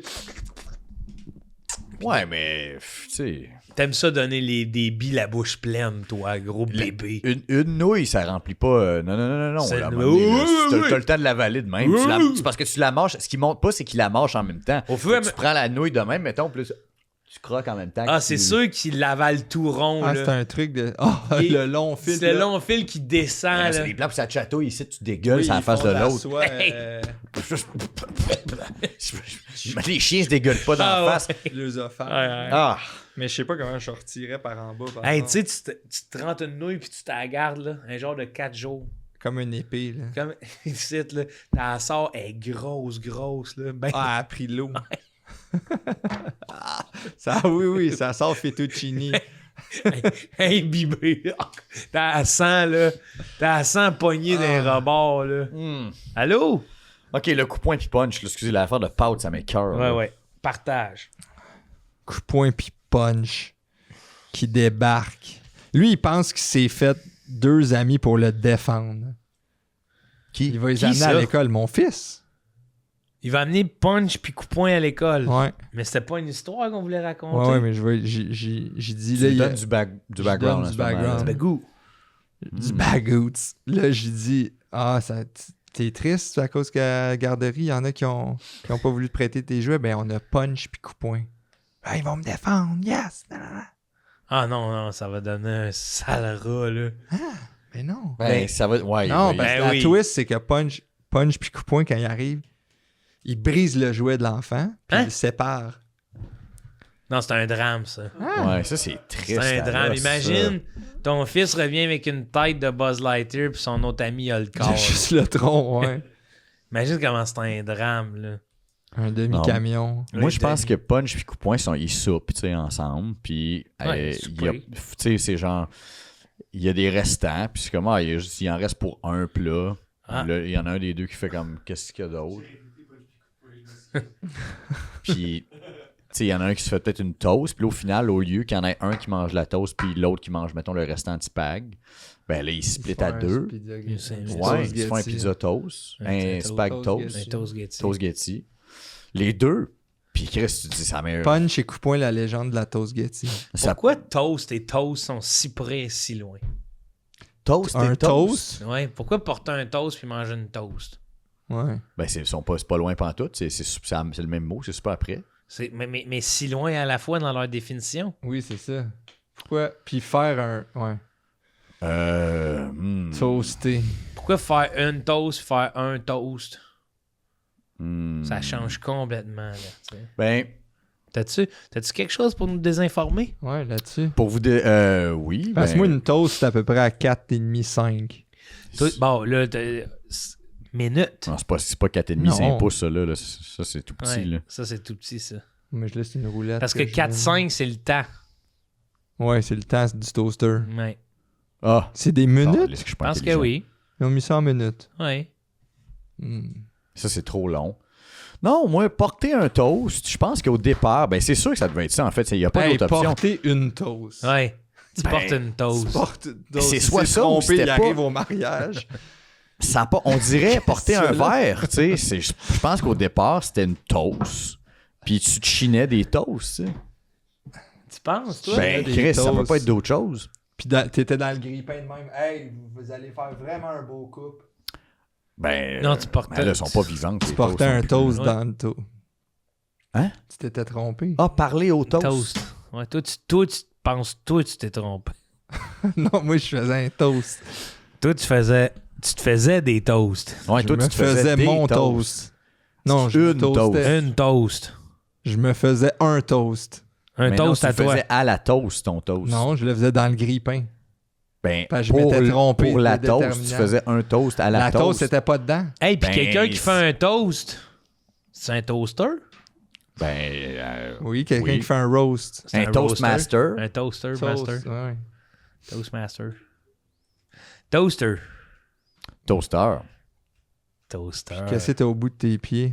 Speaker 1: Ouais, mais, tu sais,
Speaker 2: t'aimes ça donner des billes la bouche pleine, toi, gros bébé.
Speaker 1: une nouille, ça remplit pas. Non.
Speaker 2: C'est
Speaker 1: là, à un
Speaker 2: une-
Speaker 1: moment donné, là,
Speaker 2: Oui,
Speaker 1: si
Speaker 2: oui.
Speaker 1: t'as le temps de l'avaler de même.
Speaker 2: Oui, oui.
Speaker 1: C'est parce que tu la manges. Ce qui monte pas, c'est qu'il la mange en même temps.
Speaker 2: Au fur et à
Speaker 1: Tu
Speaker 2: mesure-
Speaker 1: prends la nouille de même, mettons, plus tu croques en même temps.
Speaker 2: Ah,
Speaker 1: que
Speaker 2: c'est
Speaker 1: tu-
Speaker 2: sûr qu'il l'avale tout rond,
Speaker 3: Ah,
Speaker 2: là.
Speaker 3: c'est un truc de... Ah,
Speaker 2: Et-
Speaker 3: le long fil.
Speaker 2: C'est le
Speaker 3: là.
Speaker 2: long fil qui descend,
Speaker 1: Ah,
Speaker 2: là.
Speaker 1: c'est des plans, puis ça te chatouille ici, tu dégueules
Speaker 3: Oui,
Speaker 1: sur la
Speaker 3: ils
Speaker 1: face
Speaker 3: font
Speaker 1: de
Speaker 3: la
Speaker 1: l'autre.
Speaker 3: soie,
Speaker 1: Les chiens se dégueulent pas dans
Speaker 2: Ah,
Speaker 1: la
Speaker 2: ouais.
Speaker 1: face.
Speaker 3: l'œsophage.
Speaker 2: Ouais.
Speaker 1: Ah,
Speaker 3: Mais je sais pas comment je sortirais par en bas. par
Speaker 2: Hey,
Speaker 3: exemple.
Speaker 2: tu sais, tu te rentres une nouille puis tu t'en gardes, là, un genre de 4 jours.
Speaker 3: Comme une épée, là.
Speaker 2: Comme ici, là, t'en sors, elle est grosse, là. Ben,
Speaker 3: Ah, elle a pris l'eau. Ah, ça, oui, ça sort fettuccini.
Speaker 2: imbibé. T'as 100, là. T'as 100 poignées d'un rebord, là.
Speaker 1: hmm.
Speaker 2: Allô?
Speaker 1: Ok, le coup point puis punch. Là, excusez, l'affaire de pâte, ça m'écoeure. là.
Speaker 2: Ouais. Partage.
Speaker 3: Coup de poing puis punch qui débarque. Lui, il pense qu'il s'est fait 2 amis pour le défendre.
Speaker 1: Qui?
Speaker 3: Il va les
Speaker 2: Qui,
Speaker 3: amener à
Speaker 2: ça?
Speaker 3: l'école. Mon fils.
Speaker 2: Il va amener punch puis coup-poing à l'école.
Speaker 3: Ouais.
Speaker 2: Mais c'était pas une histoire qu'on voulait raconter.
Speaker 3: Ouais, mais j'ai dit
Speaker 1: Tu
Speaker 3: là,
Speaker 1: lui
Speaker 3: il y a
Speaker 1: donnes du background.
Speaker 3: donne
Speaker 1: à
Speaker 3: du
Speaker 1: ce moment-là.
Speaker 3: background.
Speaker 2: Du goût.
Speaker 3: du bagoots. Là, j'ai dit t'es triste à cause qu'à la garderie, il y en a qui ont pas voulu te prêter tes jouets. Ben, on a punch puis coup-poing. Ah, ils vont me défendre, yes!
Speaker 2: Ah non, ça va donner un sale rat, là.
Speaker 3: Mais non.
Speaker 1: Ben, ça va. Ouais,
Speaker 3: Non,
Speaker 1: il va-
Speaker 3: parce que
Speaker 2: Ben
Speaker 3: la
Speaker 2: oui.
Speaker 3: twist, c'est que punch puis coup-poing, quand il arrive, il brise le jouet de l'enfant, puis
Speaker 2: Hein?
Speaker 3: il le sépare.
Speaker 2: Non, c'est un drame, ça.
Speaker 1: Ouais, ça, c'est triste.
Speaker 2: C'est un
Speaker 1: à
Speaker 2: drame.
Speaker 1: l'os,
Speaker 2: Imagine, ton fils revient avec une tête de Buzz Lightyear puis son autre ami a le
Speaker 3: Il
Speaker 2: corps.
Speaker 3: a juste le tronc, ouais.
Speaker 2: Imagine comment c'est un drame, là.
Speaker 3: Un demi-camion.
Speaker 1: Moi, je
Speaker 2: Oui,
Speaker 1: pense que Punch et Coup-Poing, ils soupent, tu sais, ensemble. Puis,
Speaker 2: Ouais,
Speaker 1: il y a, tu sais, c'est genre, il y a des restants. Puis c'est comme, il en reste pour un plat.
Speaker 2: Ah.
Speaker 1: Là, il y en a un des deux qui fait comme, qu'est-ce qu'il y a d'autre? Puis, tu sais, il y en a un qui se fait peut-être une toast. Puis là, au final, au lieu qu'il y en ait un qui mange la toast, puis l'autre qui mange, mettons, le restant du spag, ben là, ils split à deux. Ouais, ils se font un pizza toast, un spag toast,
Speaker 2: Un toast Getty.
Speaker 1: toast Getty. Les deux. Puis Chris, tu dis, ça meilleure.
Speaker 3: Punch et coup-poing, la légende de la toast Getty.
Speaker 1: Ça
Speaker 2: Pourquoi toast et toast sont si près et si loin?
Speaker 1: toast
Speaker 3: Un
Speaker 1: et toast.
Speaker 3: toast?
Speaker 2: Ouais, pourquoi porter un toast puis manger une toast?
Speaker 3: Ouais.
Speaker 1: Ben, c'est pas loin pantoute. C'est le même mot, c'est super près.
Speaker 2: Mais si loin à la fois dans leur définition.
Speaker 3: Oui, c'est ça. Pourquoi? Puis faire un... Ouais. Toasté.
Speaker 2: Pourquoi faire une toast, faire un toast?
Speaker 1: Hmm.
Speaker 2: Ça change complètement, là. Tu sais.
Speaker 1: Ben,
Speaker 2: T'as-tu quelque chose pour nous désinformer?
Speaker 3: Ouais, là-dessus.
Speaker 1: pour vous oui.
Speaker 3: Parce que
Speaker 1: ben,
Speaker 3: moi, une toast, c'est à peu près à 4,5, 5.
Speaker 2: Bon, là, minutes.
Speaker 1: Non, c'est pas 4,5,
Speaker 3: Non.
Speaker 1: c'est un pouce, ça, là. Ça, c'est tout petit,
Speaker 2: Ouais,
Speaker 1: là.
Speaker 2: ça, c'est tout petit, ça.
Speaker 3: Mais je laisse une roulette.
Speaker 2: Parce que
Speaker 3: je-
Speaker 2: 4-5, c'est le temps.
Speaker 3: Ouais, c'est le temps du toaster.
Speaker 2: Ouais.
Speaker 1: Ah!
Speaker 3: C'est des minutes?
Speaker 1: Je
Speaker 2: Je pense que oui.
Speaker 3: Ils ont mis ça en minutes.
Speaker 2: Ouais.
Speaker 1: Ça, c'est trop long. Non, moi, porter un toast, je pense qu'au départ, ben c'est sûr que ça devait être ça, en fait. Il n'y a pas
Speaker 3: Hey,
Speaker 1: d'autre option.
Speaker 3: porter une toast.
Speaker 2: Ouais. Tu
Speaker 1: Ben,
Speaker 2: portes une toast.
Speaker 3: Porte une toast.
Speaker 1: c'est
Speaker 3: Il
Speaker 1: soit
Speaker 3: s'est
Speaker 1: ça ou
Speaker 3: trompé,
Speaker 1: c'était
Speaker 3: il
Speaker 1: pas.
Speaker 3: arrive au mariage.
Speaker 1: Ça a pas, on dirait porter un
Speaker 3: ça, là?
Speaker 1: verre, tu sais. Je pense qu'au départ, c'était une toast. Puis tu te chinais des toasts, tu sais.
Speaker 2: Tu penses, toi?
Speaker 1: Ben,
Speaker 3: des
Speaker 1: Chris, ça va
Speaker 3: toasts.
Speaker 1: pas être d'autre chose.
Speaker 3: Puis t'étais dans le grille-pain de même. Hey, vous allez faire vraiment un beau couple.
Speaker 1: Ben,
Speaker 2: Non, tu portais-
Speaker 1: ben là, elles sont pas vivantes.
Speaker 3: Tu
Speaker 1: les
Speaker 3: portais
Speaker 1: toasts
Speaker 3: un
Speaker 1: non plus.
Speaker 3: toast
Speaker 2: ouais.
Speaker 3: dans le toast.
Speaker 1: Hein?
Speaker 3: Tu t'étais trompé.
Speaker 1: Ah, parler au toast.
Speaker 2: Toast. Ouais, toi, tu penses, toi, tu t'es trompé.
Speaker 3: Non, moi, je faisais un toast.
Speaker 2: Toi, tu te faisais des toasts.
Speaker 1: Ouais,
Speaker 3: Je
Speaker 1: toi,
Speaker 3: me
Speaker 1: tu te faisais des
Speaker 3: mon
Speaker 1: toasts.
Speaker 3: toast. Non, je me
Speaker 1: Une
Speaker 3: toastais.
Speaker 2: Une toast.
Speaker 3: Je me faisais un toast.
Speaker 2: Un
Speaker 1: Mais
Speaker 2: toast
Speaker 1: non,
Speaker 2: à
Speaker 1: tu le
Speaker 2: toi.
Speaker 1: faisais à la toast, ton toast.
Speaker 3: Non, je le faisais dans le grille-pain.
Speaker 1: Ben,
Speaker 3: Parce que je m'étais trompé
Speaker 1: pour la
Speaker 3: de
Speaker 1: toast, tu
Speaker 3: déterminant.
Speaker 1: faisais un toast à la,
Speaker 3: La toast, c'était pas dedans.
Speaker 2: Hey, puis
Speaker 1: Ben,
Speaker 2: quelqu'un qui fait un toast, c'est un toaster?
Speaker 1: Ben,
Speaker 3: Oui, quelqu'un
Speaker 1: oui.
Speaker 3: qui fait un roast.
Speaker 2: C'est
Speaker 1: un Toastmaster.
Speaker 2: Un toaster,
Speaker 3: Toast,
Speaker 2: master.
Speaker 3: ouais.
Speaker 2: Toastmaster. Toaster.
Speaker 1: Toaster.
Speaker 2: Toaster.
Speaker 3: Qu'est-ce que t'as au bout de tes pieds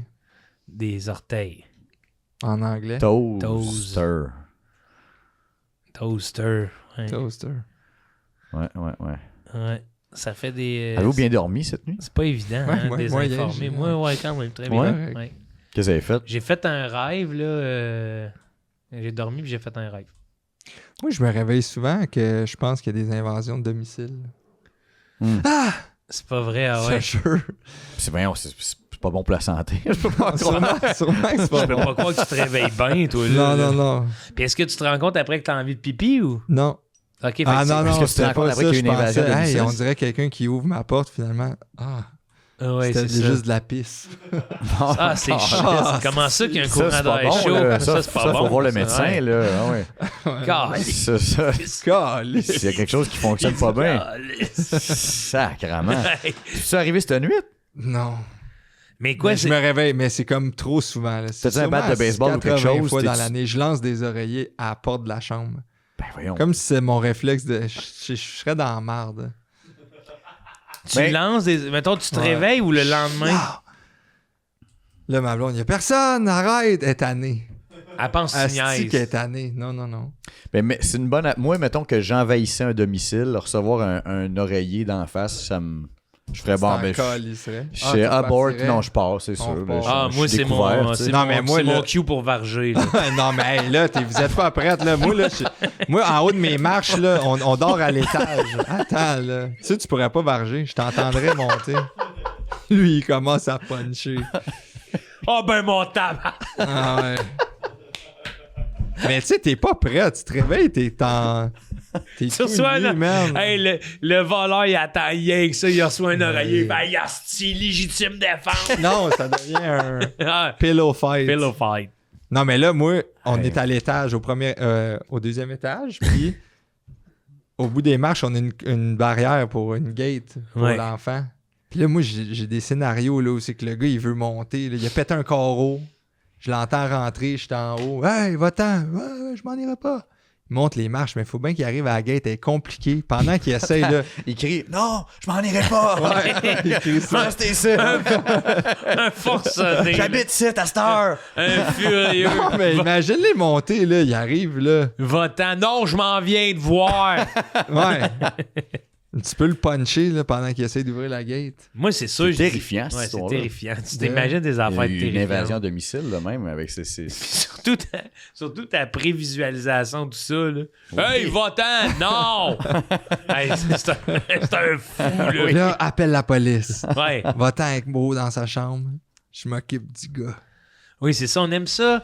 Speaker 2: Des orteils.
Speaker 3: en anglais?
Speaker 1: Toaster.
Speaker 2: Toaster. Ouais.
Speaker 3: Toaster.
Speaker 1: Ouais.
Speaker 2: Ouais. Ça fait des...
Speaker 1: Avez-vous bien dormi cette nuit?
Speaker 2: C'est pas évident,
Speaker 3: Ouais,
Speaker 2: hein,
Speaker 3: ouais,
Speaker 2: désinformer.
Speaker 3: ouais,
Speaker 2: Moi, ouais, quand même, très bien.
Speaker 1: Ouais?
Speaker 2: Ouais.
Speaker 1: Qu'est-ce que vous avez fait?
Speaker 2: J'ai fait un rêve, là. J'ai dormi puis j'ai fait un rêve.
Speaker 3: Moi, je me réveille souvent que je pense qu'il y a des invasions de domicile.
Speaker 2: C'est pas vrai, ah ouais.
Speaker 3: Je te jure.
Speaker 1: C'est pas bon pour la santé. Je peux pas croire.
Speaker 3: Sûrement que c'est pas
Speaker 2: Je peux
Speaker 3: bon.
Speaker 2: pas croire que tu te réveilles bien, toi, là.
Speaker 3: Non, non, non.
Speaker 2: Puis est-ce que tu te rends compte après que t'as envie de pipi ou?
Speaker 3: Non.
Speaker 2: Ok, fait
Speaker 3: Ah
Speaker 2: que
Speaker 3: non,
Speaker 1: est-ce
Speaker 3: non,
Speaker 1: que tu te
Speaker 3: c'était
Speaker 1: rends compte
Speaker 3: pas
Speaker 1: après
Speaker 3: ça.
Speaker 1: qu'il y a
Speaker 3: Je
Speaker 1: une invasion
Speaker 3: pensais,
Speaker 1: de
Speaker 3: hey,
Speaker 1: domicile?
Speaker 3: on dirait quelqu'un qui ouvre ma porte, finalement. Ah,
Speaker 2: ouais,
Speaker 3: c'était
Speaker 2: c'est ça.
Speaker 3: juste de la pisse.
Speaker 2: Ah, c'est shit. Comment ça qu'il y a un
Speaker 1: Ça,
Speaker 2: courant
Speaker 1: c'est pas
Speaker 2: d'air
Speaker 1: bon,
Speaker 2: chaud?
Speaker 1: là.
Speaker 2: Ça, c'est pas bon.
Speaker 1: faut voir le
Speaker 2: ça,
Speaker 1: médecin,
Speaker 2: ouais.
Speaker 1: là. Ah ouais.
Speaker 2: Calice.
Speaker 1: Ça,
Speaker 3: Calisse.
Speaker 1: s'il y a quelque chose qui fonctionne pas bien,
Speaker 2: Calice.
Speaker 1: sacrement. C'est arrivé cette nuit?
Speaker 3: Non.
Speaker 2: Mais quoi,
Speaker 3: Mais je
Speaker 2: c'est...
Speaker 3: me réveille, mais c'est comme trop souvent. Là. C'est
Speaker 1: T'as-tu un
Speaker 3: sûrement
Speaker 1: bat de baseball ou quelque
Speaker 3: 80
Speaker 1: chose?
Speaker 3: fois dans
Speaker 1: T'es-tu-
Speaker 3: l'année, je lance des oreillers à la porte de la chambre.
Speaker 1: Ben voyons.
Speaker 3: Comme si c'est mon réflexe de... Je serais dans la marde.
Speaker 2: Tu
Speaker 1: Ben-
Speaker 2: lances des... Mettons, tu te
Speaker 3: Ouais.
Speaker 2: réveilles ou le lendemain?
Speaker 3: Ah! Là, ma blonde, il n'y a personne, arrête, elle est tannée.
Speaker 2: Elle pense que tu
Speaker 3: Asti
Speaker 2: niaises.
Speaker 3: qu'elle est tannée. Non, non, non.
Speaker 1: Ben, mais c'est une bonne. Moi, mettons que j'envahissais un domicile, recevoir un oreiller d'en face, ça me. Je ferais bon, ben.
Speaker 3: Il serait.
Speaker 1: Je sais, abort,
Speaker 3: partirais.
Speaker 1: non, je pars, c'est sûr.
Speaker 3: part.
Speaker 1: là, je
Speaker 2: Moi,
Speaker 1: suis
Speaker 2: c'est
Speaker 1: découvert,
Speaker 2: mon,
Speaker 1: tu sais.
Speaker 2: c'est
Speaker 3: Non,
Speaker 2: mon,
Speaker 3: mais moi,
Speaker 2: c'est
Speaker 3: là-
Speaker 2: mon cue pour varger. Là.
Speaker 3: Non, mais hey, là, vous êtes pas prête, là. Moi, en haut de mes marches, là, on dort à l'étage. Attends, là. Tu pourrais pas varger. Je t'entendrais monter. Lui, il commence à puncher.
Speaker 2: Oh ben mon tabac!
Speaker 3: Ah ouais. Mais tu sais, t'es pas prêt. Tu te réveilles, t'es
Speaker 2: Tu
Speaker 3: tout
Speaker 2: reçois,
Speaker 3: nu,
Speaker 2: là,
Speaker 3: man.
Speaker 2: hey, le voleur, il attend rien que ça, il reçoit un oreiller. Ben, il a style légitime défense.
Speaker 3: Non, ça devient un
Speaker 2: Ah,
Speaker 3: pillow fight.
Speaker 2: Pillow fight.
Speaker 3: Non, mais là, moi, on
Speaker 1: Ouais.
Speaker 3: est à l'étage, au deuxième étage, puis au bout des marches, on a une barrière pour une gate pour
Speaker 2: Ouais.
Speaker 3: l'enfant. Puis là, moi, j'ai des scénarios là, où c'est que le gars, il veut monter. Là. Il a pété un carreau. Je l'entends rentrer, je suis en haut. « Hey, va-t'en! Ouais, je m'en irai pas! » Il monte les marches, mais il faut bien qu'il arrive à la gate. Elle est compliquée. Pendant qu'il essaye, là...
Speaker 1: Il crie non, je m'en irai pas.
Speaker 3: Ouais, il crie ça.
Speaker 1: Restez ici.
Speaker 2: Un forcené.
Speaker 1: J'habite ici à cette heure.
Speaker 2: Un furieux.
Speaker 3: Non, mais imagine-les monter, là. Il arrive, là.
Speaker 2: Va-t'en. Non, je m'en viens de voir.
Speaker 3: Ouais. Tu peux le puncher, là, pendant qu'il essaie d'ouvrir la gate.
Speaker 2: Moi, c'est sûr.
Speaker 1: C'est
Speaker 2: je-
Speaker 1: terrifiant, cette
Speaker 2: Ouais, c'est
Speaker 1: histoire-là.
Speaker 2: terrifiant. Tu t'imagines des
Speaker 1: Il y
Speaker 2: affaires
Speaker 1: a eu une
Speaker 2: terrifiantes.
Speaker 1: invasion à domicile, là, même, avec ces...
Speaker 2: Surtout ta prévisualisation, tout ça. Là. Hey, va-t'en! Non! Hey, c'est un fou, là.
Speaker 3: Là, appelle la police.
Speaker 2: Ouais.
Speaker 3: Va-t'en avec Beau dans sa chambre. Je m'occupe du gars.
Speaker 2: Oui, c'est ça. On aime ça.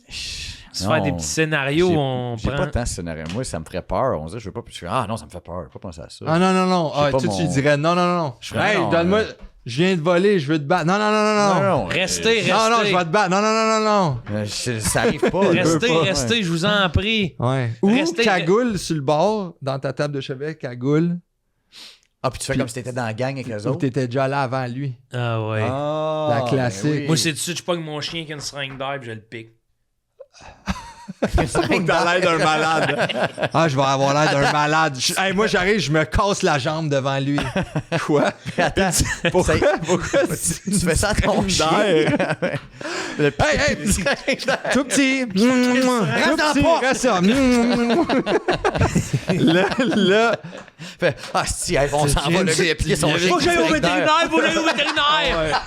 Speaker 2: Se faire des petits scénarios où on
Speaker 1: J'ai
Speaker 2: prend...
Speaker 1: pas tant ce scénario. Moi, ça me ferait peur. On dirait, je veux pas... Ah non, ça me fait peur. Je veux pas penser à ça.
Speaker 3: Ah non, non, non.
Speaker 1: Je sais
Speaker 3: Ah,
Speaker 1: pas
Speaker 3: tu
Speaker 1: mon-
Speaker 3: dirais non, non, non.
Speaker 1: Je ferais,
Speaker 3: Hey,
Speaker 1: non,
Speaker 3: donne-moi. Je viens de voler, je veux te battre. Non, non, non, non, non.
Speaker 2: Restez,
Speaker 3: Non, non, je vais te battre. Non, non, non, non, non.
Speaker 1: Ça arrive pas.
Speaker 2: Restez,
Speaker 1: pas.
Speaker 2: restez, je vous en prie.
Speaker 3: Ouais. Ou
Speaker 2: Restez-
Speaker 3: cagoule sur le bord, dans ta table de chevet, cagoule.
Speaker 1: Ah, puis tu fais comme si t'étais dans la gang avec eux
Speaker 3: Ou
Speaker 1: autres.
Speaker 3: t'étais déjà là avant lui.
Speaker 2: Ah ouais.
Speaker 1: Ah,
Speaker 3: La classique.
Speaker 1: ben oui.
Speaker 2: Moi, c'est dessus, je pogne mon chien qui a une seringue d'air puis je le pique.
Speaker 3: T'as l'air d'un malade. Ah, je vais avoir l'air d'un malade. Hey, moi, j'arrive, je me casse la jambe devant lui. Quoi?
Speaker 1: Attends,
Speaker 3: Pourquoi?
Speaker 1: ça-
Speaker 3: Pourquoi?
Speaker 1: tu fais ça à ton
Speaker 3: Une
Speaker 1: chien.
Speaker 3: d'air.
Speaker 1: Le
Speaker 3: Hey, hey, tout petit.
Speaker 1: Reste dans le pot.
Speaker 3: Reste ça. Là,
Speaker 1: Fait, ah, si, hey, on s'en va, le gars, il a plié son chien.
Speaker 2: Faut que j'aille au
Speaker 1: avec d'air.
Speaker 2: vétérinaire, faut que j'aille au vétérinaire!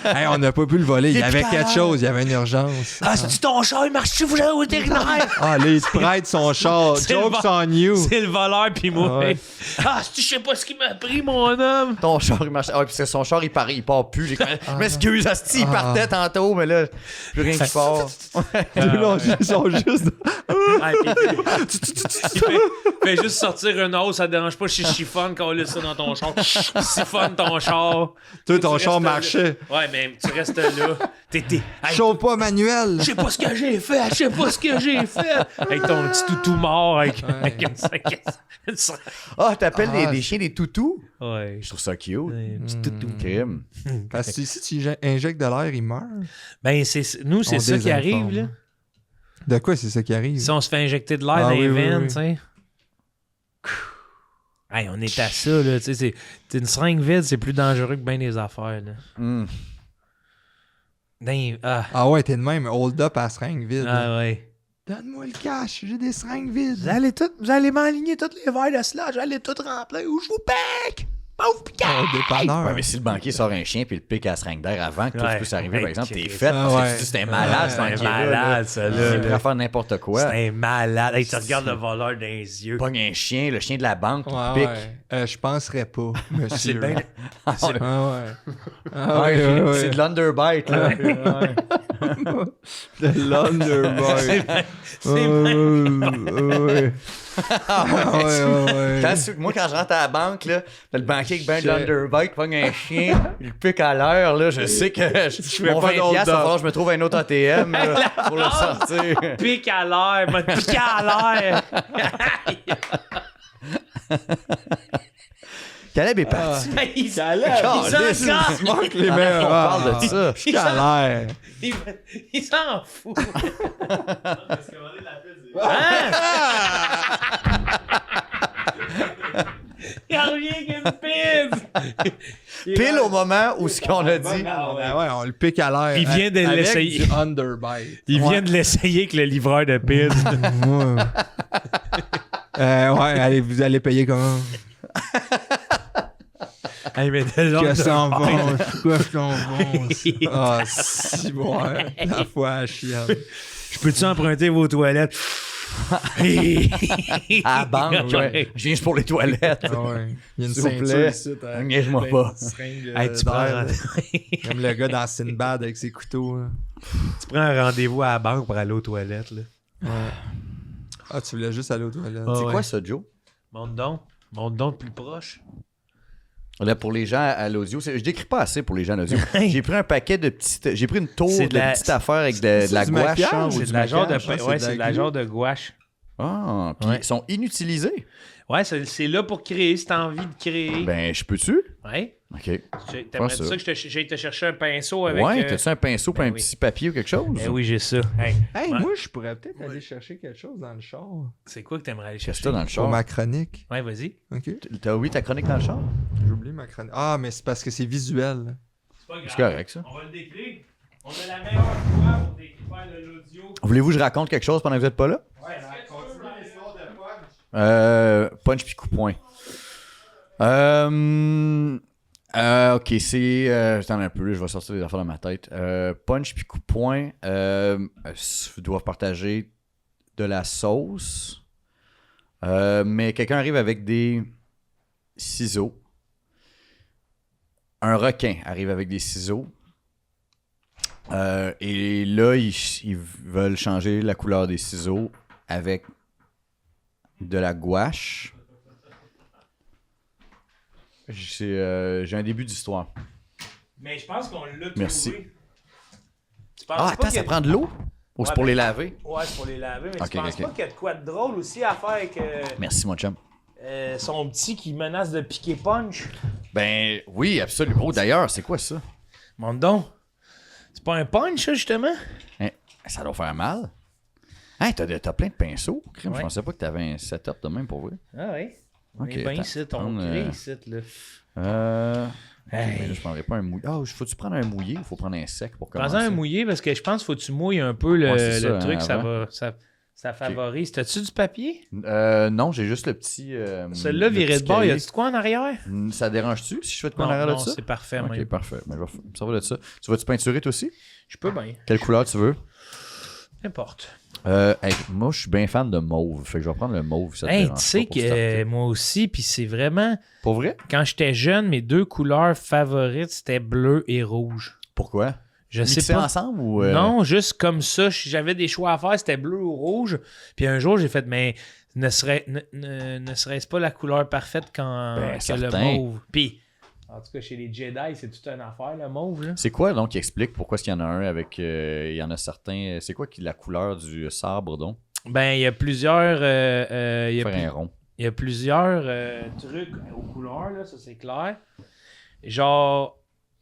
Speaker 3: hey, on n'a pas pu le voler. Il y
Speaker 1: Et
Speaker 3: avait
Speaker 1: puis,
Speaker 3: quelque
Speaker 1: alors?
Speaker 3: chose. Il y avait une urgence.
Speaker 2: Ah, c'est-tu ton char, il marche-tu, faut que j'aille au vétérinaire?
Speaker 3: Ah, là, il te prête son char.
Speaker 2: C'est le
Speaker 3: Jokes
Speaker 2: vol-
Speaker 3: on you.
Speaker 2: C'est le voleur pis moi.
Speaker 3: Ouais.
Speaker 2: Ah, je sais pas ce qu'il m'a pris, mon homme.
Speaker 1: Ton char, il marche. Ah, puis c'est son char, il part plus. Je m'excuse, Asti, il partait tantôt, mais là, plus rien qui part.
Speaker 3: Ils sont juste.
Speaker 2: Ah, puis- fais juste sortir une hausse, ça te dérange pas, je chiffonne quand on laisse ça dans ton char. Siphonne ton char.
Speaker 3: Toi, ton
Speaker 2: Tu
Speaker 3: char
Speaker 2: restes là.
Speaker 3: marchait.
Speaker 2: Ouais, mais tu restes là. Hey,
Speaker 3: Chauffe pas manuel.
Speaker 2: je sais pas ce que j'ai fait, je sais pas ce que j'ai fait. Avec ton petit toutou mort, avec une
Speaker 1: Ah, t'appelles
Speaker 3: Ah,
Speaker 1: des chiens des toutous?
Speaker 2: Ouais.
Speaker 1: Je trouve ça cute.
Speaker 2: Un petit toutou.
Speaker 1: Crime.
Speaker 3: Parce que si tu injectes de l'air, il meurt.
Speaker 2: Ben, nous, c'est
Speaker 3: On
Speaker 2: ça qui
Speaker 3: désinforme.
Speaker 2: arrive, là.
Speaker 3: De quoi c'est ça qui arrive?
Speaker 2: Si on se fait injecter de l'air
Speaker 3: Ah
Speaker 2: dans les
Speaker 3: oui, oui,
Speaker 2: veines,
Speaker 3: oui.
Speaker 2: tu sais. Hey, on est à ça, là. Tu sais, c'est une seringue vide, c'est plus dangereux que bien des affaires, là.
Speaker 1: Hmm.
Speaker 3: Ah ouais, t'es de même. Hold up à seringue vide.
Speaker 2: Ah ouais.
Speaker 3: Donne-moi le cash, j'ai des seringues vides.
Speaker 2: Vous allez m'aligner tous les verres de sludge, vous allez tout remplir ou je vous pique! Pauvre piquant!
Speaker 3: Oh, dépanneur.
Speaker 1: Ouais, mais si le banquier sort un chien puis le pique à la seringue d'air avant que toi,
Speaker 2: Ouais.
Speaker 1: tu puisses arriver, par
Speaker 2: Hey,
Speaker 1: exemple, t'es
Speaker 2: Chris.
Speaker 1: fait.
Speaker 3: Ah
Speaker 1: Parce que
Speaker 3: ouais.
Speaker 1: tu dis, c'est un malade, ce
Speaker 3: Ouais,
Speaker 2: C'est un
Speaker 1: banquier-là.
Speaker 2: malade, ça, là.
Speaker 1: Il pourrait faire n'importe quoi.
Speaker 2: C'est un malade. Hey, tu regardes le voleur dans les yeux.
Speaker 1: Pogne un chien, le chien de la banque, qui
Speaker 3: Ouais,
Speaker 1: pique.
Speaker 3: ouais. Je penserais pas, monsieur.
Speaker 2: C'est bien.
Speaker 3: Ah ouais. Ah
Speaker 1: Ouais,
Speaker 3: ouais, ouais,
Speaker 1: c'est
Speaker 3: ouais.
Speaker 1: de l'underbite, là.
Speaker 3: De l'underbite.
Speaker 2: C'est bien.
Speaker 3: Ouais. Ah ouais, ouais.
Speaker 1: Moi, quand je rentre à la banque, là, t'as le banquier avec ben de
Speaker 3: Je-
Speaker 1: l'underbite, pogne un chien, il le pique à l'heure, là, je sais que
Speaker 3: fais
Speaker 1: mon
Speaker 3: pas
Speaker 1: 20$,
Speaker 3: d'autre
Speaker 1: il va
Speaker 3: dent.
Speaker 1: falloir que je me trouve un autre ATM là, pour le sortir.
Speaker 2: Pique à l'air, m'a piqué à l'air.
Speaker 1: Caleb est parti.
Speaker 2: Il s'en
Speaker 1: Calisse.
Speaker 2: casse.
Speaker 3: Manque les
Speaker 1: On
Speaker 3: mains.
Speaker 1: parle de ça.
Speaker 3: Calère.
Speaker 2: Il s'en fout. Hein? Il revient avec une pizza.
Speaker 1: Pile au moment où ce qu'on a dit.
Speaker 3: Ben ouais, on le pique à l'air.
Speaker 2: Il vient de
Speaker 3: Avec
Speaker 2: l'essayer.
Speaker 3: du underbite.
Speaker 2: Il vient de l'essayer avec le livreur de pizza.
Speaker 3: Ouais, allez, vous allez payer comment?
Speaker 2: Hey, mais de l'autre,
Speaker 3: Que s'en vont, que s'en vont. Ah, si bon, la fois à chienne.
Speaker 2: Je peux-tu emprunter vos toilettes?
Speaker 1: À la banque, ouais. Je viens juste pour les toilettes.
Speaker 3: Ah ouais. Il y a une
Speaker 1: S'il vous
Speaker 3: ceinture
Speaker 1: plaît.
Speaker 3: ici.
Speaker 1: Niaise-moi pas.
Speaker 2: Hey, tu prends
Speaker 3: Comme le gars dans Sinbad avec ses couteaux. Là.
Speaker 2: tu prends un rendez-vous à la banque pour aller aux toilettes. Là.
Speaker 3: Ouais. Ah, tu voulais juste aller aux toilettes.
Speaker 2: Ah,
Speaker 1: C'est
Speaker 2: ouais.
Speaker 1: quoi ça, Joe?
Speaker 2: Monte donc plus proche.
Speaker 1: Là, pour les gens à l'audio, je décris pas assez pour les gens à l'audio. J'ai pris un paquet de petites. J'ai pris une tour
Speaker 2: C'est
Speaker 1: de
Speaker 2: de la-
Speaker 1: petites affaires avec de la
Speaker 3: du
Speaker 1: gouache.
Speaker 3: maquillage,
Speaker 1: genre, ou
Speaker 2: C'est
Speaker 1: du
Speaker 2: de la genre de,
Speaker 1: maquillage.
Speaker 2: ouais, c'est de la genre de gouache.
Speaker 1: Ah, puis
Speaker 2: Ouais.
Speaker 1: ils sont inutilisés.
Speaker 2: Ouais, c'est là pour créer, si t'as envie de créer.
Speaker 1: Ben, je peux-tu?
Speaker 2: Ouais.
Speaker 1: OK.
Speaker 2: T'aimerais
Speaker 1: ça.
Speaker 2: ça que j'aille te chercher un pinceau avec...
Speaker 1: Ouais, t'as-tu un pinceau pour
Speaker 2: ben
Speaker 1: un
Speaker 2: oui.
Speaker 1: petit papier ou quelque chose?
Speaker 2: Eh oui, j'ai ça. Hey,
Speaker 3: Hey,
Speaker 2: ouais.
Speaker 3: moi, je pourrais peut-être aller chercher quelque chose dans le char.
Speaker 2: C'est quoi que t'aimerais aller
Speaker 1: Qu'est-ce
Speaker 2: chercher?
Speaker 1: que t'as dans le
Speaker 3: Pour
Speaker 1: char?
Speaker 3: ma chronique.
Speaker 2: Ouais, vas-y.
Speaker 3: OK.
Speaker 1: T'as oublié ta chronique dans le char?
Speaker 3: J'oublie ma chronique. Ah, mais c'est parce que c'est visuel.
Speaker 2: C'est pas grave.
Speaker 1: C'est correct, ça.
Speaker 2: On va le décrire. On a la meilleure fois pour faire de l'audio.
Speaker 1: Voulez-vous que je raconte quelque chose pendant que vous êtes pas là?
Speaker 2: Ouais, continue l'histoire de Punch.
Speaker 1: Punch puis coup poing. Ok, c'est. Attends un peu, je vais sortir les affaires dans ma tête. Punch puis coup poing doivent partager de la sauce. Mais quelqu'un arrive avec des ciseaux. Un requin arrive avec des ciseaux. Et là, ils veulent changer la couleur des ciseaux avec de la gouache. J'ai un début d'histoire.
Speaker 2: Mais je pense qu'on l'a trouvé.
Speaker 1: Merci.
Speaker 2: Tu penses
Speaker 1: Ah,
Speaker 2: pas
Speaker 1: attends,
Speaker 2: que-
Speaker 1: ça prend de l'eau? Ou c'est
Speaker 2: Ouais,
Speaker 1: pour
Speaker 2: mais-
Speaker 1: les laver?
Speaker 2: Ouais, c'est pour les laver, mais
Speaker 1: Ok,
Speaker 2: tu penses
Speaker 1: ok.
Speaker 2: pas qu'il y a de quoi de drôle aussi à faire avec
Speaker 1: Merci, mon chum.
Speaker 2: son petit qui menace de piquer Punch?
Speaker 1: Ben oui, absolument. Oh, d'ailleurs, c'est quoi ça?
Speaker 2: Monte donc. C'est pas un punch, ça, justement?
Speaker 1: Hein, ça doit faire mal. Hein, t'as plein de pinceaux. Crime,
Speaker 2: Ouais.
Speaker 1: Je pensais pas que t'avais un setup de même pour vrai.
Speaker 2: Ah ouais. On
Speaker 1: Ok,
Speaker 2: est bien
Speaker 1: attends,
Speaker 2: ici, on
Speaker 1: prendre,
Speaker 2: crée ici, là.
Speaker 1: Mais là, je prendrais pas un mouillé. Ah, faut-tu prendre un mouillé ou faut prendre un sec pour commencer?
Speaker 2: Prends-en un mouillé, parce que je pense qu'il faut que tu mouilles un peu le,
Speaker 1: Ouais, c'est
Speaker 2: le
Speaker 1: ça,
Speaker 2: truc,
Speaker 1: hein,
Speaker 2: ça
Speaker 1: avant.
Speaker 2: va... Ça favorise. T'as-tu du papier?
Speaker 1: Non, j'ai juste le petit.
Speaker 2: Celui-là,
Speaker 1: le
Speaker 2: viré
Speaker 1: petit
Speaker 2: de bord, y
Speaker 1: cahier.
Speaker 2: a-tu de quoi en arrière?
Speaker 1: Ça dérange-tu si je fais de quoi en
Speaker 2: Non,
Speaker 1: arrière de
Speaker 2: non,
Speaker 1: ça?
Speaker 2: c'est parfait,
Speaker 1: Ok,
Speaker 2: même.
Speaker 1: parfait. Mais je vais me servir de ça. Tu vas-tu peinturer toi aussi?
Speaker 2: Je peux bien.
Speaker 1: Quelle couleur tu veux?
Speaker 2: N'importe.
Speaker 1: Hey, moi, je suis bien fan de mauve. Fait que je vais prendre le mauve. Ça te
Speaker 2: Hey, tu
Speaker 1: dérange
Speaker 2: sais
Speaker 1: pas pour
Speaker 2: que
Speaker 1: starter.
Speaker 2: moi aussi, puis c'est vraiment...
Speaker 1: Pour vrai?
Speaker 2: Quand j'étais jeune, mes deux couleurs favorites, c'était bleu et rouge.
Speaker 1: Pourquoi?
Speaker 2: Je sais
Speaker 1: Mixés
Speaker 2: pas.
Speaker 1: ensemble ou.
Speaker 2: Non, juste comme ça. J'avais des choix à faire, c'était bleu ou rouge. Puis un jour, j'ai fait, mais ne serait-ce pas la couleur parfaite quand
Speaker 1: Ben,
Speaker 2: que le
Speaker 1: certain.
Speaker 2: mauve? Puis, en tout cas, chez les Jedi, c'est toute une affaire, le mauve. Là.
Speaker 1: C'est quoi donc qui explique pourquoi est-ce qu'il y en a un avec. Il y en a certains. C'est quoi la couleur du sabre donc?
Speaker 2: Ben, il y a plusieurs... il y a
Speaker 1: Faire un rond.
Speaker 2: Il y a plusieurs trucs aux couleurs, là, ça c'est clair. Genre,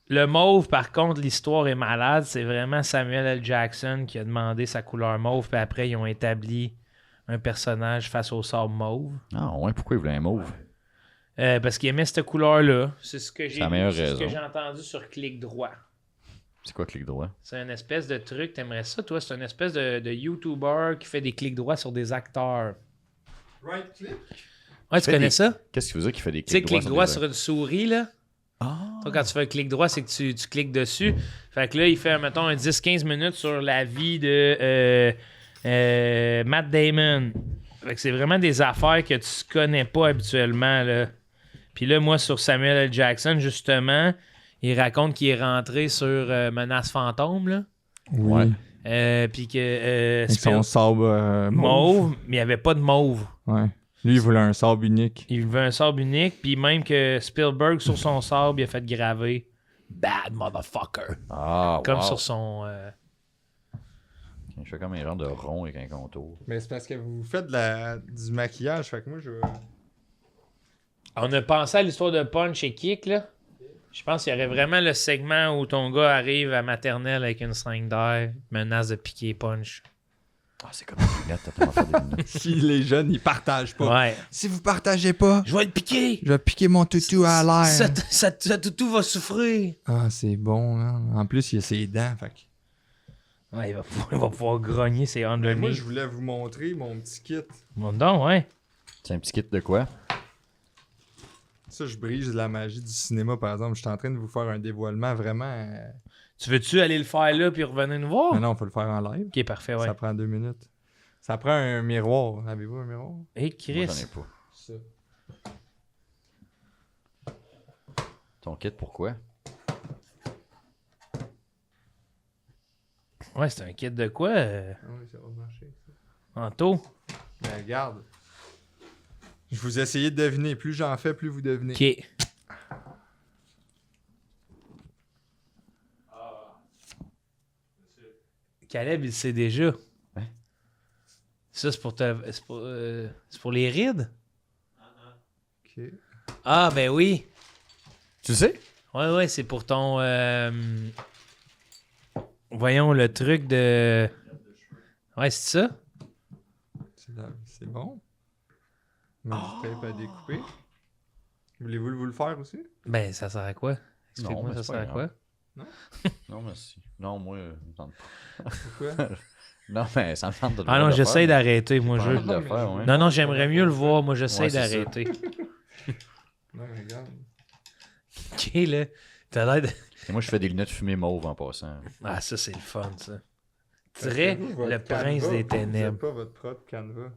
Speaker 2: le mauve, par contre, l'histoire est malade. C'est vraiment Samuel L. Jackson qui a demandé sa couleur mauve, puis après, ils ont établi un personnage face au sable mauve.
Speaker 1: Ah ouais, pourquoi il voulait un mauve?
Speaker 2: Parce qu'il aimait cette couleur-là. C'est ce que j'ai
Speaker 1: C'est la meilleure
Speaker 2: c'est ce que
Speaker 1: raison.
Speaker 2: j'ai entendu sur Clic Droit.
Speaker 1: C'est quoi clic droit?
Speaker 2: C'est une espèce de truc, t'aimerais ça, toi? C'est une espèce de YouTuber qui fait des clics droits sur des acteurs.
Speaker 3: Right click?
Speaker 2: Ouais, tu
Speaker 1: Fait
Speaker 2: connais
Speaker 1: des
Speaker 2: ça?
Speaker 1: Qu'est-ce qu'il veut dire qu'il fait des
Speaker 2: Tu sais,
Speaker 1: clics
Speaker 2: clic
Speaker 1: droits
Speaker 2: droit sur une souris, là.
Speaker 1: Ah!
Speaker 2: Toi, quand tu fais un clic droit, c'est que tu cliques dessus. Fait que là, il fait, mettons, un 10-15 minutes sur la vie de Matt Damon. Fait que c'est vraiment des affaires que tu connais pas habituellement, là. Puis là, moi, sur Samuel L. Jackson, justement, il raconte qu'il est rentré sur Menace Fantôme, là.
Speaker 3: Oui.
Speaker 2: Puis que...
Speaker 3: Avec son sabre
Speaker 2: mauve, mais il n'y avait pas de mauve.
Speaker 3: Ouais. Lui, il voulait un sabre unique.
Speaker 2: Il veut un sabre unique, puis même que Spielberg, sur son sabre, il a fait graver « Bad motherfucker
Speaker 1: Ah, ».
Speaker 2: Comme
Speaker 1: wow.
Speaker 2: sur son...
Speaker 1: Je fais comme un genre de rond avec un contour.
Speaker 3: Mais c'est parce que vous faites du maquillage, fait que moi, je...
Speaker 2: On a pensé à l'histoire de Punch et Kick, là. Je pense qu'il y aurait vraiment le segment où ton gars arrive à maternelle avec une seringue d'air, menace de piquer Punch.
Speaker 1: Ah, c'est comme une lunette, t'as tellement fait des lunettes.
Speaker 3: Si les jeunes, ils partagent pas.
Speaker 2: Ouais.
Speaker 3: Si vous partagez pas,
Speaker 2: Je vais te piquer!
Speaker 3: je vais piquer mon toutou à l'air.
Speaker 2: Ça toutou va souffrir!
Speaker 3: Ah, c'est bon, hein. En plus, il y a ses dents, fait que...
Speaker 2: Ouais, il va pouvoir grogner ses
Speaker 3: Moi,
Speaker 2: underneath.
Speaker 3: je voulais vous montrer mon petit kit.
Speaker 2: Bon, donc, ouais.
Speaker 1: C'est un petit kit de quoi?
Speaker 3: Ça, je brise la magie du cinéma, par exemple. Je suis en train de vous faire un dévoilement vraiment...
Speaker 2: Tu veux-tu aller le faire là puis revenir nous voir?
Speaker 3: Mais non, il faut le faire en live.
Speaker 2: Ok, parfait, ouais.
Speaker 3: Ça prend 2 minutes. Ça prend un miroir. Avez-vous un miroir?
Speaker 2: Hey,
Speaker 1: Moi,
Speaker 2: Chris.
Speaker 1: j'en ai pas.
Speaker 3: Ça.
Speaker 1: Ton kit, pourquoi?
Speaker 2: Ouais, c'est un kit de quoi,
Speaker 3: Oui, ça va marcher. Ça.
Speaker 2: Anto?
Speaker 3: Mais regarde. Je vous essayez de deviner. Plus j'en fais, plus vous devinez.
Speaker 2: Ok. Caleb, il sait déjà.
Speaker 1: Hein?
Speaker 2: Ça, c'est pour c'est pour les rides?
Speaker 3: Ok.
Speaker 2: Ah, ben oui.
Speaker 1: Tu le sais?
Speaker 2: Ouais, c'est pour ton... Voyons, le truc de... Ouais, c'est ça?
Speaker 3: C'est bon. On a du tape à découper. Voulez-vous vous le faire aussi?
Speaker 2: Ben, ça sert à quoi? Explique-moi,
Speaker 1: mais
Speaker 2: ça
Speaker 1: c'est
Speaker 2: sert à
Speaker 1: pas
Speaker 2: quoi?
Speaker 1: Non, merci. Non, moi, me tente pas.
Speaker 3: Pourquoi?
Speaker 1: Non, mais ça me tente de le
Speaker 2: Ah non,
Speaker 1: voir,
Speaker 2: j'essaie
Speaker 1: de faire.
Speaker 2: d'arrêter, moi,
Speaker 1: J'ai
Speaker 2: je...
Speaker 1: pas envie de le faire, ouais.
Speaker 2: Non, j'aimerais mieux le voir. Moi, j'essaie
Speaker 1: Ouais, c'est ça.
Speaker 2: d'arrêter.
Speaker 3: Non, mais regarde.
Speaker 2: Ok, là. T'as l'air de...
Speaker 1: Et moi, je fais des lunettes fumées mauves en passant.
Speaker 2: Ah, ça, c'est le fun, ça. Dirais
Speaker 3: Vous, votre
Speaker 2: le prince
Speaker 3: canevas,
Speaker 2: des
Speaker 3: Vous
Speaker 2: ténèbres.
Speaker 3: n'avez pas votre propre canevas.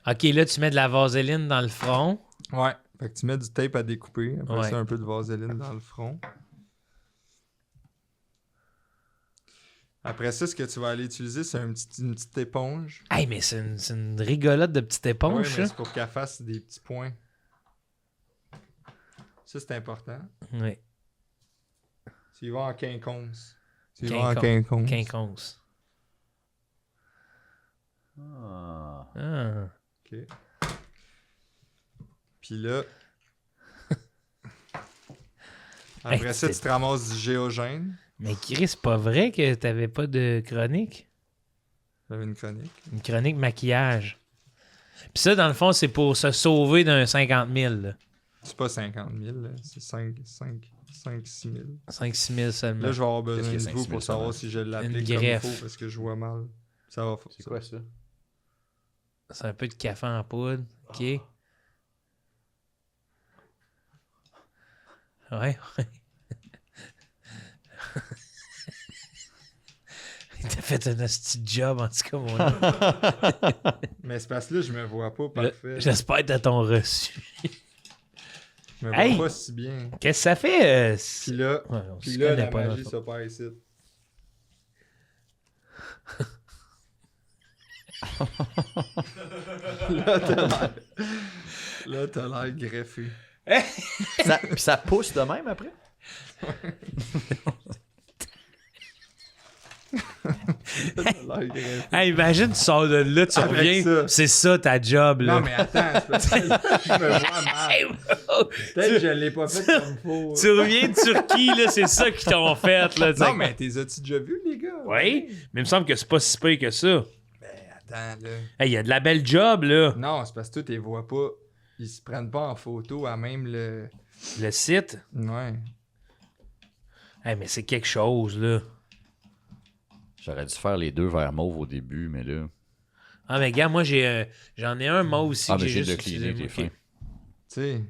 Speaker 2: Ok, là, tu mets de la vaseline dans le front.
Speaker 3: Ouais. Fait que tu mets du tape à découper. Après
Speaker 2: Ouais.
Speaker 3: ça, un peu de vaseline dans le front. Après ça, ce que tu vas aller utiliser, c'est une petite éponge.
Speaker 2: Hey, mais c'est une rigolote de petite
Speaker 3: Ouais,
Speaker 2: éponge,
Speaker 3: mais
Speaker 2: ça.
Speaker 3: c'est pour qu'elle fasse des petits points. Ça, c'est important.
Speaker 2: Oui.
Speaker 3: Tu y vas en quinconce. Tu y vas
Speaker 2: Quinconce.
Speaker 3: en quinconce.
Speaker 2: Quinconce.
Speaker 1: Ah.
Speaker 2: Ah.
Speaker 3: OK. Puis là... Après
Speaker 2: Hey,
Speaker 3: ça,
Speaker 2: c'est-
Speaker 3: tu te ramasses du géogène.
Speaker 2: Mais Chris, c'est pas vrai que t'avais pas de chronique?
Speaker 3: J'avais une chronique.
Speaker 2: Une chronique maquillage. Puis ça, dans le fond, c'est pour se sauver d'un 50 000. Là.
Speaker 3: C'est pas 50 000, là. C'est 6 000.
Speaker 2: 5-6 000 seulement.
Speaker 3: Là, je vais avoir besoin
Speaker 1: Qu'est-ce
Speaker 3: de
Speaker 1: qu'il y a,
Speaker 3: vous
Speaker 1: 5 000
Speaker 3: pour savoir
Speaker 1: seulement?
Speaker 3: si je l'applique
Speaker 2: Une
Speaker 3: comme il
Speaker 2: greffe.
Speaker 3: faut parce que je vois mal. Ça va.
Speaker 1: C'est quoi ça?
Speaker 2: C'est un peu de café en poudre. OK. Ouais. T'as fait un hostie de job, en tout cas, mon homme.
Speaker 3: Mais c'est parce que là, je me vois pas parfait.
Speaker 2: J'espère que t'as ton reçu.
Speaker 3: Je me
Speaker 2: Hey!
Speaker 3: vois pas si bien.
Speaker 2: Qu'est-ce que ça fait?
Speaker 3: Puis là,
Speaker 2: Ouais, on
Speaker 3: puis
Speaker 2: se
Speaker 3: là
Speaker 2: connaît
Speaker 3: la
Speaker 2: pas,
Speaker 3: magie
Speaker 2: dans le fond.
Speaker 3: s'opère ici. Là, t'as l'air greffé.
Speaker 1: Puis ça pousse de même après?
Speaker 3: T'as l'air greffé.
Speaker 2: Hey, imagine, tu sors de là, tu
Speaker 3: Avec
Speaker 2: reviens,
Speaker 3: ça.
Speaker 2: c'est ça ta job, là.
Speaker 3: Non, mais attends, c'est parce que je me vois mal. Peut-être que je l'ai pas fait comme faut.
Speaker 2: Tu reviens de Turquie, là, c'est ça qu'ils t'ont fait, là.
Speaker 3: Non, mais t'es as-tu déjà vu, les gars?
Speaker 2: Oui, mais il me semble que c'est pas si pire que ça.
Speaker 3: Ben, attends, là.
Speaker 2: Hey, il y a de la belle job, là.
Speaker 3: Non, c'est parce que toi, t'es vois pas. Ils se prennent pas en photo à même le.
Speaker 2: Le site.
Speaker 3: Ouais.
Speaker 2: Hey, mais c'est quelque chose, là.
Speaker 1: J'aurais dû faire les deux vers mauve au début, mais là.
Speaker 2: Ah, mais gars, moi, j'en ai un mot aussi
Speaker 1: Ah,
Speaker 2: que
Speaker 1: mais
Speaker 2: j'ai
Speaker 1: j'ai de
Speaker 2: juste
Speaker 1: cleaner,
Speaker 2: utilisé.
Speaker 1: t'es fin.
Speaker 2: Ok.
Speaker 3: Tu sais,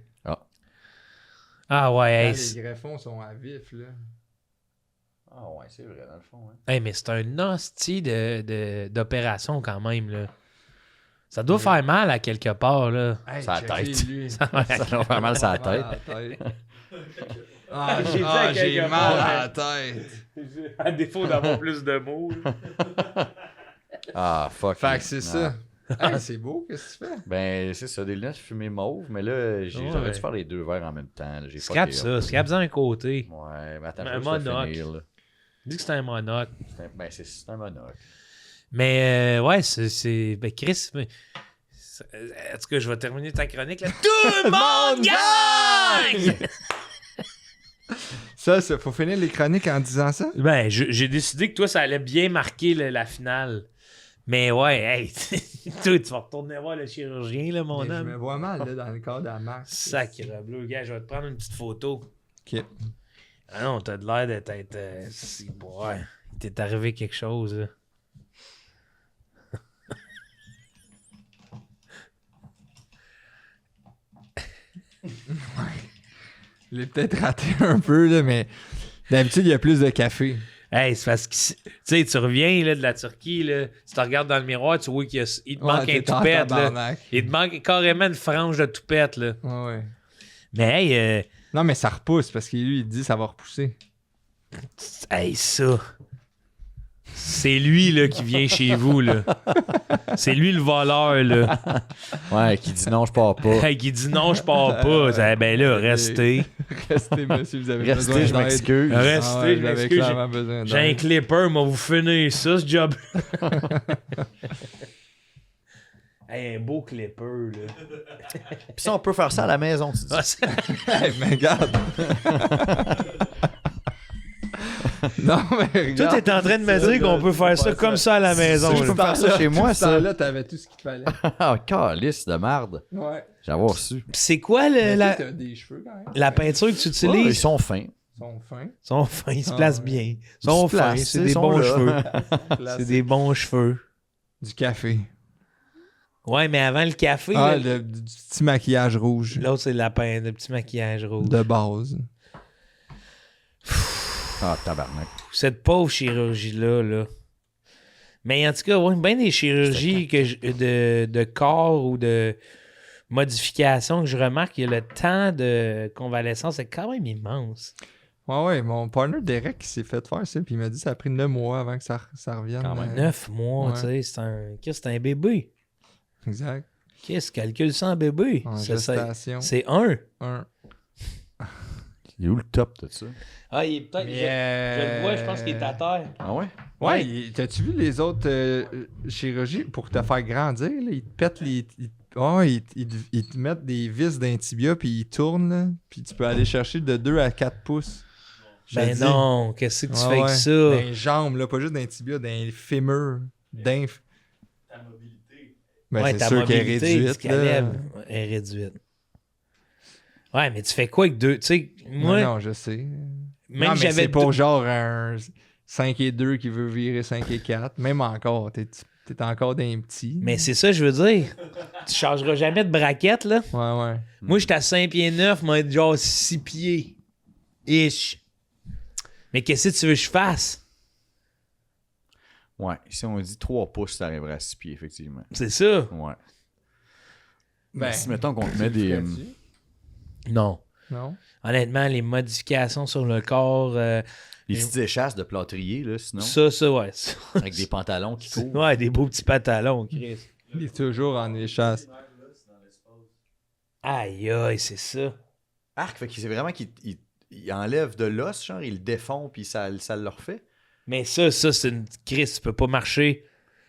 Speaker 2: Ah, ouais,
Speaker 3: quand
Speaker 2: hey,
Speaker 3: les greffons sont à vif, là.
Speaker 1: Ah ouais, c'est vrai, dans le fond. Hein.
Speaker 2: hey, mais c'est un hostie d'opération quand même, là. Ça doit faire mal à quelque part, là.
Speaker 3: Hey,
Speaker 1: Ça a
Speaker 3: checkez,
Speaker 1: tête.
Speaker 3: lui.
Speaker 1: Ça va faire mal sur la tête.
Speaker 3: Ah,
Speaker 2: J'ai dit à
Speaker 3: j'ai
Speaker 2: quelque
Speaker 3: mal
Speaker 2: part,
Speaker 3: à la tête.
Speaker 2: À défaut d'avoir plus de mots.
Speaker 1: Ah, fuck.
Speaker 3: Fait que c'est
Speaker 1: Non.
Speaker 3: ça. Hey, c'est beau, qu'est-ce que tu fais?
Speaker 1: Ben, c'est ça, des lunettes fumées mauves, mais là, j'aurais
Speaker 2: Ouais.
Speaker 1: dû faire les deux verres en même temps. là. J'ai
Speaker 2: Scrap
Speaker 1: fucké
Speaker 2: ça,
Speaker 1: up.
Speaker 2: scrap ça d'un côté.
Speaker 1: Ouais, mais attends,
Speaker 2: Mais
Speaker 1: je
Speaker 2: un
Speaker 1: vais juste le
Speaker 2: monocle.
Speaker 1: finir, là.
Speaker 2: Dis que c'est un monocle.
Speaker 1: Ben, c'est un monocle.
Speaker 2: Mais ouais, c'est. Ben, Chris. En tout cas, je vais terminer ta chronique là. Tout le monde gagne!
Speaker 3: Ça, faut finir les chroniques en disant ça?
Speaker 2: Ben, j'ai décidé que toi, ça allait bien marquer la finale. Mais ouais, hey, toi, tu vas retourner voir le chirurgien, là, mon
Speaker 3: Mais je me
Speaker 2: homme.
Speaker 3: vois mal, là, dans le corps d'Amax.
Speaker 2: Sacre bleu, gars, je vais te prendre une petite photo.
Speaker 3: Ok.
Speaker 2: Ah non, t'as de l'air d'être. Ouais, il t'est arrivé quelque chose, là.
Speaker 3: Je l'ai peut-être raté un peu, là, mais d'habitude, il y a plus de café.
Speaker 2: Hey, c'est parce que, tu sais, tu reviens là, de la Turquie, là, tu te regardes dans le miroir, tu vois qu'il te manque un
Speaker 3: t'es en
Speaker 2: toupette, là.
Speaker 3: tabarnak.
Speaker 2: Il te manque carrément une frange de toupette, là.
Speaker 3: Ouais.
Speaker 2: Mais hey,
Speaker 3: Non, mais ça repousse parce que lui, il dit que ça va repousser.
Speaker 2: hey, ça. C'est lui, là, qui vient chez vous, là. C'est lui le voleur, là.
Speaker 1: Ouais, qui dit non, je pars pas.
Speaker 2: Hey, qui dit non, je pars pas. Ben là, restez.
Speaker 3: Restez, monsieur, vous avez besoin
Speaker 1: Restez, je
Speaker 3: d'aide.
Speaker 1: m'excuse.
Speaker 2: Restez, je
Speaker 3: vous avez
Speaker 2: m'excuse.
Speaker 3: clairement besoin
Speaker 2: J'ai un
Speaker 3: d'aide.
Speaker 2: clipper, moi, vous finir ça, ce job. Hey, un beau clipper, là.
Speaker 1: Puis ça, on peut faire ça à la maison, tu dis.
Speaker 2: Ah, c'est-
Speaker 3: Hey, mais regarde. Non, mais
Speaker 2: Toi,
Speaker 3: regarde.
Speaker 2: t'es en train de me dire qu'on peut faire ça comme ça à la maison.
Speaker 1: je
Speaker 2: là.
Speaker 1: peux faire ça chez moi, ça.
Speaker 3: Là, t'avais tout ce qu'il fallait.
Speaker 1: Ah, calice de marde.
Speaker 3: Ouais.
Speaker 1: J'avais reçu.
Speaker 2: C'est quoi
Speaker 3: T'as des cheveux quand même.
Speaker 2: la peinture que tu
Speaker 1: Ouais, ils
Speaker 2: utilises?
Speaker 1: sont fins.
Speaker 3: Ils sont fins.
Speaker 2: Ils sont fins, ils se
Speaker 3: Ah,
Speaker 2: placent
Speaker 3: ouais.
Speaker 2: bien. Ils sont
Speaker 1: Ils se
Speaker 2: fins,
Speaker 1: placent,
Speaker 2: c'est
Speaker 1: ils
Speaker 2: des
Speaker 1: sont
Speaker 2: bons
Speaker 1: là.
Speaker 2: cheveux. C'est
Speaker 3: Classique.
Speaker 2: des bons cheveux.
Speaker 3: Du café.
Speaker 2: Ouais, mais avant le café,
Speaker 3: Ah,
Speaker 2: là,
Speaker 3: du petit maquillage rouge.
Speaker 2: l'autre, c'est le petit maquillage rouge.
Speaker 3: De base.
Speaker 1: Ah, tabarnak.
Speaker 2: Cette pauvre chirurgie-là, là. Mais en tout cas, ouais, bien des chirurgies de corps ou de modifications que je remarque que le temps de convalescence est quand même immense.
Speaker 3: Ouais, mon partner Derek il s'est fait faire ça, puis il m'a dit que ça a pris 9 mois avant que ça revienne.
Speaker 1: Quand même.
Speaker 2: 9 mois,
Speaker 3: ouais.
Speaker 2: tu sais, c'est un bébé.
Speaker 3: Exact.
Speaker 2: Qu'est-ce calcule ça en bébé?
Speaker 3: En
Speaker 2: C'est
Speaker 3: gestation.
Speaker 2: c'est un.
Speaker 1: Il est où le top de ça?
Speaker 2: Ah, il est peut-être. Je le vois, je pense qu'il est à terre.
Speaker 1: Ah ouais?
Speaker 3: Ouais, t'as-tu vu les autres chirurgies pour te faire grandir? Là, ils te pètent les. Ils te mettent des vis d'un tibia, puis ils tournent, là, puis tu peux aller chercher de 2 à 4 pouces. Je te
Speaker 2: Ben
Speaker 3: dis.
Speaker 2: non, qu'est-ce que tu fais avec ça?
Speaker 3: Dans les jambes, là, pas juste d'un tibia, dans les fémurs. Ta mobilité. Ben,
Speaker 2: Ouais,
Speaker 3: c'est
Speaker 2: ta
Speaker 3: sûr qu'elle est
Speaker 2: mobilité,
Speaker 3: réduite.
Speaker 2: tu Caleb,
Speaker 3: Là.
Speaker 2: est réduite. Ouais, mais tu fais quoi avec deux? Tu sais, moi,
Speaker 3: Non, je sais.
Speaker 2: même
Speaker 3: Non, mais
Speaker 2: j'avais
Speaker 3: c'est pour genre un 5 et 2 qui veut virer 5 et 4. Même encore, t'es encore d'un petit.
Speaker 2: Mais c'est ça, je veux dire. Tu changeras jamais de braquette, là.
Speaker 3: Ouais.
Speaker 2: Moi, j'étais à 5 pieds 9, moi, être genre 6 pieds. Ish. Mais qu'est-ce que tu veux que je fasse?
Speaker 1: Ouais. Si on dit 3 pouces, ça arriverait à 6 pieds, effectivement.
Speaker 2: C'est ça.
Speaker 1: Ouais.
Speaker 3: Ben,
Speaker 1: Si, mettons qu'on te
Speaker 3: tu
Speaker 1: met
Speaker 3: le
Speaker 1: des.
Speaker 3: ferais-tu?
Speaker 2: Non.
Speaker 3: Non?
Speaker 2: Honnêtement, les modifications sur le corps,
Speaker 1: Les petites échasses de plâtrier, là, sinon.
Speaker 2: ça, ouais. Ça.
Speaker 1: Avec des pantalons qui courent.
Speaker 2: Ouais, des beaux petits pantalons, Chris.
Speaker 3: Il est toujours en échasse.
Speaker 2: Aïe, aïe, c'est ça.
Speaker 1: Arc, fait que c'est vraiment qu'il il enlève de l'os, genre, il le défond, puis ça le refait.
Speaker 2: Mais ça, c'est une Chris, tu peux pas marcher.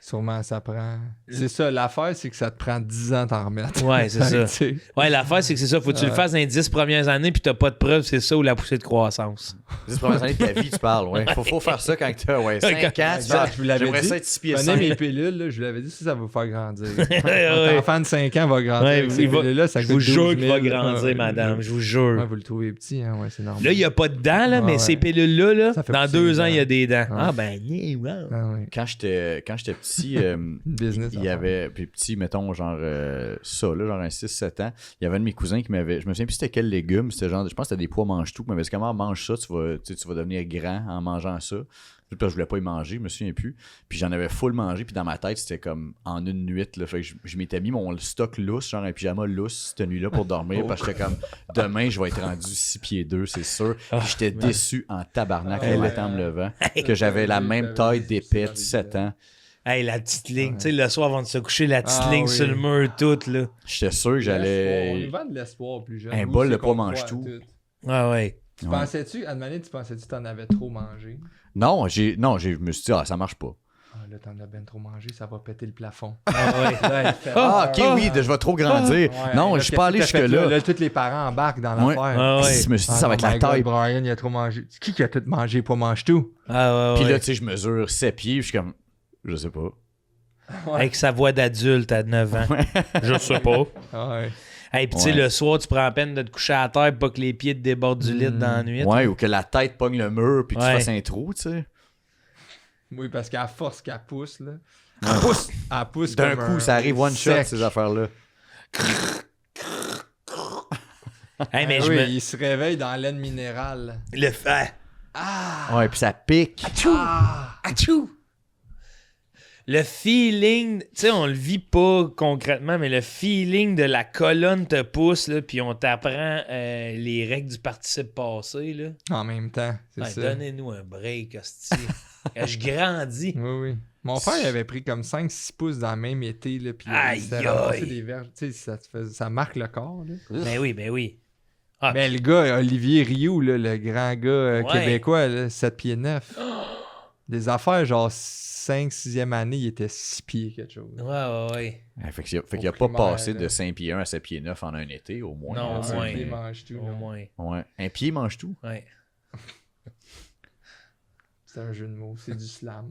Speaker 3: Sûrement, ça prend. C'est ça, l'affaire, c'est que ça te prend 10 ans d'en remettre.
Speaker 2: Ouais, c'est ça.
Speaker 3: Tu sais.
Speaker 2: Ouais, l'affaire, c'est que c'est ça. Faut que tu le fasses dans les 10 premières années, puis t'as pas de preuve, c'est ça ou la poussée de croissance.
Speaker 1: 10 premières années de ta vie, tu parles, ouais. Faut faire ça quand t'as 5 ans, tu
Speaker 3: Regarde,
Speaker 1: parles.
Speaker 3: je vous l'avais
Speaker 1: J'aimerais
Speaker 3: dit.
Speaker 1: ça être 6 pieds
Speaker 3: Prenez
Speaker 1: 5.
Speaker 3: mes pilules, là, je vous l'avais dit, ça vous faire grandir.
Speaker 2: Ouais.
Speaker 3: Un enfant de 5 ans va grandir.
Speaker 2: Ouais,
Speaker 3: avec ces
Speaker 2: il va-
Speaker 3: pilules-là, ça
Speaker 2: Je
Speaker 3: coûte
Speaker 2: vous jure
Speaker 3: 12
Speaker 2: qu'il
Speaker 3: 000.
Speaker 2: va grandir,
Speaker 3: Ouais,
Speaker 2: madame. Je vous
Speaker 3: Ouais,
Speaker 2: jure.
Speaker 3: vous le trouvez petit, hein, ouais, c'est normal.
Speaker 2: Là, il n'y a pas de dents, là, mais
Speaker 3: Ouais,
Speaker 2: ces
Speaker 3: ouais.
Speaker 2: pilules-là, là,
Speaker 3: Ça fait
Speaker 2: dans
Speaker 3: pousser
Speaker 2: 2
Speaker 3: les
Speaker 2: ans, il y a
Speaker 3: dents.
Speaker 2: des dents.
Speaker 3: Ouais.
Speaker 2: Ah, ben, wow.
Speaker 3: Ah, ouais.
Speaker 1: Quand j'étais petit,
Speaker 3: Business.
Speaker 1: il y avait, puis petit, mettons, genre ça, là, genre un 6-7 ans, il y avait un de mes cousins qui m'avait, je me souviens plus c'était quel légume, c'était genre, je pense que c'était des pois mange-tout, qui m'avait dit comment mange ça, tu vas devenir grand en mangeant ça. Puis je voulais pas y manger, je me souviens plus. Puis j'en avais full mangé, puis dans ma tête, c'était comme en une nuit, là, fait que je m'étais mis mon stock lousse, genre un pyjama lousse cette nuit-là pour dormir, parce que j'étais comme, demain, je vais être rendu 6 pieds 2, c'est sûr. Puis j'étais déçu en tabarnak le matin en me levant, que j'avais la même taille d'épée de 7 ans.
Speaker 2: Hey, la petite ligne, tu sais, le soir avant de se coucher, la petite
Speaker 3: Ah,
Speaker 2: ligne
Speaker 3: oui.
Speaker 2: sur le mur, toute, là.
Speaker 1: J'étais sûr que
Speaker 3: On
Speaker 1: j'allais.
Speaker 3: nous vend de l'espoir plus jeune.
Speaker 1: Un
Speaker 3: Nous,
Speaker 1: bol
Speaker 3: c'est
Speaker 1: de
Speaker 3: qu'on
Speaker 1: pas
Speaker 3: croit
Speaker 1: mange
Speaker 3: à
Speaker 1: tout.
Speaker 2: Ouais, ouais.
Speaker 3: Tu
Speaker 1: Ouais.
Speaker 3: pensais-tu, à tu pensais-tu que t'en avais trop mangé?
Speaker 1: Non, je me suis dit, ça marche pas.
Speaker 3: Ah, là, t'en as bien trop mangé, ça va péter le plafond.
Speaker 2: Ah, ouais.
Speaker 3: Là, il fait-
Speaker 1: Ah, ok, oui, je vais trop grandir.
Speaker 3: Ouais,
Speaker 1: non,
Speaker 3: là,
Speaker 1: je suis pas allé
Speaker 3: qu'est-ce que t'as fait
Speaker 1: jusque-là.
Speaker 3: Là, tous les parents embarquent dans
Speaker 1: Ouais.
Speaker 3: l'affaire.
Speaker 2: Ah, ouais.
Speaker 1: Je me suis dit, ça va être
Speaker 3: oh
Speaker 1: la
Speaker 3: my God,
Speaker 1: taille.
Speaker 3: Brian, il a trop mangé. Qui a tout mangé, pas mange tout?
Speaker 2: Ah, ouais,
Speaker 1: Puis
Speaker 2: ouais.
Speaker 1: là, tu sais, je mesure 7 pieds, puis je suis comme, je sais pas.
Speaker 2: Avec sa voix d'adulte à 9 ans. Je sais pas.
Speaker 3: Ah, ouais.
Speaker 2: Hey, pis tu sais,
Speaker 1: Ouais.
Speaker 2: le soir, tu prends la peine de te coucher à terre pour pas que les pieds te débordent du lit dans la nuit.
Speaker 1: Ouais, ou que la tête pogne le mur, puis que tu
Speaker 2: Ouais.
Speaker 1: fasses un trou, tu sais.
Speaker 3: Oui, parce qu'à force qu'elle pousse, là. Elle pousse
Speaker 1: D'un
Speaker 3: comme
Speaker 1: coup,
Speaker 3: un
Speaker 1: ça arrive one shot,
Speaker 3: sec.
Speaker 1: ces affaires-là.
Speaker 2: Hey, mais
Speaker 3: Oui, il se réveille dans laine minérale.
Speaker 2: Le fait.
Speaker 1: Ouais, puis ça pique.
Speaker 2: Achou! Le feeling, tu sais, on le vit pas concrètement, mais le feeling de la colonne te pousse, là, puis on t'apprend les règles du participe passé, là.
Speaker 3: En même temps, c'est
Speaker 2: Ouais,
Speaker 3: ça.
Speaker 2: donnez-nous un break, hostie. Je grandis.
Speaker 3: Oui, oui. Mon frère, il avait pris comme 5-6 pouces dans le même été, là, puis
Speaker 2: Aïe,
Speaker 3: il s'était ramassé
Speaker 2: aïe.
Speaker 3: des verges. Tu sais, ça marque le corps, là.
Speaker 2: Ben oui, ben oui. Ah,
Speaker 3: Mais le gars, Olivier Rioux, là, le grand gars
Speaker 2: Ouais.
Speaker 3: québécois, là, 7 pieds 9. Des affaires, genre 5-6e année, il était 6 pieds quelque chose.
Speaker 2: ouais.
Speaker 1: Fait qu'il a
Speaker 3: Au
Speaker 1: pas
Speaker 3: primaire,
Speaker 1: passé
Speaker 3: là.
Speaker 1: de 5 pieds 1 à 7 pieds 9 en un été, au moins.
Speaker 2: Non,
Speaker 1: là,
Speaker 2: au
Speaker 1: tu sais.
Speaker 2: moins.
Speaker 3: Il mange tout.
Speaker 2: Au
Speaker 3: non.
Speaker 2: moins.
Speaker 1: Ouais. Un pied mange tout.
Speaker 2: Ouais.
Speaker 3: C'est un jeu de mots, c'est du slam.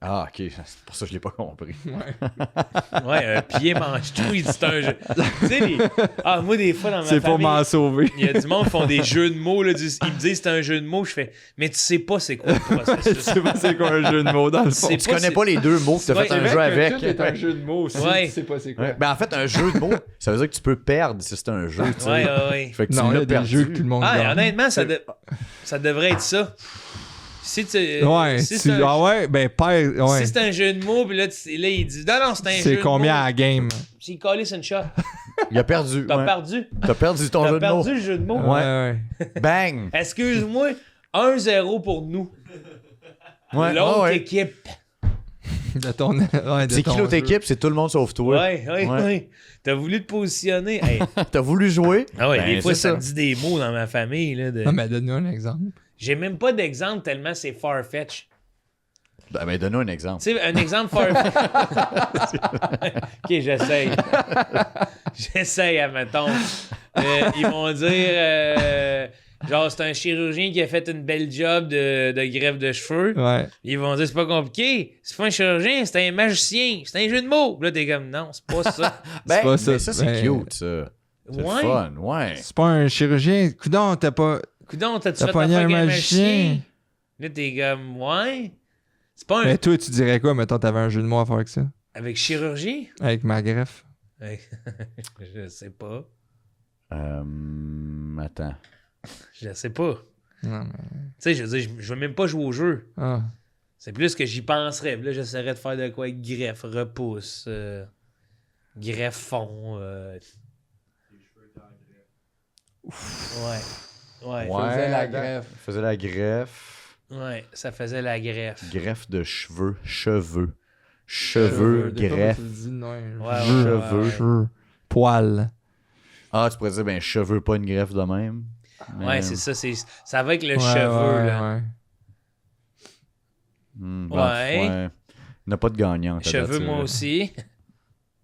Speaker 1: Ah, ok. C'est pour ça que je l'ai pas compris.
Speaker 3: Ouais.
Speaker 2: Un pied mange tout, il dit c'est un jeu. Tu sais, moi, des fois, dans ma
Speaker 3: C'est pour
Speaker 2: famille,
Speaker 3: m'en sauver.
Speaker 2: il y a du monde qui font des jeux de mots. Là, ils me disent c'est un jeu de mots. Je fais, mais tu sais pas c'est quoi le
Speaker 3: Je
Speaker 2: processus.
Speaker 3: sais pas c'est quoi un jeu de mots dans le fond.
Speaker 2: C'est
Speaker 1: Tu connais pas les deux mots que tu as
Speaker 2: Ouais,
Speaker 1: fait
Speaker 2: c'est
Speaker 1: un
Speaker 3: vrai
Speaker 1: jeu
Speaker 3: que
Speaker 1: avec.
Speaker 3: Tout est un jeu de mots aussi.
Speaker 2: Ouais.
Speaker 3: Tu sais pas c'est quoi.
Speaker 1: Ouais. Ben, en fait, un jeu de mots, ça veut dire que tu peux perdre si c'est un jeu. Tu sais.
Speaker 2: Ouais.
Speaker 1: Fait que
Speaker 3: Non,
Speaker 1: tu
Speaker 3: il y
Speaker 1: l'as
Speaker 3: a des
Speaker 1: perdu.
Speaker 3: jeux que tout le monde
Speaker 2: Ah,
Speaker 3: gagne.
Speaker 2: honnêtement, ça devrait être ça. Si tu,
Speaker 3: Ouais,
Speaker 2: si c'est un,
Speaker 3: ah ouais, ben père, ouais.
Speaker 2: si c'est un jeu de mots, puis là, là il dit non, c'est un jeu de mots.
Speaker 3: C'est combien à la game?
Speaker 2: S'il collé, c'est une shot.
Speaker 1: Il a perdu.
Speaker 2: T'as
Speaker 1: ouais.
Speaker 2: perdu.
Speaker 1: T'as perdu ton
Speaker 2: T'as
Speaker 1: jeu de mots.
Speaker 2: perdu le jeu de mots.
Speaker 1: Ouais. Bang!
Speaker 2: Excuse-moi, 1-0 pour nous.
Speaker 1: Ouais.
Speaker 2: L'autre
Speaker 1: ouais.
Speaker 2: équipe.
Speaker 3: De ton, ouais, de
Speaker 1: C'est
Speaker 3: ton
Speaker 1: qui l'autre
Speaker 3: jeu.
Speaker 1: équipe? C'est tout le monde sauf toi.
Speaker 2: Ouais. T'as voulu te positionner. Hey.
Speaker 1: T'as voulu jouer?
Speaker 2: Ah ouais,
Speaker 1: Ben,
Speaker 2: des fois,
Speaker 1: c'est
Speaker 2: ça me dit des mots dans ma famille. Là,
Speaker 3: Non, mais donne-nous un exemple.
Speaker 2: J'ai même pas d'exemple tellement c'est far-fetch.
Speaker 1: Ben, donne-nous un exemple.
Speaker 2: Tu sais, un exemple far-fetch. Ok, j'essaye. J'essaye, admettons. Ils vont dire... genre, c'est un chirurgien qui a fait une belle job de greffe de cheveux.
Speaker 3: Ouais.
Speaker 2: Ils vont dire, c'est pas compliqué. C'est pas un chirurgien, c'est un magicien. C'est un jeu de mots. Puis là, t'es comme, non, c'est pas ça.
Speaker 1: Ben,
Speaker 3: pas ça,
Speaker 1: mais ça, c'est
Speaker 3: ben,
Speaker 1: cute, ça. C'est
Speaker 2: Ouais.
Speaker 1: le fun, ouais.
Speaker 3: C'est pas un chirurgien. Coudon, t'as pas.
Speaker 2: Coudon, t'as-tu
Speaker 3: T'as
Speaker 2: fait
Speaker 3: pogné
Speaker 2: affaire
Speaker 3: un
Speaker 2: avec un
Speaker 3: magicien.
Speaker 2: magicien? Là, t'es comme, ouais. C'est pas un...
Speaker 3: Mais toi, tu dirais quoi, mettons, t'avais un jeu de mots à faire avec ça?
Speaker 2: Avec chirurgie?
Speaker 3: Avec ma greffe.
Speaker 2: Je sais pas.
Speaker 1: Attends.
Speaker 2: Je sais pas.
Speaker 3: Non, mais.
Speaker 2: Tu sais, je veux dire, je veux même pas jouer au jeu.
Speaker 3: Ah.
Speaker 2: C'est plus que j'y penserais. Puis là, j'essaierais de faire de quoi avec greffe, repousse, greffon. Ouais.
Speaker 3: Faisait la
Speaker 1: attends.
Speaker 3: greffe.
Speaker 1: Faisait la greffe.
Speaker 2: Ouais, ça faisait la greffe.
Speaker 1: Greffe de cheveux. Cheveux,
Speaker 3: Des fois,
Speaker 1: greffe.
Speaker 3: tu le dis, non,
Speaker 2: Ouais,
Speaker 1: Cheveux.
Speaker 3: cheveux. Poil.
Speaker 1: Ah, tu pourrais dire, ben, cheveux, pas une greffe de même.
Speaker 2: Ouais, c'est ça. Ça va avec le
Speaker 3: Ouais,
Speaker 2: cheveu,
Speaker 3: ouais,
Speaker 2: là.
Speaker 3: ouais.
Speaker 2: Ouais.
Speaker 1: Il n'y a pas de gagnant.
Speaker 2: Cheveux, moi aussi.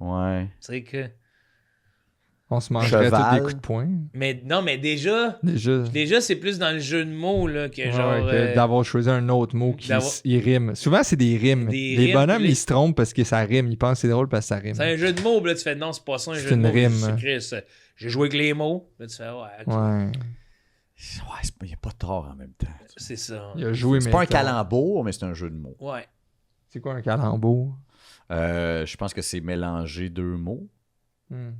Speaker 1: Ouais.
Speaker 2: Tu sais que...
Speaker 3: On se mangerait tous
Speaker 1: Cheval.
Speaker 3: des coups de poing.
Speaker 2: Mais non, mais déjà
Speaker 3: Déjà.
Speaker 2: c'est plus dans le jeu de mots, là, que
Speaker 3: Ouais,
Speaker 2: genre...
Speaker 3: que d'avoir choisi un autre mot qui
Speaker 2: d'avoir-
Speaker 3: il rime. Souvent, c'est des rimes.
Speaker 2: Des
Speaker 3: Les
Speaker 2: rimes,
Speaker 3: bonhommes,
Speaker 2: les-
Speaker 3: ils se trompent parce que ça rime. Ils pensent que c'est drôle parce que ça rime.
Speaker 2: C'est un jeu de mots, puis là, tu fais non, c'est pas ça un
Speaker 3: C'est
Speaker 2: jeu de
Speaker 3: une
Speaker 2: mots.
Speaker 3: rime.
Speaker 2: C'est Chris, j'ai joué avec les mots. Là, tu fais, ouais, ok.
Speaker 3: Ouais.
Speaker 1: Ouais, il n'y a pas tort en même temps.
Speaker 2: C'est ça.
Speaker 3: Il a joué,
Speaker 1: C'est
Speaker 3: mais.
Speaker 1: pas un calembour, mais c'est un jeu de mots.
Speaker 2: Ouais.
Speaker 3: C'est quoi un calembour?
Speaker 1: Je pense que c'est mélanger deux mots.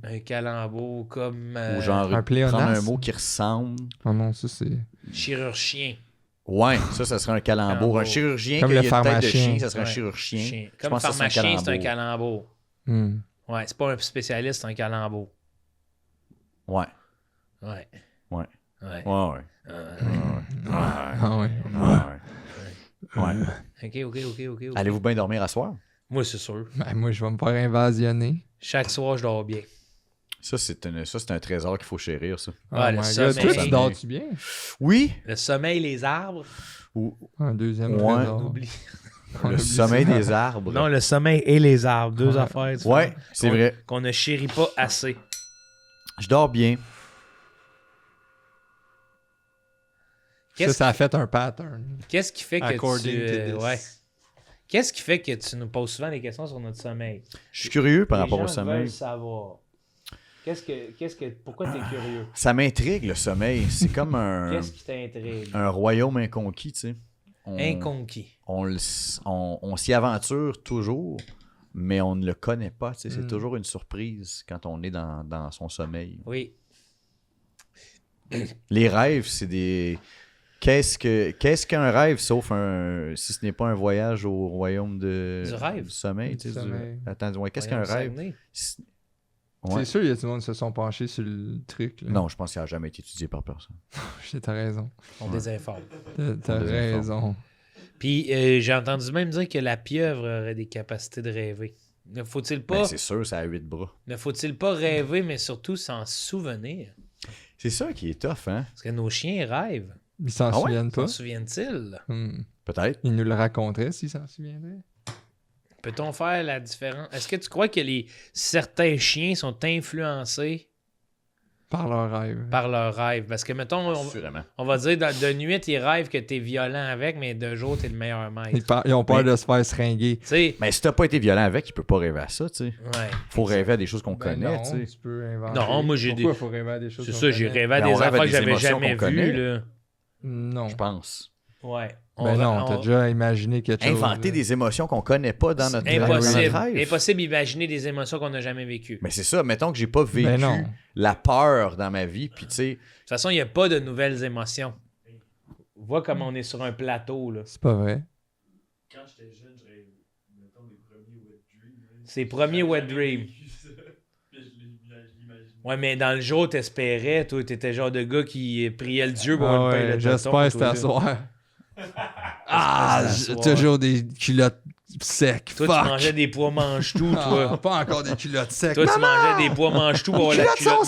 Speaker 2: Un calembour comme
Speaker 1: Ou genre
Speaker 3: un pléonasme.
Speaker 1: prendre un mot qui ressemble.
Speaker 3: Oh non, ça c'est.
Speaker 2: chirurgien.
Speaker 1: Ouais, ça serait un calembour.
Speaker 2: Calembour.
Speaker 1: Un chirurgien
Speaker 3: Comme
Speaker 1: qui a
Speaker 3: le
Speaker 1: une tête de
Speaker 3: pharmacien.
Speaker 1: chien, ça serait un
Speaker 2: Ouais.
Speaker 1: chirurgien.
Speaker 2: Chien.
Speaker 1: Je
Speaker 2: Comme
Speaker 1: pense que ça,
Speaker 2: pharmacien, c'est un
Speaker 1: calembour.
Speaker 2: calembour. Ouais, c'est pas un spécialiste, c'est un calembour.
Speaker 1: Ouais.
Speaker 2: Ouais.
Speaker 1: Ouais.
Speaker 2: Ouais.
Speaker 1: Ouais.
Speaker 3: Ah ouais.
Speaker 1: Ouais. Allez-vous bien dormir à soir?
Speaker 2: Moi, c'est sûr.
Speaker 3: Ben, moi, je vais me faire invasionner.
Speaker 2: Chaque soir, je dors bien.
Speaker 1: Ça, c'est un trésor qu'il faut chérir, ça.
Speaker 2: Ouais, le
Speaker 3: my God.
Speaker 2: sommeil.
Speaker 3: Toi, tu dors-tu bien?
Speaker 1: Oui.
Speaker 2: Le sommeil, les arbres.
Speaker 1: Ou
Speaker 3: Un deuxième
Speaker 1: Ouais.
Speaker 3: trésor.
Speaker 2: Oublie.
Speaker 3: On
Speaker 1: le
Speaker 3: oublie
Speaker 1: sommeil
Speaker 3: ça.
Speaker 1: des arbres.
Speaker 2: Non, le sommeil et les arbres. Deux
Speaker 3: Ouais.
Speaker 2: affaires. différentes.
Speaker 1: Ouais, c'est vrai.
Speaker 2: Qu'on ne chérit pas assez.
Speaker 1: Je dors bien.
Speaker 3: Ça a fait un pattern.
Speaker 2: Qu'est-ce qui fait que
Speaker 3: According
Speaker 2: tu...
Speaker 3: to this.
Speaker 2: ouais. Qu'est-ce qui fait que tu nous poses souvent des questions sur notre sommeil?
Speaker 1: Je suis curieux par
Speaker 2: Les
Speaker 1: rapport au
Speaker 2: gens
Speaker 1: sommeil.
Speaker 2: veulent savoir. Pourquoi t'es curieux?
Speaker 1: Ça m'intrigue, le sommeil. C'est comme
Speaker 2: Qu'est-ce qui t'intrigue?
Speaker 1: un royaume inconquis, tu sais.
Speaker 2: Inconquis.
Speaker 1: On s'y aventure toujours, mais on ne le connaît pas. Tu sais. C'est
Speaker 3: Mm.
Speaker 1: toujours une surprise quand on est dans son sommeil.
Speaker 2: Oui.
Speaker 1: Les rêves, c'est des... Qu'est-ce qu'un rêve, sauf si ce n'est pas un voyage au royaume du sommeil?
Speaker 3: Du sommeil.
Speaker 1: Attends, ouais, qu'est-ce qu'un rêve?
Speaker 2: Saguenay.
Speaker 1: Ouais.
Speaker 3: C'est sûr, il y a du monde qui se sont penchés sur le truc. Là.
Speaker 1: Non, je pense qu'il n'a jamais été étudié par personne.
Speaker 3: T'as raison.
Speaker 2: On désinforme.
Speaker 3: T'as raison.
Speaker 2: Puis j'ai entendu même dire que la pieuvre aurait des capacités de rêver. Ne faut-il pas,
Speaker 1: Ben, c'est sûr, ça a 8 bras.
Speaker 2: ne faut-il pas rêver, mais surtout s'en souvenir?
Speaker 1: C'est ça qui est tough, hein?
Speaker 2: Parce que nos chiens rêvent.
Speaker 3: Ils s'en
Speaker 1: Ah ouais?
Speaker 3: souviennent pas.
Speaker 2: S'en souviennent-ils?
Speaker 1: Peut-être.
Speaker 3: Ils nous le raconteraient s'ils s'en souviendraient.
Speaker 2: Peut-on faire la différence? Est-ce que tu crois que certains chiens sont influencés
Speaker 3: Par leurs rêves.
Speaker 2: par leurs rêves? Parce que, mettons,
Speaker 1: Sûrement.
Speaker 2: on va dire, de nuit, ils rêvent que t'es violent avec, mais de jour, t'es le meilleur maître.
Speaker 3: Ils ont peur
Speaker 1: Mais-
Speaker 3: de se faire seringuer.
Speaker 2: Tu sais,
Speaker 1: Mais si t'as pas été violent avec, il peut pas rêver à ça, tu sais.
Speaker 2: ouais.
Speaker 1: Faut rêver à des choses qu'on
Speaker 3: Ben
Speaker 1: connaît,
Speaker 3: non,
Speaker 1: tu sais.
Speaker 3: tu peux inventer.
Speaker 2: Non, moi, j'ai
Speaker 3: Pourquoi
Speaker 2: des-
Speaker 3: faut rêver à des choses
Speaker 2: C'est
Speaker 3: qu'on
Speaker 2: ça, j'ai
Speaker 3: connaît?
Speaker 2: rêvé à
Speaker 1: Ben,
Speaker 2: des
Speaker 1: on rêve à
Speaker 2: affaires que
Speaker 1: des
Speaker 2: j'avais
Speaker 1: émotions
Speaker 2: jamais
Speaker 1: qu'on
Speaker 2: vues,
Speaker 1: connaît.
Speaker 2: là.
Speaker 3: Non.
Speaker 1: Je pense.
Speaker 2: Ouais.
Speaker 3: Ben non, t'as déjà imaginé quelque chose.
Speaker 1: Inventer des émotions qu'on connaît pas dans notre
Speaker 2: Impossible.
Speaker 1: rêve.
Speaker 2: Impossible d'imaginer des émotions qu'on n'a jamais vécues.
Speaker 1: Mais c'est ça, mettons que j'ai pas vécu
Speaker 3: Ben non.
Speaker 1: la peur dans ma vie, puis tu sais,
Speaker 2: De toute façon, il n'y a pas de nouvelles émotions. Vois comment on est sur un plateau, là.
Speaker 3: C'est pas vrai.
Speaker 5: Quand j'étais jeune, je rêvais, mettons, des premiers wet dreams.
Speaker 2: Ses premiers wet dreams.
Speaker 5: Je l'imagine.
Speaker 2: Ouais, mais dans le jour, t'espérais, toi, t'étais le genre de gars qui priait le Dieu pour avoir
Speaker 3: Ah
Speaker 2: une paille
Speaker 3: ouais,
Speaker 2: de
Speaker 3: j'espère
Speaker 2: tonton,
Speaker 3: que c'est
Speaker 2: toi,
Speaker 3: à
Speaker 2: là.
Speaker 3: soir. Ah,
Speaker 2: c'est à soir.
Speaker 3: toujours des culottes secs.
Speaker 2: Toi,
Speaker 3: Fuck.
Speaker 2: tu mangeais des pois mange-tout,
Speaker 3: Ah,
Speaker 2: toi.
Speaker 3: pas encore des culottes secs.
Speaker 2: Toi, tu mangeais des pois mange-tout pour avoir la culotte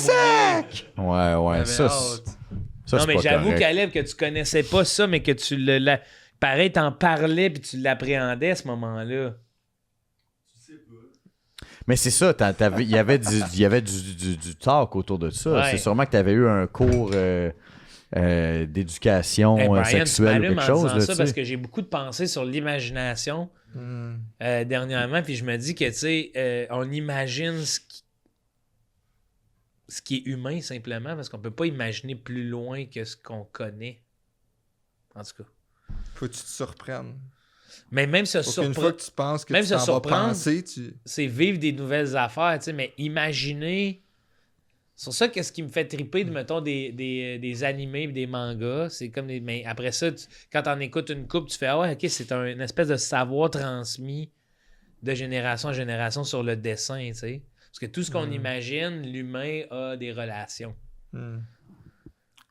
Speaker 2: mouillée.
Speaker 1: ouais, ça, ça
Speaker 2: Non,
Speaker 1: c'est
Speaker 2: mais
Speaker 1: pas
Speaker 2: j'avoue,
Speaker 1: correct.
Speaker 2: Caleb, que tu connaissais pas ça, mais que tu le... Pareil, t'en parlais puis tu l'appréhendais à ce moment-là.
Speaker 1: Mais c'est ça, il y avait du talk autour de ça.
Speaker 2: Ouais.
Speaker 1: C'est sûrement que tu avais eu un cours d'éducation
Speaker 2: Hey, Brian, tu
Speaker 1: sexuelle ou
Speaker 2: m'allumes
Speaker 1: quelque
Speaker 2: en
Speaker 1: chose.
Speaker 2: disant
Speaker 1: Là,
Speaker 2: ça
Speaker 1: tu
Speaker 2: parce
Speaker 1: sais.
Speaker 2: que j'ai beaucoup de pensées sur l'imagination dernièrement, puis je me dis que, tu sais, on imagine ce qui est humain simplement parce qu'on peut pas imaginer plus loin que ce qu'on connaît. En tout cas.
Speaker 3: Faut que tu te surprennes.
Speaker 2: Mais même se
Speaker 3: Faut qu'une fois
Speaker 2: surprendre,
Speaker 3: que tu penses que
Speaker 2: même
Speaker 3: tu
Speaker 2: se
Speaker 3: t'en vas
Speaker 2: surprendre,
Speaker 3: penser, tu...
Speaker 2: c'est vivre des nouvelles affaires, tu sais, mais imaginer... Sur ça, qu'est-ce qui me fait triper de, mettons, des animés et des mangas, c'est comme des... Mais après ça, quand t'en écoutes une couple, tu fais « Ah ouais, ok, c'est une espèce de savoir transmis de génération en génération sur le dessin, tu sais. » Parce que tout ce qu'on imagine, l'humain a des relations.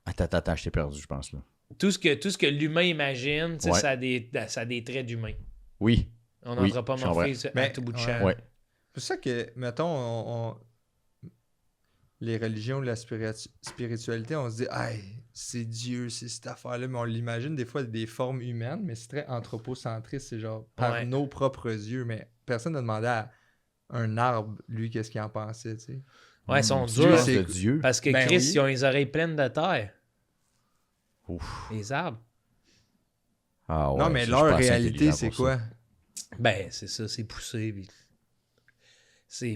Speaker 1: Attends, je t'ai perdu, je pense. Là.
Speaker 2: Tout ce que l'humain imagine, tu sais,
Speaker 1: Ouais.
Speaker 2: ça a des traits d'humain.
Speaker 1: Oui.
Speaker 2: On
Speaker 1: Oui,
Speaker 2: n'entrera pas
Speaker 1: je
Speaker 2: morfler
Speaker 1: comprends.
Speaker 2: à
Speaker 3: Mais-
Speaker 2: tout bout de
Speaker 3: ouais.
Speaker 2: champ.
Speaker 1: Ouais.
Speaker 3: C'est pour ça que, mettons, les religions, la spiritualité, on se dit, hey, c'est Dieu, c'est cette affaire-là, mais on l'imagine des fois des formes humaines, mais c'est très anthropocentriste, c'est genre par
Speaker 2: Ouais.
Speaker 3: nos propres yeux, mais personne n'a demandé à un arbre, lui, qu'est-ce qu'il en pensait, tu sais.
Speaker 2: Ouais, ils sont
Speaker 1: Tu
Speaker 2: durs.
Speaker 1: penses de Dieu.
Speaker 2: Parce que
Speaker 3: Ben
Speaker 2: Chris,
Speaker 3: oui.
Speaker 2: ils ont les oreilles pleines de terre.
Speaker 1: Ouf.
Speaker 2: Les arbres.
Speaker 1: Ah ouais,
Speaker 3: non, mais
Speaker 1: ça, je
Speaker 3: leur
Speaker 1: pense que
Speaker 3: réalité,
Speaker 1: intelligent
Speaker 3: c'est
Speaker 1: pour
Speaker 3: quoi?
Speaker 1: ça.
Speaker 2: Ben, c'est ça, c'est poussé. Puis...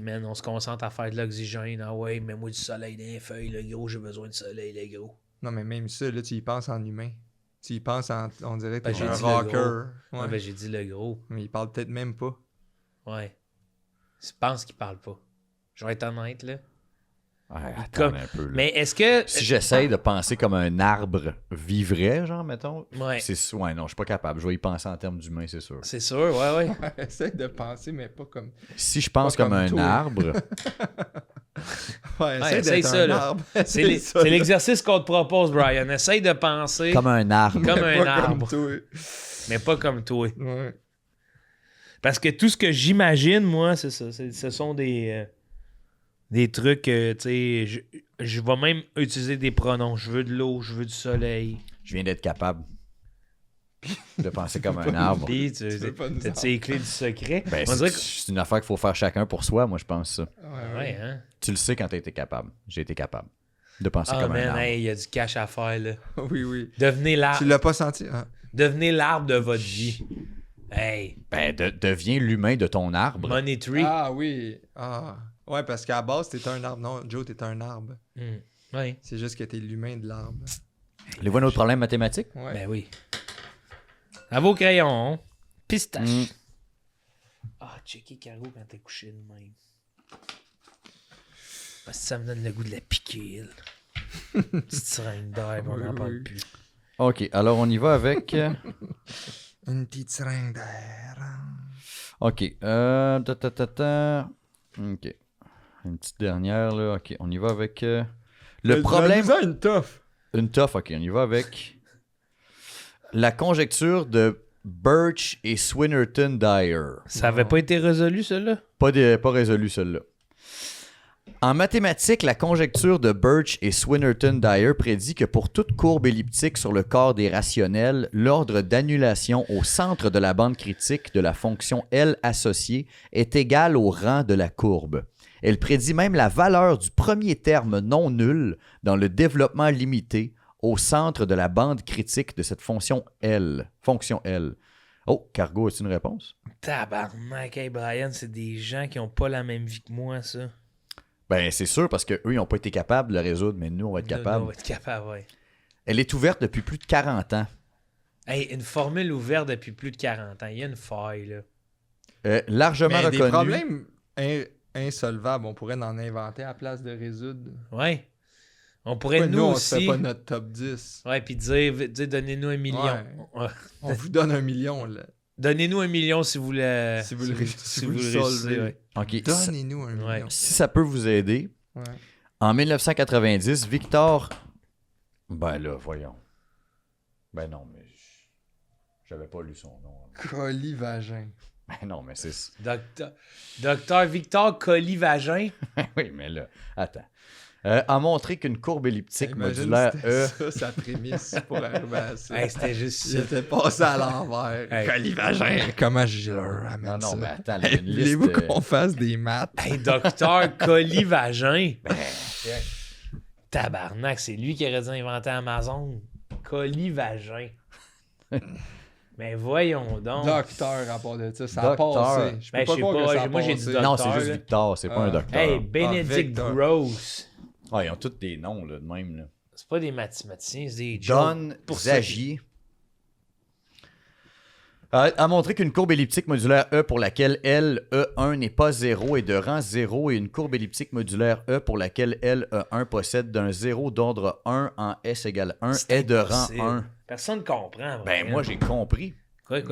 Speaker 2: Man, on se concentre à faire de l'oxygène. Ah ouais, mets-moi du soleil dans les feuilles, le gros, j'ai besoin de soleil, le gros.
Speaker 3: Non, mais même ça, là, tu y penses en humain. Tu y penses en, on dirait que
Speaker 2: Ben,
Speaker 3: t'es
Speaker 2: j'ai
Speaker 3: un
Speaker 2: dit le
Speaker 3: rocker.
Speaker 2: Ouais,
Speaker 3: Ouais.
Speaker 2: ben, j'ai dit le gros.
Speaker 3: Mais il parle peut-être même pas.
Speaker 2: Ouais. Je pense qu'il parle pas. Je vais être honnête, là.
Speaker 1: Ouais, attends
Speaker 2: Comme-
Speaker 1: un peu. Là.
Speaker 2: Mais est-ce que...
Speaker 1: Si j'essaye de penser comme un arbre vivrait, genre, mettons,
Speaker 2: Ouais.
Speaker 1: ouais, non, je suis pas capable. Je vais y penser en termes d'humain, c'est sûr.
Speaker 2: C'est sûr, ouais, ouais.
Speaker 3: Essaye de penser, mais pas comme...
Speaker 1: Si je pense
Speaker 3: Pas
Speaker 1: comme
Speaker 3: comme
Speaker 1: un
Speaker 3: toi.
Speaker 1: arbre,
Speaker 3: Ouais,
Speaker 2: essaye
Speaker 3: essaye d'être
Speaker 2: ça,
Speaker 3: un
Speaker 2: là.
Speaker 3: arbre.
Speaker 2: C'est
Speaker 3: Essaye ça, là.
Speaker 2: l'exercice qu'on te propose, Brian. Essaye de penser
Speaker 1: comme un arbre.
Speaker 2: comme
Speaker 3: Mais
Speaker 2: un
Speaker 3: pas
Speaker 2: arbre,
Speaker 3: toi.
Speaker 2: mais pas comme toi.
Speaker 3: Ouais.
Speaker 2: Parce que tout ce que j'imagine, moi, c'est ça. Ce sont des trucs, tu sais, je vais même utiliser des pronoms. Je veux de l'eau, je veux du soleil.
Speaker 1: Je viens d'être capable de penser comme un arbre.
Speaker 2: Puis,
Speaker 3: veux pas nous
Speaker 2: t'as-tu les clés du secret?
Speaker 1: Ben,
Speaker 2: On dirait
Speaker 1: c'est une affaire qu'il faut faire chacun pour soi, moi, je pense ça.
Speaker 2: que... Ouais, hein?
Speaker 1: Tu le sais quand t'as été capable. J'ai été capable de penser
Speaker 2: Ah,
Speaker 1: comme un
Speaker 2: man,
Speaker 1: arbre.
Speaker 2: hey, il y a du cash à faire, là.
Speaker 3: Oui, oui.
Speaker 2: Devenez
Speaker 3: Tu
Speaker 2: l'arbre.
Speaker 3: l'as pas senti? Ah.
Speaker 2: Devenez l'arbre de votre vie. Hey,
Speaker 1: Ben, deviens l'humain de ton arbre.
Speaker 2: Money Tree.
Speaker 3: Ah oui. Ah. Ouais, parce qu'à la base, t'es un arbre. Non, Joe, t'es un arbre.
Speaker 2: Oui.
Speaker 3: C'est juste que t'es l'humain de l'arbre.
Speaker 1: Voulez-vous un autre problème mathématique?
Speaker 3: Ouais.
Speaker 2: Ben oui. À vos crayons. Pistache.
Speaker 1: Mm.
Speaker 2: Ah, checker Caro quand t'es couché de même. Parce que ça me donne le goût de la piquer, elle. Petite seringue d'air, on n'en parle plus.
Speaker 1: OK, alors on y va avec...
Speaker 3: Une petite seringue d'air.
Speaker 1: OK. OK. Une petite dernière, là. OK, on y va avec... le problème...
Speaker 3: Une toffe.
Speaker 1: Une toffe, OK. On y va avec... La conjecture de Birch et Swinnerton Dyer.
Speaker 2: Ça avait pas été résolu, celui-là?
Speaker 1: Pas résolu, celle-là. En mathématiques, la conjecture de Birch et Swinnerton Dyer prédit que pour toute courbe elliptique sur le corps des rationnels, l'ordre d'annulation au centre de la bande critique de la fonction L associée est égal au rang de la courbe. Elle prédit même la valeur du premier terme non nul dans le développement limité au centre de la bande critique de cette fonction L. Oh, Cargo, as-tu une réponse?
Speaker 2: Tabarnak, hey Brian, c'est des gens qui ont pas la même vie que moi, ça.
Speaker 1: Ben, c'est sûr, parce qu'eux, ils n'ont pas été capables de le résoudre, mais nous, on va être capables.
Speaker 2: On va être capable, ouais.
Speaker 1: Elle est ouverte depuis plus de 40 ans.
Speaker 2: Hey, une formule ouverte depuis plus de 40 ans. Il y a une faille, là.
Speaker 1: Largement
Speaker 3: Mais des
Speaker 1: reconnue.
Speaker 3: problèmes insolvables, on pourrait en inventer à la place de résoudre.
Speaker 2: Ouais. On pourrait,
Speaker 3: Pourquoi
Speaker 2: nous
Speaker 3: on
Speaker 2: aussi...
Speaker 3: se fait pas notre top 10?
Speaker 2: Ouais, puis dire donnez-nous 1 million.
Speaker 3: Ouais. On vous donne 1 million, là.
Speaker 2: Donnez-nous 1 million si vous le...
Speaker 3: Si vous le
Speaker 2: réussissez,
Speaker 3: solvez.
Speaker 2: ouais.
Speaker 1: OK.
Speaker 3: Donnez-nous 1 million.
Speaker 2: Ouais.
Speaker 1: Si ça peut vous aider,
Speaker 3: Ouais.
Speaker 1: en 1990, Victor... Ben là, voyons. Ben non, mais... J'avais pas lu son nom.
Speaker 3: Colivagin.
Speaker 1: Ben non, mais c'est...
Speaker 2: Docteur Victor Colivagin.
Speaker 1: Oui, mais là, attends. A montré qu'une courbe elliptique
Speaker 3: Imagine
Speaker 1: modulaire
Speaker 3: c'était
Speaker 1: E...
Speaker 3: ça, sa prémisse pour arriver à ça.
Speaker 2: Hey, c'était juste
Speaker 3: Il
Speaker 2: ça.
Speaker 3: était passé à l'envers.
Speaker 2: Hey.
Speaker 3: Colivagin. Comment je leur amène
Speaker 1: Non, non,
Speaker 3: ça?
Speaker 1: mais attends, là,
Speaker 3: Hey,
Speaker 1: une liste...
Speaker 3: voulez-vous qu'on fasse des maths?
Speaker 2: Hey, docteur Colivagin. Tabarnak, c'est lui qui aurait dû inventer Amazon. Colivagin. Mais voyons donc.
Speaker 3: Docteur à part de ça, ça a
Speaker 1: Docteur.
Speaker 3: passé. Je peux
Speaker 2: Ben,
Speaker 3: pas
Speaker 2: je sais
Speaker 3: croire
Speaker 2: pas,
Speaker 3: que ça a
Speaker 2: moi, j'ai dit
Speaker 3: passé.
Speaker 1: Non, c'est
Speaker 2: docteur,
Speaker 1: juste
Speaker 2: là.
Speaker 1: Victor, c'est pas un docteur.
Speaker 2: Hey, Benedict
Speaker 3: Victor.
Speaker 2: Gross.
Speaker 1: Ah, ils ont tous des noms, là, de même, là.
Speaker 2: C'est pas des mathématiciens, c'est des jokes.
Speaker 1: Don
Speaker 2: Pour ça.
Speaker 1: Zagier a montré qu'une courbe elliptique modulaire E pour laquelle L, E1 n'est pas 0 est de rang 0 et une courbe elliptique modulaire E pour laquelle L, E1 possède d'un 0 d'ordre 1 en S égale 1
Speaker 2: C'est
Speaker 1: est de rang
Speaker 2: impossible.
Speaker 1: 1.
Speaker 2: Personne comprend.
Speaker 1: Ben,
Speaker 2: Brian.
Speaker 1: moi, j'ai compris.
Speaker 2: Quoi?
Speaker 3: Ok.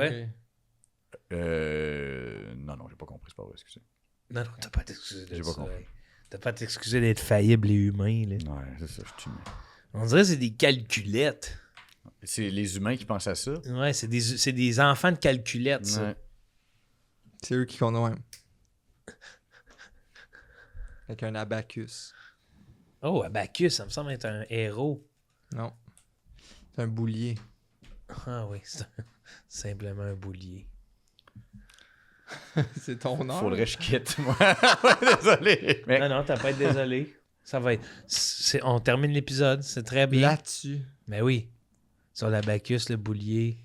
Speaker 1: Non, j'ai pas compris, c'est pas vrai, excusez.
Speaker 2: Non, t'as pas à t'excuser de
Speaker 1: J'ai
Speaker 2: ça.
Speaker 1: pas compris.
Speaker 2: hey. T'as pas à t'excuser d'être faillible et humain. Là.
Speaker 1: Ouais, c'est ça, je suis
Speaker 2: On dirait que c'est des calculettes.
Speaker 1: C'est les humains qui pensent à ça.
Speaker 2: Ouais, c'est des enfants de calculettes, ça.
Speaker 1: Ouais.
Speaker 3: C'est eux qui connaissent. Avec un abacus.
Speaker 2: Oh, Abacus, ça me semble être un héros.
Speaker 3: Non. C'est un boulier.
Speaker 2: Ah oui, c'est simplement un boulier.
Speaker 3: C'est ton nom.
Speaker 1: Faudrait que je quitte, moi. Désolé. Mais...
Speaker 2: Non, t'as pas à être désolé. Ça va être... On termine l'épisode, c'est très bien.
Speaker 3: Là-dessus,
Speaker 2: Mais oui. Sur l'Abacus, le boulier.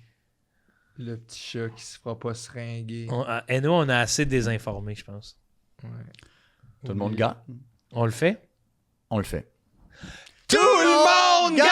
Speaker 3: le petit chat qui se fera pas seringuer.
Speaker 2: Et nous, on a assez désinformé, je pense.
Speaker 3: Ouais.
Speaker 1: Tout le monde gagne.
Speaker 2: On le fait?
Speaker 1: On le fait.
Speaker 3: Tout le monde gagne!